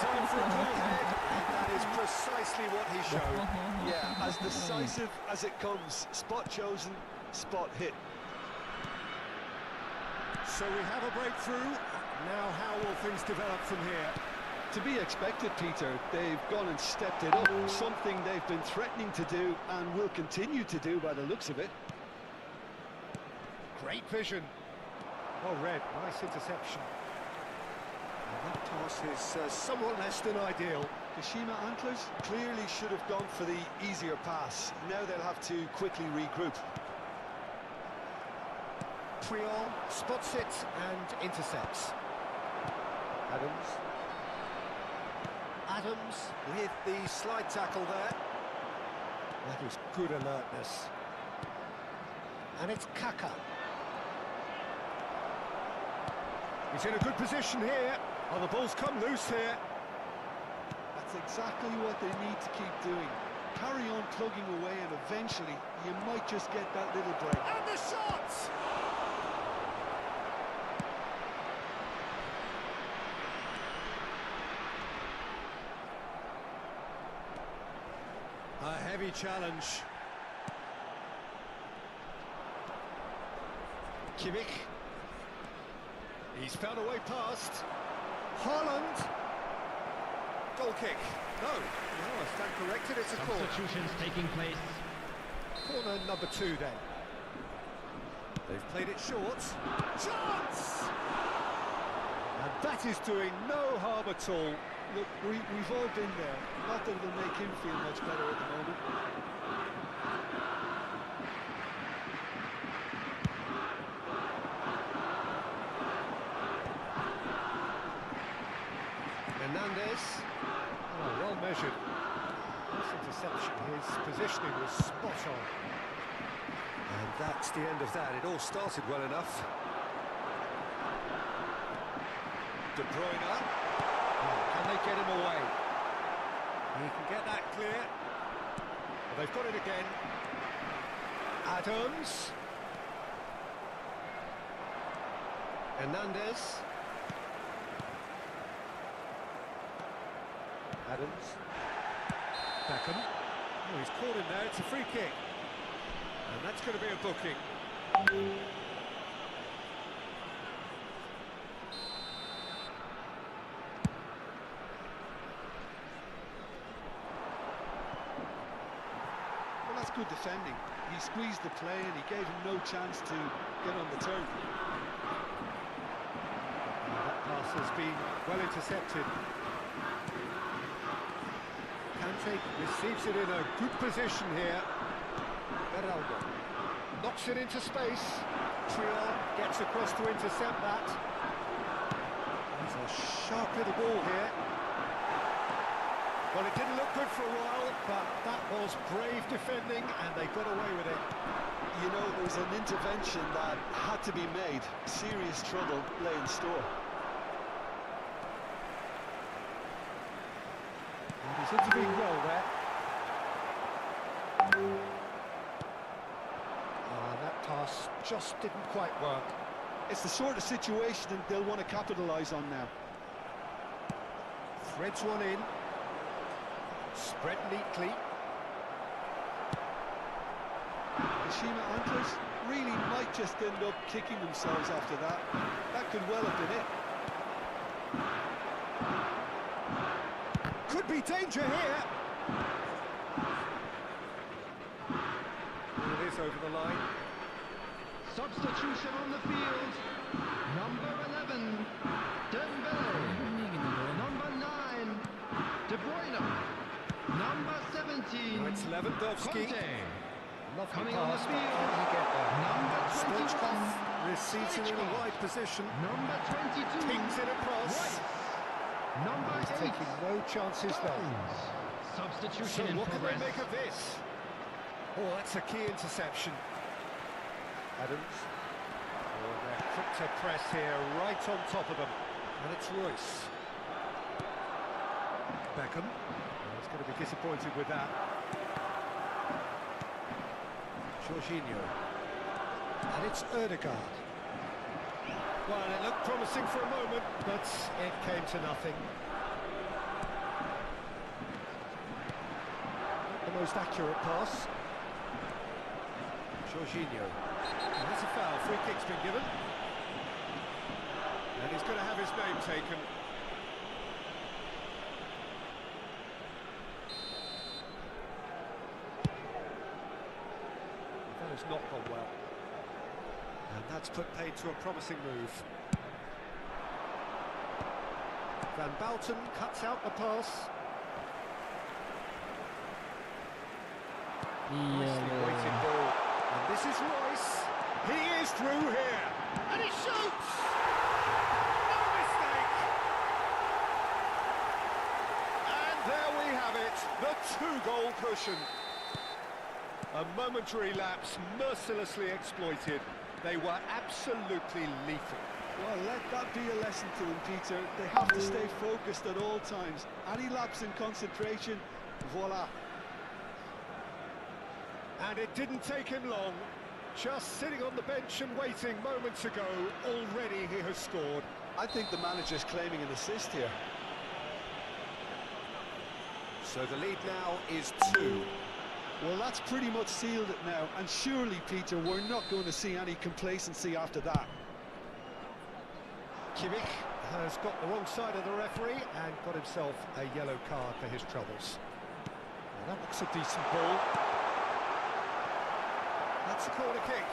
time for a goal ahead, and that is precisely what he showed. Yeah, as decisive as it comes. Spot chosen, spot hit. So we have a breakthrough. Now how will things develop from here? To be expected, Peter. They've gone and stepped it up. Something they've been threatening to do and will continue to do by the looks of it. Great vision. Well read, nice interception. And that pass is somewhat less than ideal. Kashima Antlers clearly should have gone for the easier pass. Now they'll have to quickly regroup. Triol spots it and intercepts. Adams with the slide tackle there. That was good alertness. And it's Kaka. He's in a good position here. Oh, the ball's come loose here. That's exactly what they need to keep doing. Carry on plugging away and eventually you might just get that little break. And the shot! A heavy challenge. Kimmich. He's found a way past. Haaland. Goal kick. No, I stand corrected, it's a corner. Substitutions taking place. Corner number 2 then. They've played it short. Chance! And that is doing no harm at all. Look, we've all been there. Not that it'll make him feel much better at the moment. Hernandez. Oh, well measured. This interception, his positioning was spot on. And that's the end of that. It all started well enough. De Bruyne. Oh, can they get him away? He can get that clear. Well, they've got it again. Adams. Hernandez. Adams. Beckham. Oh, he's caught him there. It's a free kick. And that's going to be a booking. Well, that's good defending. He squeezed the play and he gave him no chance to get on the turn. That pass has been well intercepted. Kante receives it in a good position here. Beraldo knocks it into space. Triol gets across to intercept that. That's a sharp little ball here. Well, it didn't look good for a while, but that was brave defending and they got away with it. You know, there was an intervention that had to be made. Serious trouble lay in store. He's intervened well there. That pass just didn't quite work. It's the sort of situation that they'll want to capitalise on now. Threads one in. Spread neatly. Kashima Antlers really might just end up kicking themselves after that. That could well have been it. Could be danger here. And it is over the line. Substitution on the field. Number 11, Dembele. Number 9, De Bruyne. Number 17, Now it's Lewandowski. Conte. Lovely Coming on the pass, but field, can he get there? number Receives it in a wide position. Number 22. Pings it across. Royce. Number He's 8. taking no chances there. Stones. So Substitution in what can progress. they make of this? Oh, that's a key interception. Adams. Oh, they're quick to press here, right on top of them. And it's Royce. Beckham. Oh, he's going to be disappointed with that. Jorginho. And it's Ødegaard. Well, it looked promising for a moment, but it came to nothing. Not the most accurate pass. Jorginho. And that's a foul. Free kick's been given. And he's going to have his name taken. That has not gone well. And that's put paid to a promising move. Van Bouten cuts out the pass. Nicely weighted ball. And this is Royce. He is through here. And he shoots! No mistake! And there we have it, the 2-goal cushion. A momentary lapse, mercilessly exploited. They were absolutely lethal. Well, let that be a lesson to them, Peter. They have to stay focused at all times. Any lapse in concentration, voila. And it didn't take him long. Just sitting on the bench and waiting moments ago, already he has scored. I think the manager's claiming an assist here. So the lead now is 2. Well, that's pretty much sealed it now. And surely, Peter, we're not going to see any complacency after that. Kimmich has got the wrong side of the referee and got himself a yellow card for his troubles. Well, that looks a decent ball. That's a corner kick.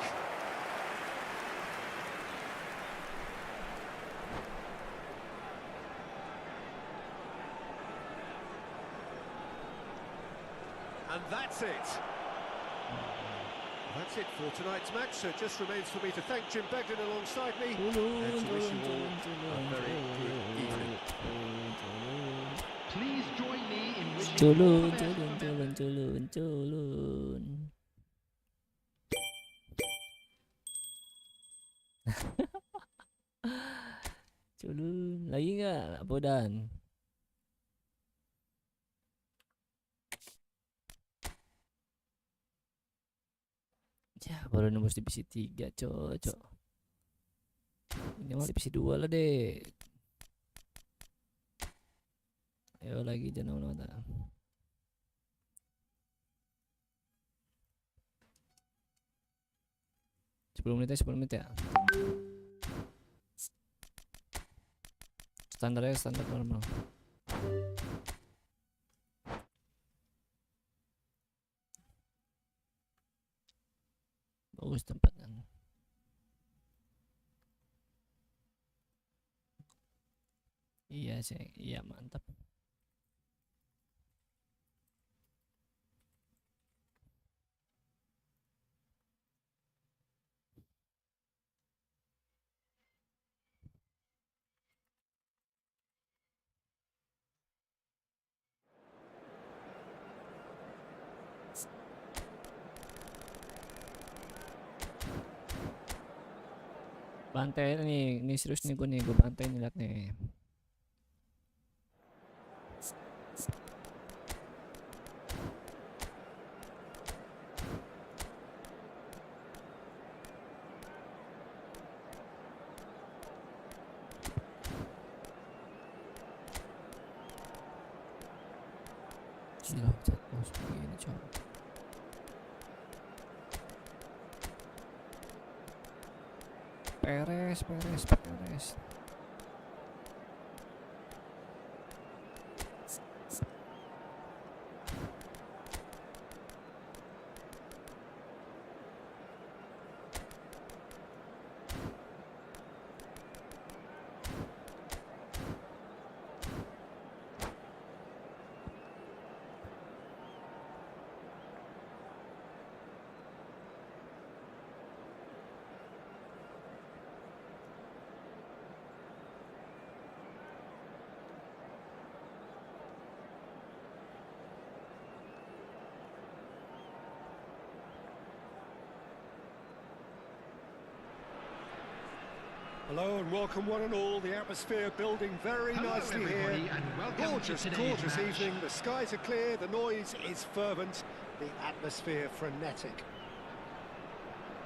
And that's it. That's it for tonight's match. So it just remains for me to thank Jim Begden alongside me and to wish you all a very good evening. Please join me in wishing all the best for Memphis. Culun. Culun. Lagi nggak, Bodan? Ya, baru nembus divisi 3, cocok. Ini mau divisi 2 lah, deh. Ayo lagi, jangan lama-lama. Sepuluh menit ya. Standar normal. Bagus tempat kan. Iya sih, iya mantap. Bantai nih serius nih gue bantai nih, liat nih. Gila, jatuh begini coba. Peres. Hello and welcome one and all. The atmosphere building very Hello nicely here. everybody, and welcome Gorgeous, to today's gorgeous match. evening. The skies are clear, the noise is fervent, the atmosphere frenetic.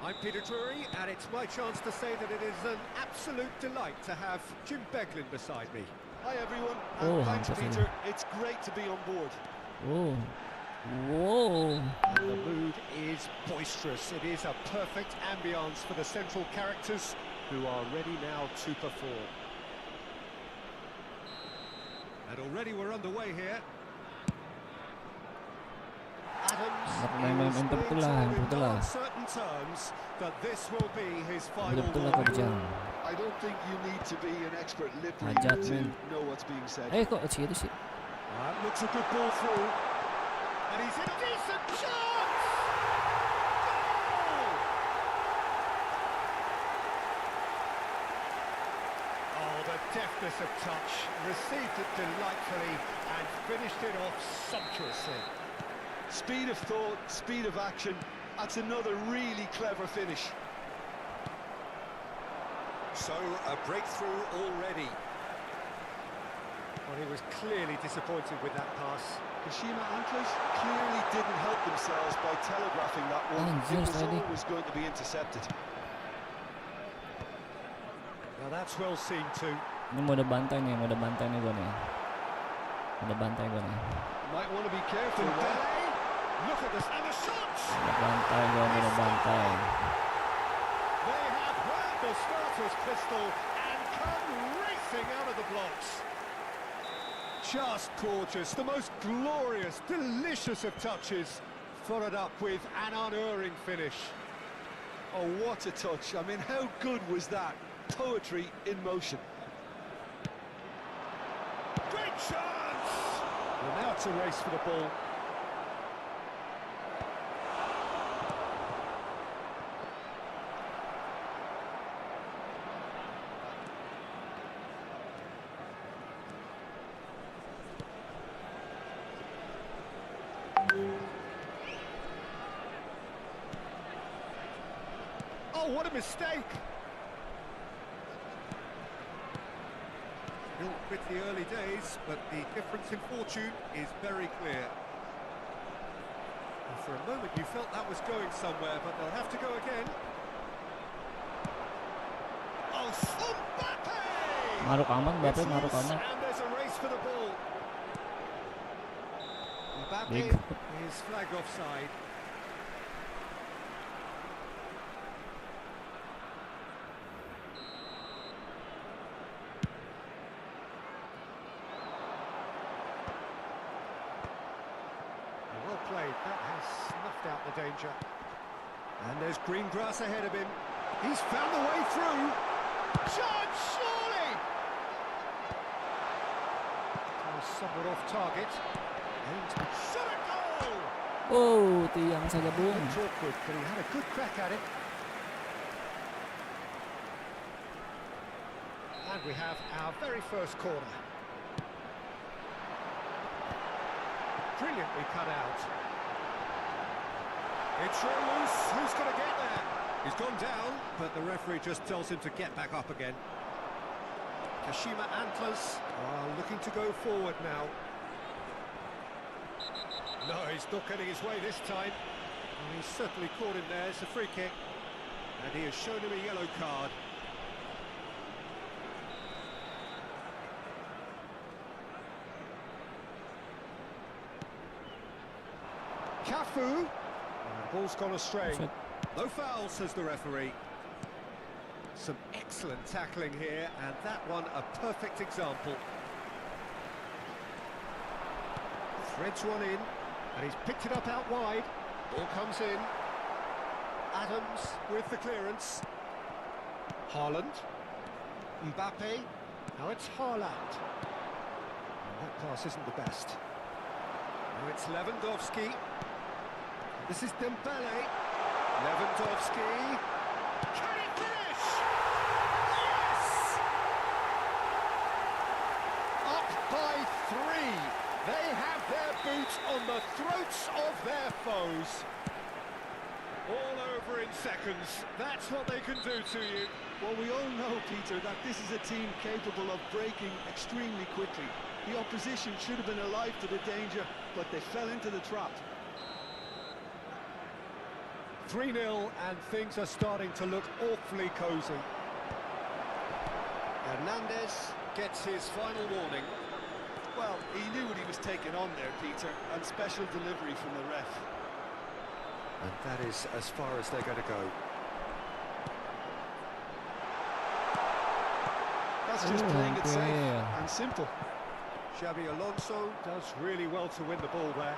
I'm Peter Drury, and it's my chance to say that it is an absolute delight to have Jim Beglin beside me. Hi everyone, Oh, and thanks fantastic. Peter. It's great to be on board. Oh. Whoa. And the mood is boisterous. It is a perfect ambience for the central characters who are ready now to perform. And already we're underway here. Adams is being told in no uncertain terms that this will be his final Betul word. kau bijang. I don't think you need to be an expert lip Ajat, reader to man. know what's being said. Kok kecil itu sih? That looks a good ball through. And he's in a decent chance! Goal! Oh, the deftness of touch. Received it delightfully and finished it off sumptuously. Speed of thought, speed of action. That's another really clever finish. So, a breakthrough already. Well, he was clearly disappointed with that pass. Kashima Antlers clearly didn't help themselves by telegraphing that one. Anjir, It was tadi. always going to be intercepted. Now that's well seen too. Ini mau ada bantai nih gue nih. Ada bantai gue nih. Might want to be careful. Dembele, look at this, and the shots! Ada bantai gue, ada bantai. They have heard the starter's pistol and come racing out of the blocks. Just gorgeous, the most glorious, delicious of touches, followed up with an unerring finish. Oh, what a touch. I mean, how good was that? Poetry in motion. Great chance! Well, now it's a race for the ball. Oh, what a mistake! Still pretty early days, but the difference in fortune is very clear. And for a moment you felt that was going somewhere, but they'll have to go again. Oh, Mbappe! Maruk aman, Mbappe It's maruk loose, aman. and there's a race for the ball. Mbappe Big. is flagged offside. Well played, that has snuffed out the danger. And there's green grass ahead of him. He's found the way through. Chance, surely! That was somewhat off target. Aimed to shot a goal! Oh, tiang saja bung. Looked awkward, but he had a good crack at it. And we have our very first corner. Brilliantly cut out. It's loose. Who's going to get there? He's gone down, but the referee just tells him to get back up again. Kashima Antlers are looking to go forward now. No, he's not getting his way this time. And he's certainly caught him there. It's a free kick. And he has shown him a yellow card. Cafu. Ball's gone astray. Offside. No foul, says the referee. Some excellent tackling here, and that one a perfect example. Threads one in, and he's picked it up out wide. Ball comes in. Adams with the clearance. Haaland. Mbappe. Now it's Haaland. And that pass isn't the best. Now it's Lewandowski. This is Dembele. Lewandowski. Can he finish? Yes! Up by 3. They have their boots on the throats of their foes. All over over in seconds. That's what they can do to you. Well, we all know, Peter, that this is a team capable of breaking extremely quickly. The opposition should have been alive to the danger, but they fell into the trap. 3-0 and things are starting to look awfully cosy. Hernandez gets his final warning. Well, he knew what he was taking on there, Peter, and special delivery from the ref. And that is as far as they're going to go. That's just playing it safe and simple. Xabi Alonso does really well to win the ball there.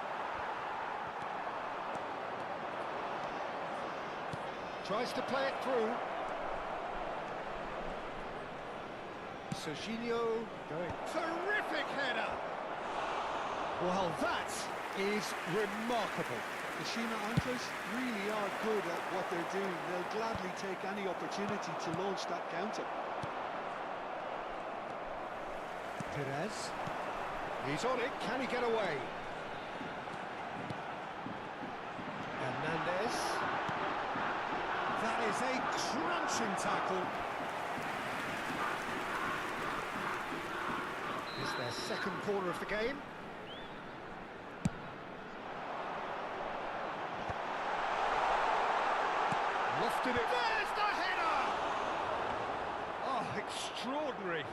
Tries to play it through. Serginho going. Terrific header! Well, that is remarkable. The Shima Antlers really are good at what they're doing. They'll gladly take any opportunity to launch that counter. Perez. He's on it. Can he get away? Hernandez. That is a crunching tackle. It's their second corner of the game. Lofted it. There's the header! Oh, extraordinary.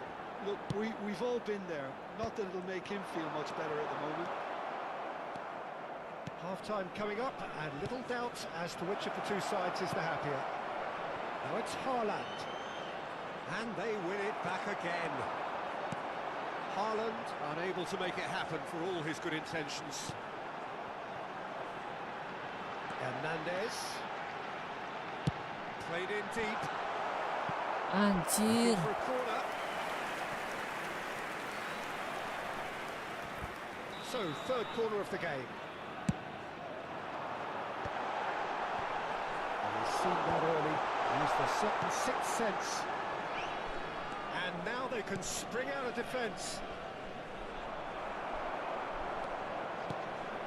Look, we've all been there. Not that it'll make him feel much better at the moment. Half-time coming up, and little doubt as to which of the two sides is the happier. Now it's Haaland. And they win it back again. Haaland unable to make it happen for all his good intentions. Hernandez. Played in deep. Anjir. For a corner. So, third corner of the game. And he's seen that early. Used the certain sixth sense. And now they can spring out of defence.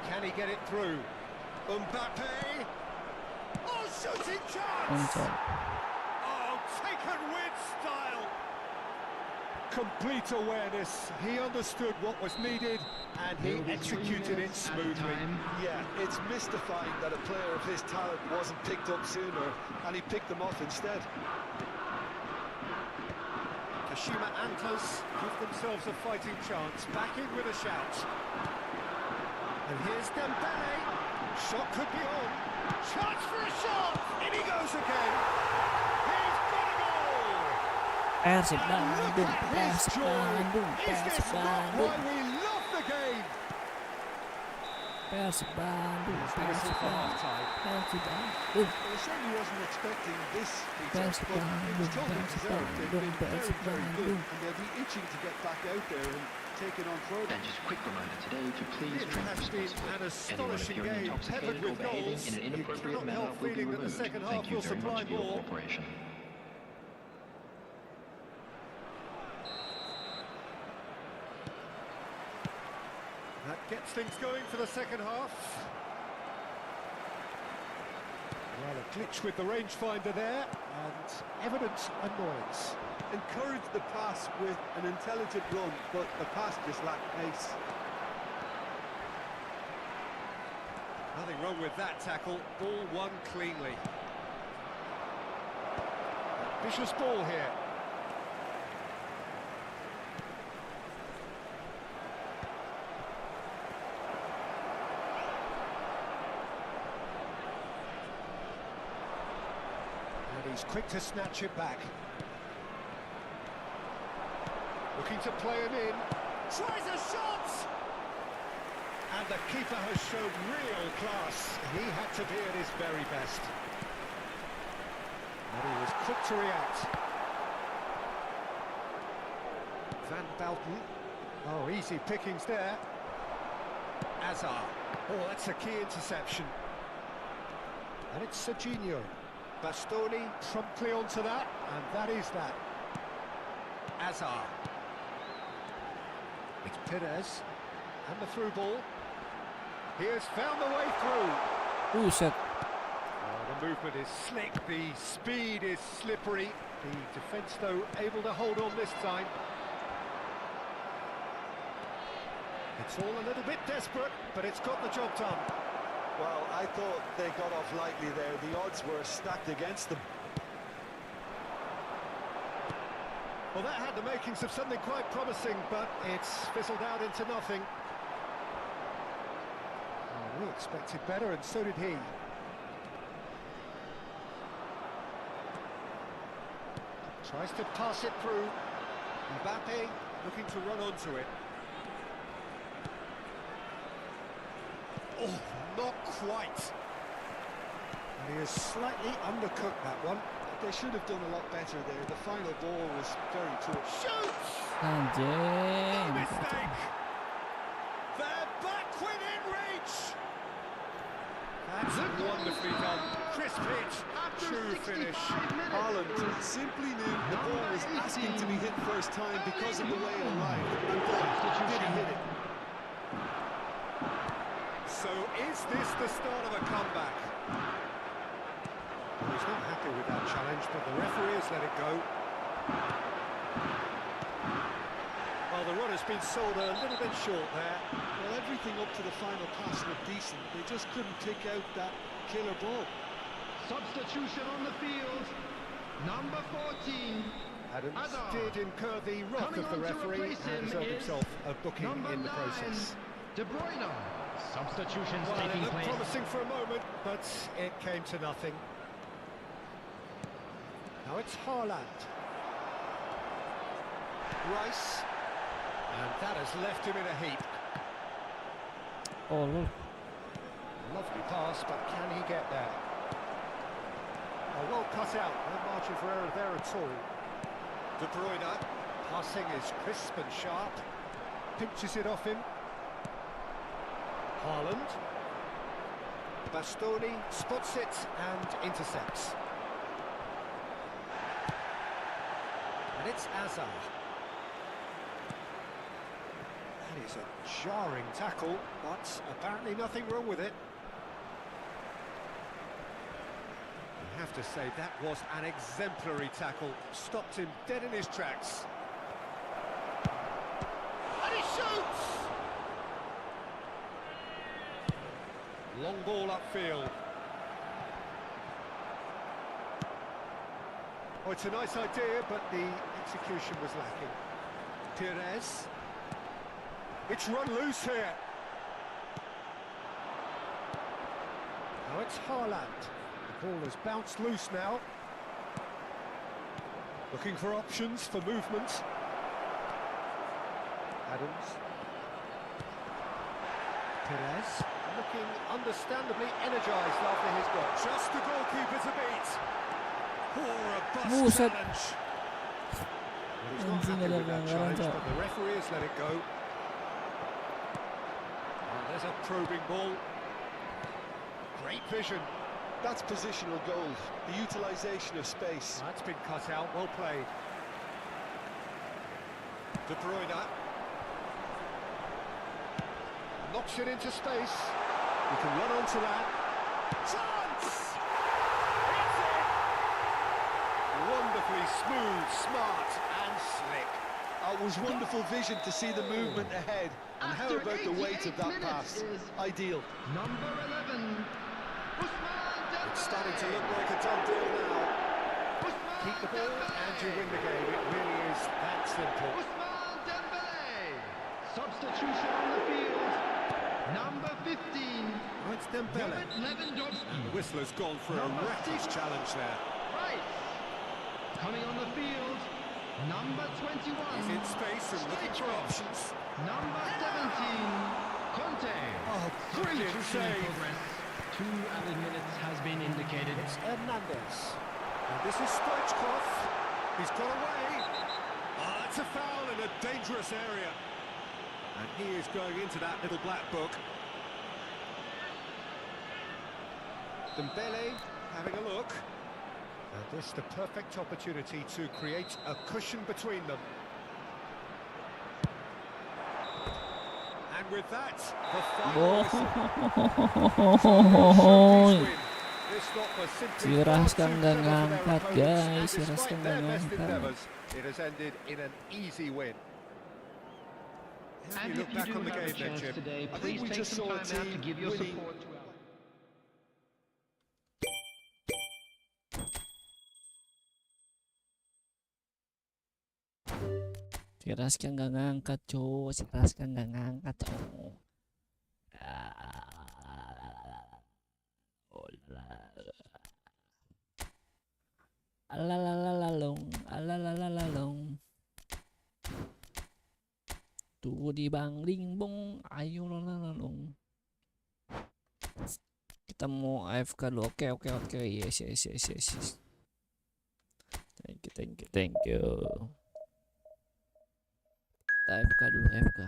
Can he get it through? Mbappe! Oh, shooting chance! Oh, taken with style! Complete awareness. He understood what was needed and he executed it smoothly. Yeah, it's mystifying that a player of his talent wasn't picked up sooner, and he picked them off instead. Kashima Antlers give themselves a fighting chance, back in with a shout. And here's Dembele. Shot could be on. Chance for a shot! In he goes again. He's got a goal! Persib Bandung, Persib Bandung, Persib Bandung, Why we love the game! Persib Bandung, Whistle Persib for Bandung, half-time. Persib Bandung. Well, I certainly wasn't expecting this, Peter, Persib but it was totally Bandung, deserved. They've been very, Persib very good, Bandung. and they'll be itching to get back out there and take it on further. And just a quick reminder today to please It drink has been responsibly. an Anyone astonishing appearing game, intoxicated peppered or with behaving goals. in an You inappropriate cannot manner help will be feeling that the removed. second half Thank you will very supply much for your more. cooperation. That gets things going for the second half. Well, a glitch with the rangefinder there, and evident annoyance. Encouraged the pass with an intelligent run, but the pass just lacked pace. Nothing wrong with that tackle, ball won cleanly. Vicious ball here. And he's quick to snatch it back. Looking to play him in. Tries a shot! And the keeper has shown real class. He had to be at his very best. And he was quick to react. Van Belten. Oh, easy pickings there. Azar. Oh, that's a key interception. And it's Serginho. Bastoni promptly onto that, and that is that. Azar. It's Perez. And the through ball. He has found the way through. Buset. The The movement is slick, the speed is slippery. The defence, though, able to hold on this time. It's all a little bit desperate, but it's got the job done. Well, I thought they got off lightly there. The odds were stacked against them. Well, that had the makings of something quite promising, but it's fizzled out into nothing. Well, we expected better, and so did he. Tries to pass it through. Mbappe looking to run onto it. Oh, not quite. And he has slightly undercooked that one. They should have done a lot better there. The final ball was very poor. Shoots! Anjing. Mistake! They're back within reach! That's wonderfully done. Crisp hit, true finish. Haaland simply knew the ball was asking to be hit first time because of the way it arrived. And did he hit it? So is this the start of a comeback? Well, he's not happy with that challenge, but the referee has let it go. Well, the run has been sold a little bit short there. Well, everything up to the final pass looked decent. They just couldn't pick out that killer ball. Substitution on the field. Number 14. Adams Hazard. did incur the wrath Coming of the on to referee replace and him deserved is himself a booking number in the 9, process. De Bruyne. Substitutions Well, it taking looked place. promising for a moment, but it came to nothing. Now it's Haaland. Rice. And that has left him in a heap. Oh, look. Lovely pass, but can he get there? Oh, well cut out. No margin for error there at all. De Bruyne. Passing is crisp and sharp. Pinches it off him. Haaland. Bastoni spots it and intercepts. And it's Hazard. That is a jarring tackle, but apparently nothing wrong with it. I have to say that was an exemplary tackle. Stopped him dead in his tracks. And he shoots! Long ball upfield. Oh, it's a nice idea, but the execution was lacking. Pires. It's run loose here. Now it's Haaland. The ball has bounced loose now. Looking for options for movement. Adams. Pires. Looking understandably energised after his goal. Just the goalkeeper to beat. Poor robust Buset. challenge. Well, he's not Anjing, happy ada with that pelanggaran, challenge, Cok. but the referee has let it go. Oh, there's a probing ball. Great vision. That's positional goal, the utilisation of space. That's been cut out, well played. De Bruyne. Knocks it into space. He can run onto that. Chance! It's in! Wonderfully smooth, smart and slick. It was wonderful vision to see the movement ahead. And how After about the weight of 88 that minutes pass? is Ideal. Number 11. Ousmane Dembélé. It's starting to look like a done deal now. Ousmane Keep the ball and you win the game. It really is that simple. Ousmane Dembélé. Substitution on the field. Number 15. Oh, it's Dembele. Robert Lewandowski. The whistler's gone for a reckless challenge there. Rice. Coming on the field. Number 21. He's in space and looking for options. Number 17. Conte. Oh, brilliant Substitution in save. progress. 2 added minutes has been indicated. It's Hernandez. And this is Stoichkov. He's got away. Ah, that's a foul in a dangerous area. And he is going into that little black book. Dembele having a look. And this the perfect opportunity to create a cushion between them. And with that, the final whistle. Oh, Win. This lot was simply Si far Raska too nggak clever for their ngangkat, opponents, guys. and Si Raska despite nggak their best ngangkat. endeavours, it has ended in an easy win. And You look if you back do on the have a game then, chance Jim. today, I think please we take just some saw a time out to team give your winning. support to our... Si Raska nggak ngangkat, cowok. Si Raska nggak ngangkat, cowok. Oh la. Alalalalong, alalalalong. Tuh di bangling bong, ayo lalalong. Kita mau AFK dulu. Oke. Yes. Thank you. Kita AFK dulu, AFK.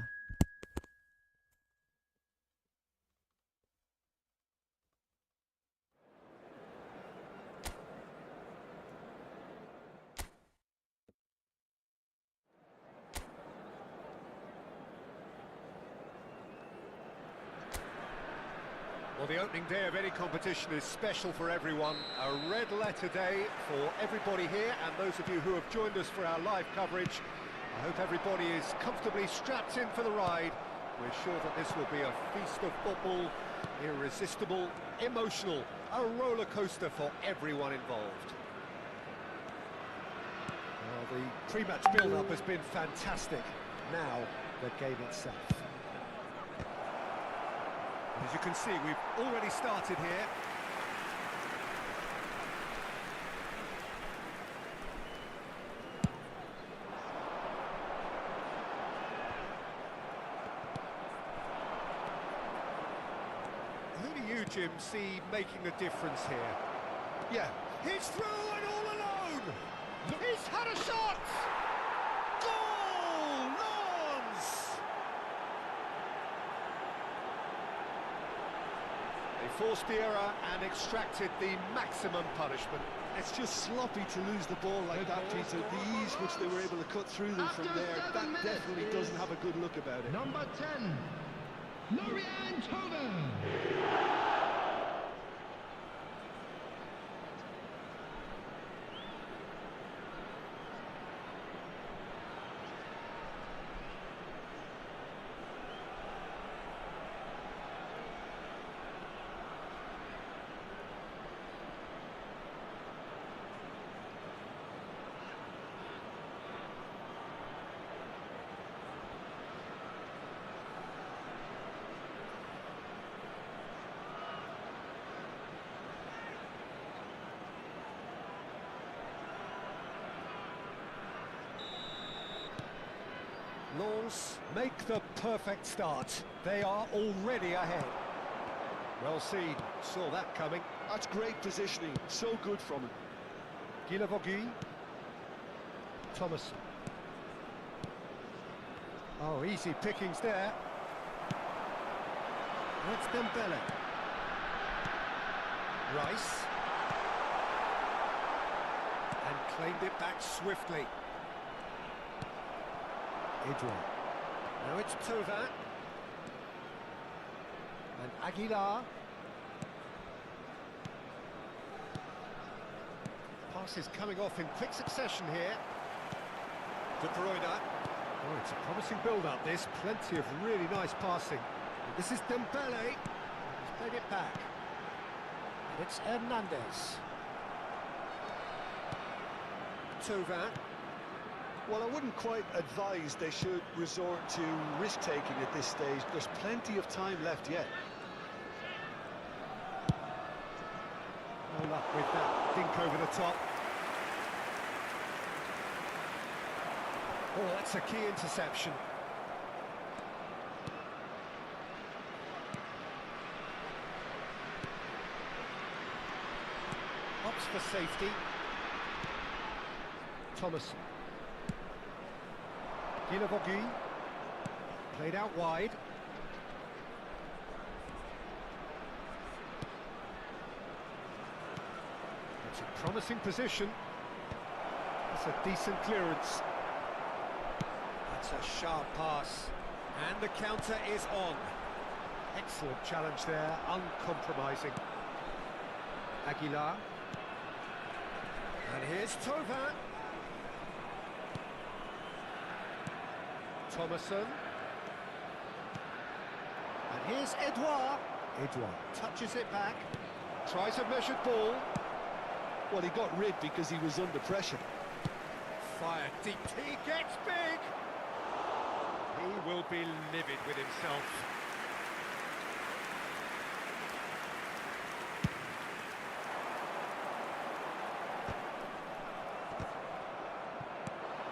Well, the opening day of any competition is special for everyone. A red letter day for everybody here, and those of you who have joined us for our live coverage. I hope everybody is comfortably strapped in for the ride. We're sure that this will be a feast of football, irresistible, emotional, a roller coaster for everyone involved. Well, the pre-match build-up has been fantastic. Now, the game itself. As you can see, we've already started here. Who do you, Jim, see making a difference here? Yeah. He's through and all alone! He's had a shot! Goal! Lons! They forced the error and extracted the maximum punishment. It's just sloppy to lose the ball like that, Peter. The ease which they were able to cut through them from After there, 7 that minutes definitely is doesn't have a good look about it. Number 10, Lorian Tova. Lens make the perfect start. They are already ahead. Well seen, saw that coming. That's great positioning, so good from him. Guilavogui. Thomas. Oh, easy pickings there. That's Dembele. Rice. And claimed it back swiftly. Idra. Now it's Tova. And Aguilar. Passes coming off in quick succession here. De Bruyne. Oh, it's a promising build-up, this. Plenty of really nice passing. And this is Dembele. He's played it back. And it's Hernandez. Tova. Well, I wouldn't quite advise they should resort to risk-taking at this stage. There's plenty of time left yet. No luck with that dink over the top. Oh, that's a key interception. Opts for safety. Thomas. Guilavogui. Played out wide. It's a promising position. That's a decent clearance. That's a sharp pass. And the counter is on. Excellent challenge there, uncompromising. Aguilar. And here's Tovan. Thomason. And here's Edouard. Edouard touches it back. Tries a measured ball. Well, he got rid because he was under pressure. Fired deep. He gets big. He will be livid with himself.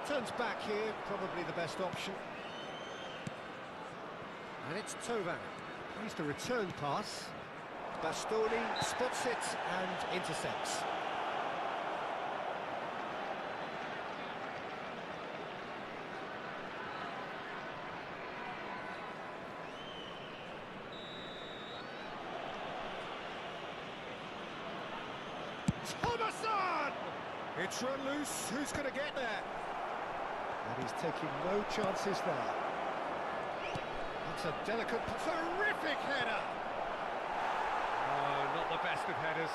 Turns back here, probably the best option. And it's Tovan. Plays the return pass. Bastoni spots it and intercepts. Thomason! It's run loose. Who's going to get there? And he's taking no chances there. That's a delicate, terrific header. Oh, not the best of headers.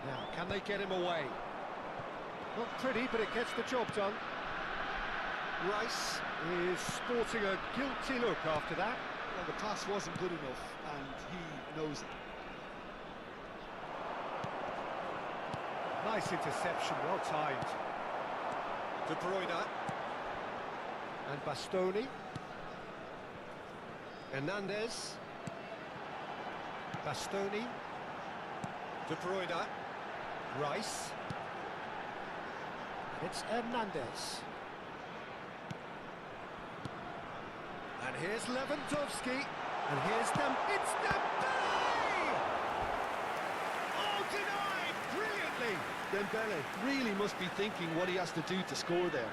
Now, can they get him away? Not pretty, but it gets the job done. Rice is sporting a guilty look after that. Well, the pass wasn't good enough, and he knows it. Nice interception, well timed. De Bruyne. And Bastoni. Hernandez. Bastoni. De Bruyne. Rice. It's Hernandez. And here's Lewandowski. And here's them. It's Dembele! Oh, denied brilliantly. Dembele really must be thinking what he has to do to score there.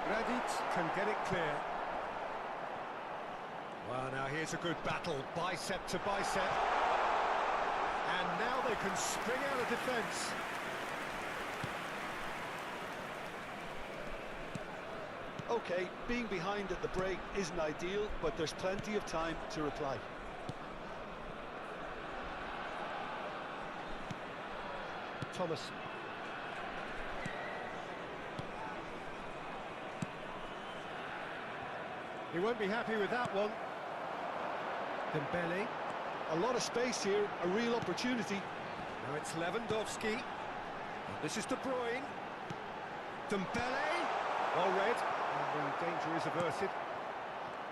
Radit can get it clear. Well, now here's a good battle, bicep to bicep. And now they can spring out of defence. Okay, being behind at the break isn't ideal, but there's plenty of time to reply. Thomas. He won't be happy with that one. Dembele. A lot of space here, a real opportunity. Now it's Lewandowski. And this is De Bruyne. Dembele. Well read. And the danger is averted.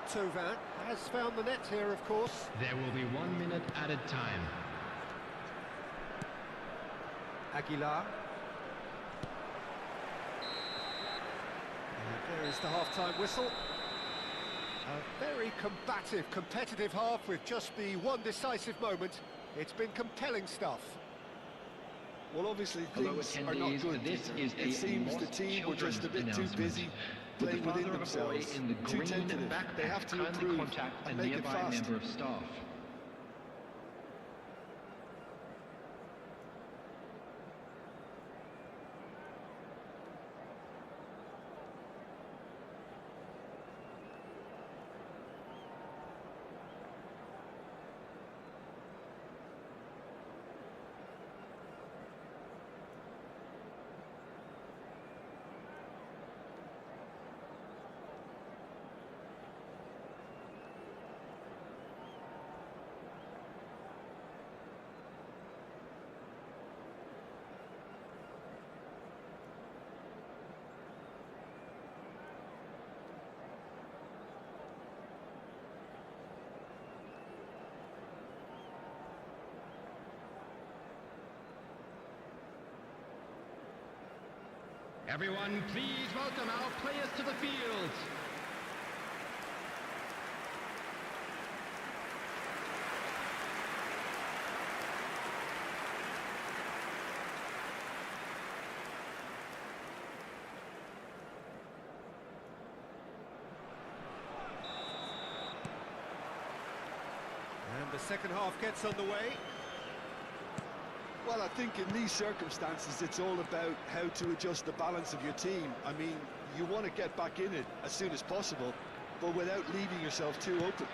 Tovan has found the net here, of course. There will be 1 minute added time. Aguilar. And there is the half-time whistle. A very combative, competitive half with just the one decisive moment. It's been compelling stuff. Well, obviously Hello, things are not attendees. good. This is It a seems the lost team were just a bit too announcement. busy Would the playing within father of a boy themselves, in the too green tentative. They backpack have to kindly improve contact a and make it nearby fast. member of staff? Everyone, please welcome our players to the field. second half gets underway. Well, I think in these circumstances, it's all about how to adjust the balance of your team. I mean, you want to get back in it as soon as possible, but without leaving yourself too open.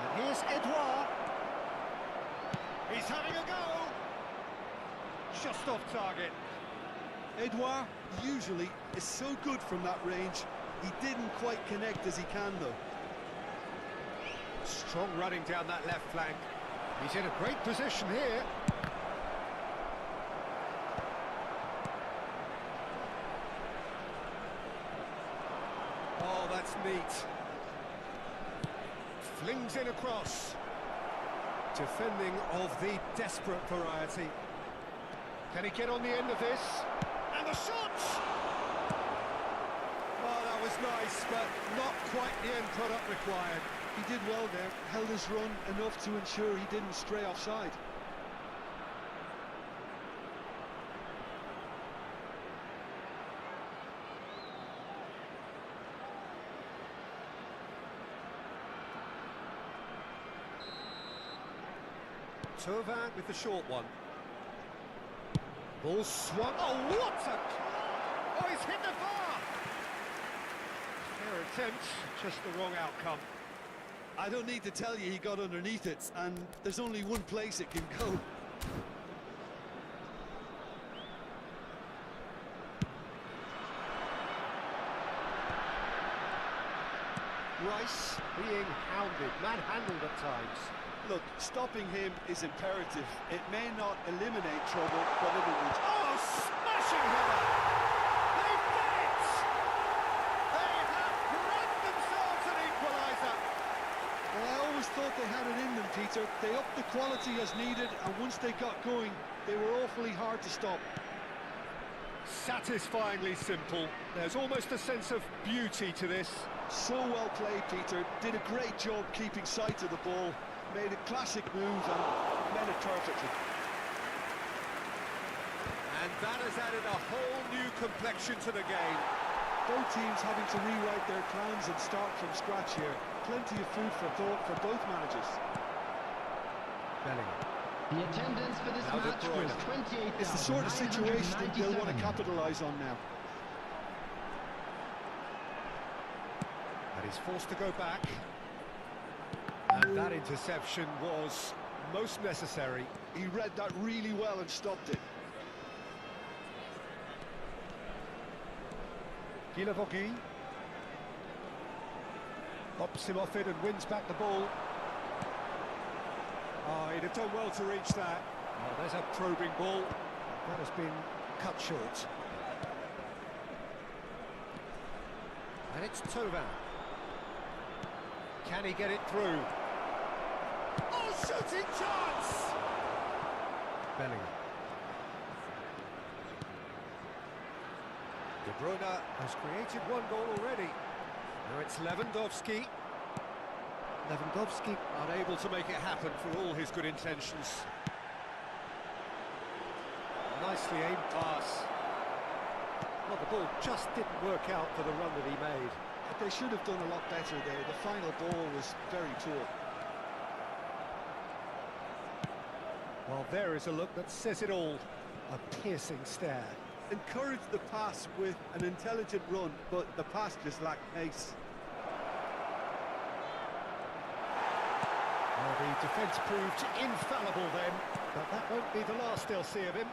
And here's Edouard. He's having a go. Just off target. Edouard usually is so good from that range. He didn't quite connect as he can, though. Strong running down that left flank. He's in a great position here. Oh, that's neat. Flings in across. Defending of the desperate variety. Can he get on the end of this? And the shot! Oh, that was nice, but not quite the end product required. He did well there, held his run enough to ensure he didn't stray offside. Tovan with the short one. Ball swung. Oh, what a... Oh, he's hit the bar! Fair attempt, just the wrong outcome. I don't need to tell you he got underneath it, and there's only one place it can go. Rice being hounded, manhandled at times. Look, stopping him is imperative. It may not eliminate trouble, but it will. Oh, smashing header! They've done it! They have grabbed themselves an equaliser! Well, I always thought they had it in them, Peter. They upped the quality as needed, and once they got going, they were awfully hard to stop. Satisfyingly simple. There's almost a sense of beauty to this. So well played, Peter. Did a great job keeping sight of the ball. Made a classic move and met it perfectly. And that has added a whole new complexion to the game. Both teams having to rewrite their plans and start from scratch here. Plenty of food for thought for both managers. Bellingham. The attendance for this Now De match Bruyne. was 28,997. It's the sort of situation that they'll want to capitalise on now. And he's forced to go back. And that interception was most necessary. He read that really well and stopped it. Guilavogui hops him off it and wins back the ball. Oh, he'd have done well to reach that. Oh, there's a probing ball. That has been cut short. And it's Tovan. Can he get it through? Oh, shooting chance! Bellingham. De Bruyne has created one goal already. Now it's Lewandowski. Lewandowski unable to make it happen for all his good intentions. Nicely aimed pass. Well, the ball just didn't work out for the run that he made. They should have done a lot better there. The final ball was very poor. Well, there is a look that says it all. A piercing stare. Encouraged the pass with an intelligent run, but the pass just lacked pace. Well, the defence proved infallible then, but that won't be the last they'll see of him.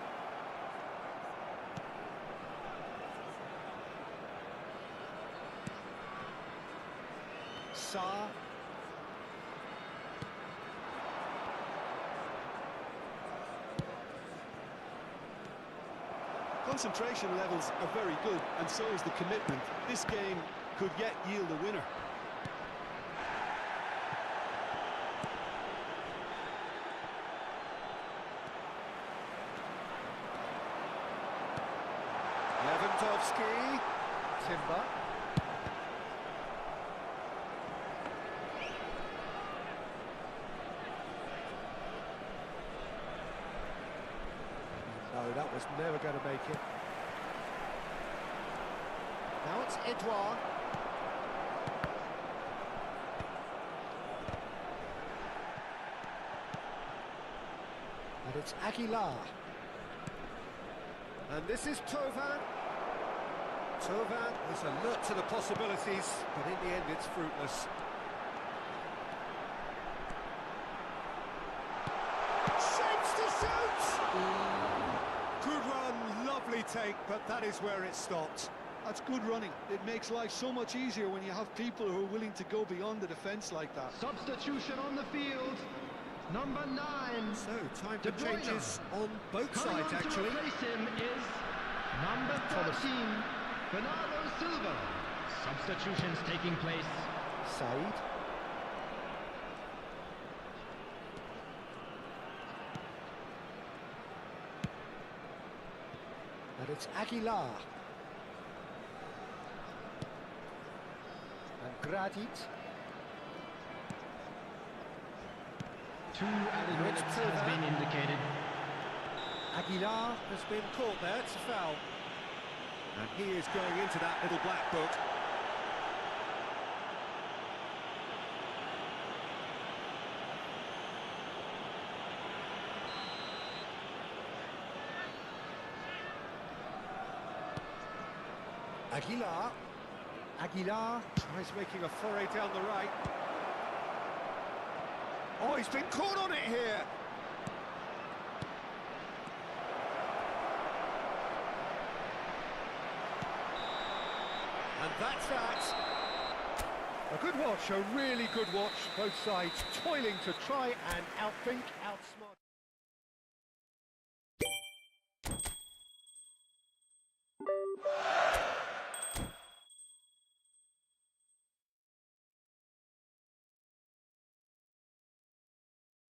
Sarr. Concentration levels are very good, and so is the commitment. This game could yet yield a winner. Lewandowski. Timber. No, that was never going to make it. Now it's Edouard. And it's Aguilar. And this is Tovan. Tovan is alert to the possibilities, but in the end it's fruitless. Shapes to shoot! Good run, lovely take, but that is where it stopped. That's good running. It makes life so much easier when you have people who are willing to go beyond the defence like that. Substitution on the field. Number 9. So, time De for Bruyne. changes on both Coming sides, on actually. to replace him is number 13, Bernardo Silva. Substitutions taking place. Said. And it's Aguilar. And Gradit. 2 added minutes has been indicated. Aguilar has been caught there, it's a foul. And he is going into that little black book. Aguilar. Aguilar tries making a foray down the right. Oh, he's been caught on it here. And that's that. A good watch, a really good watch. Both sides toiling to try and outthink, outsmart.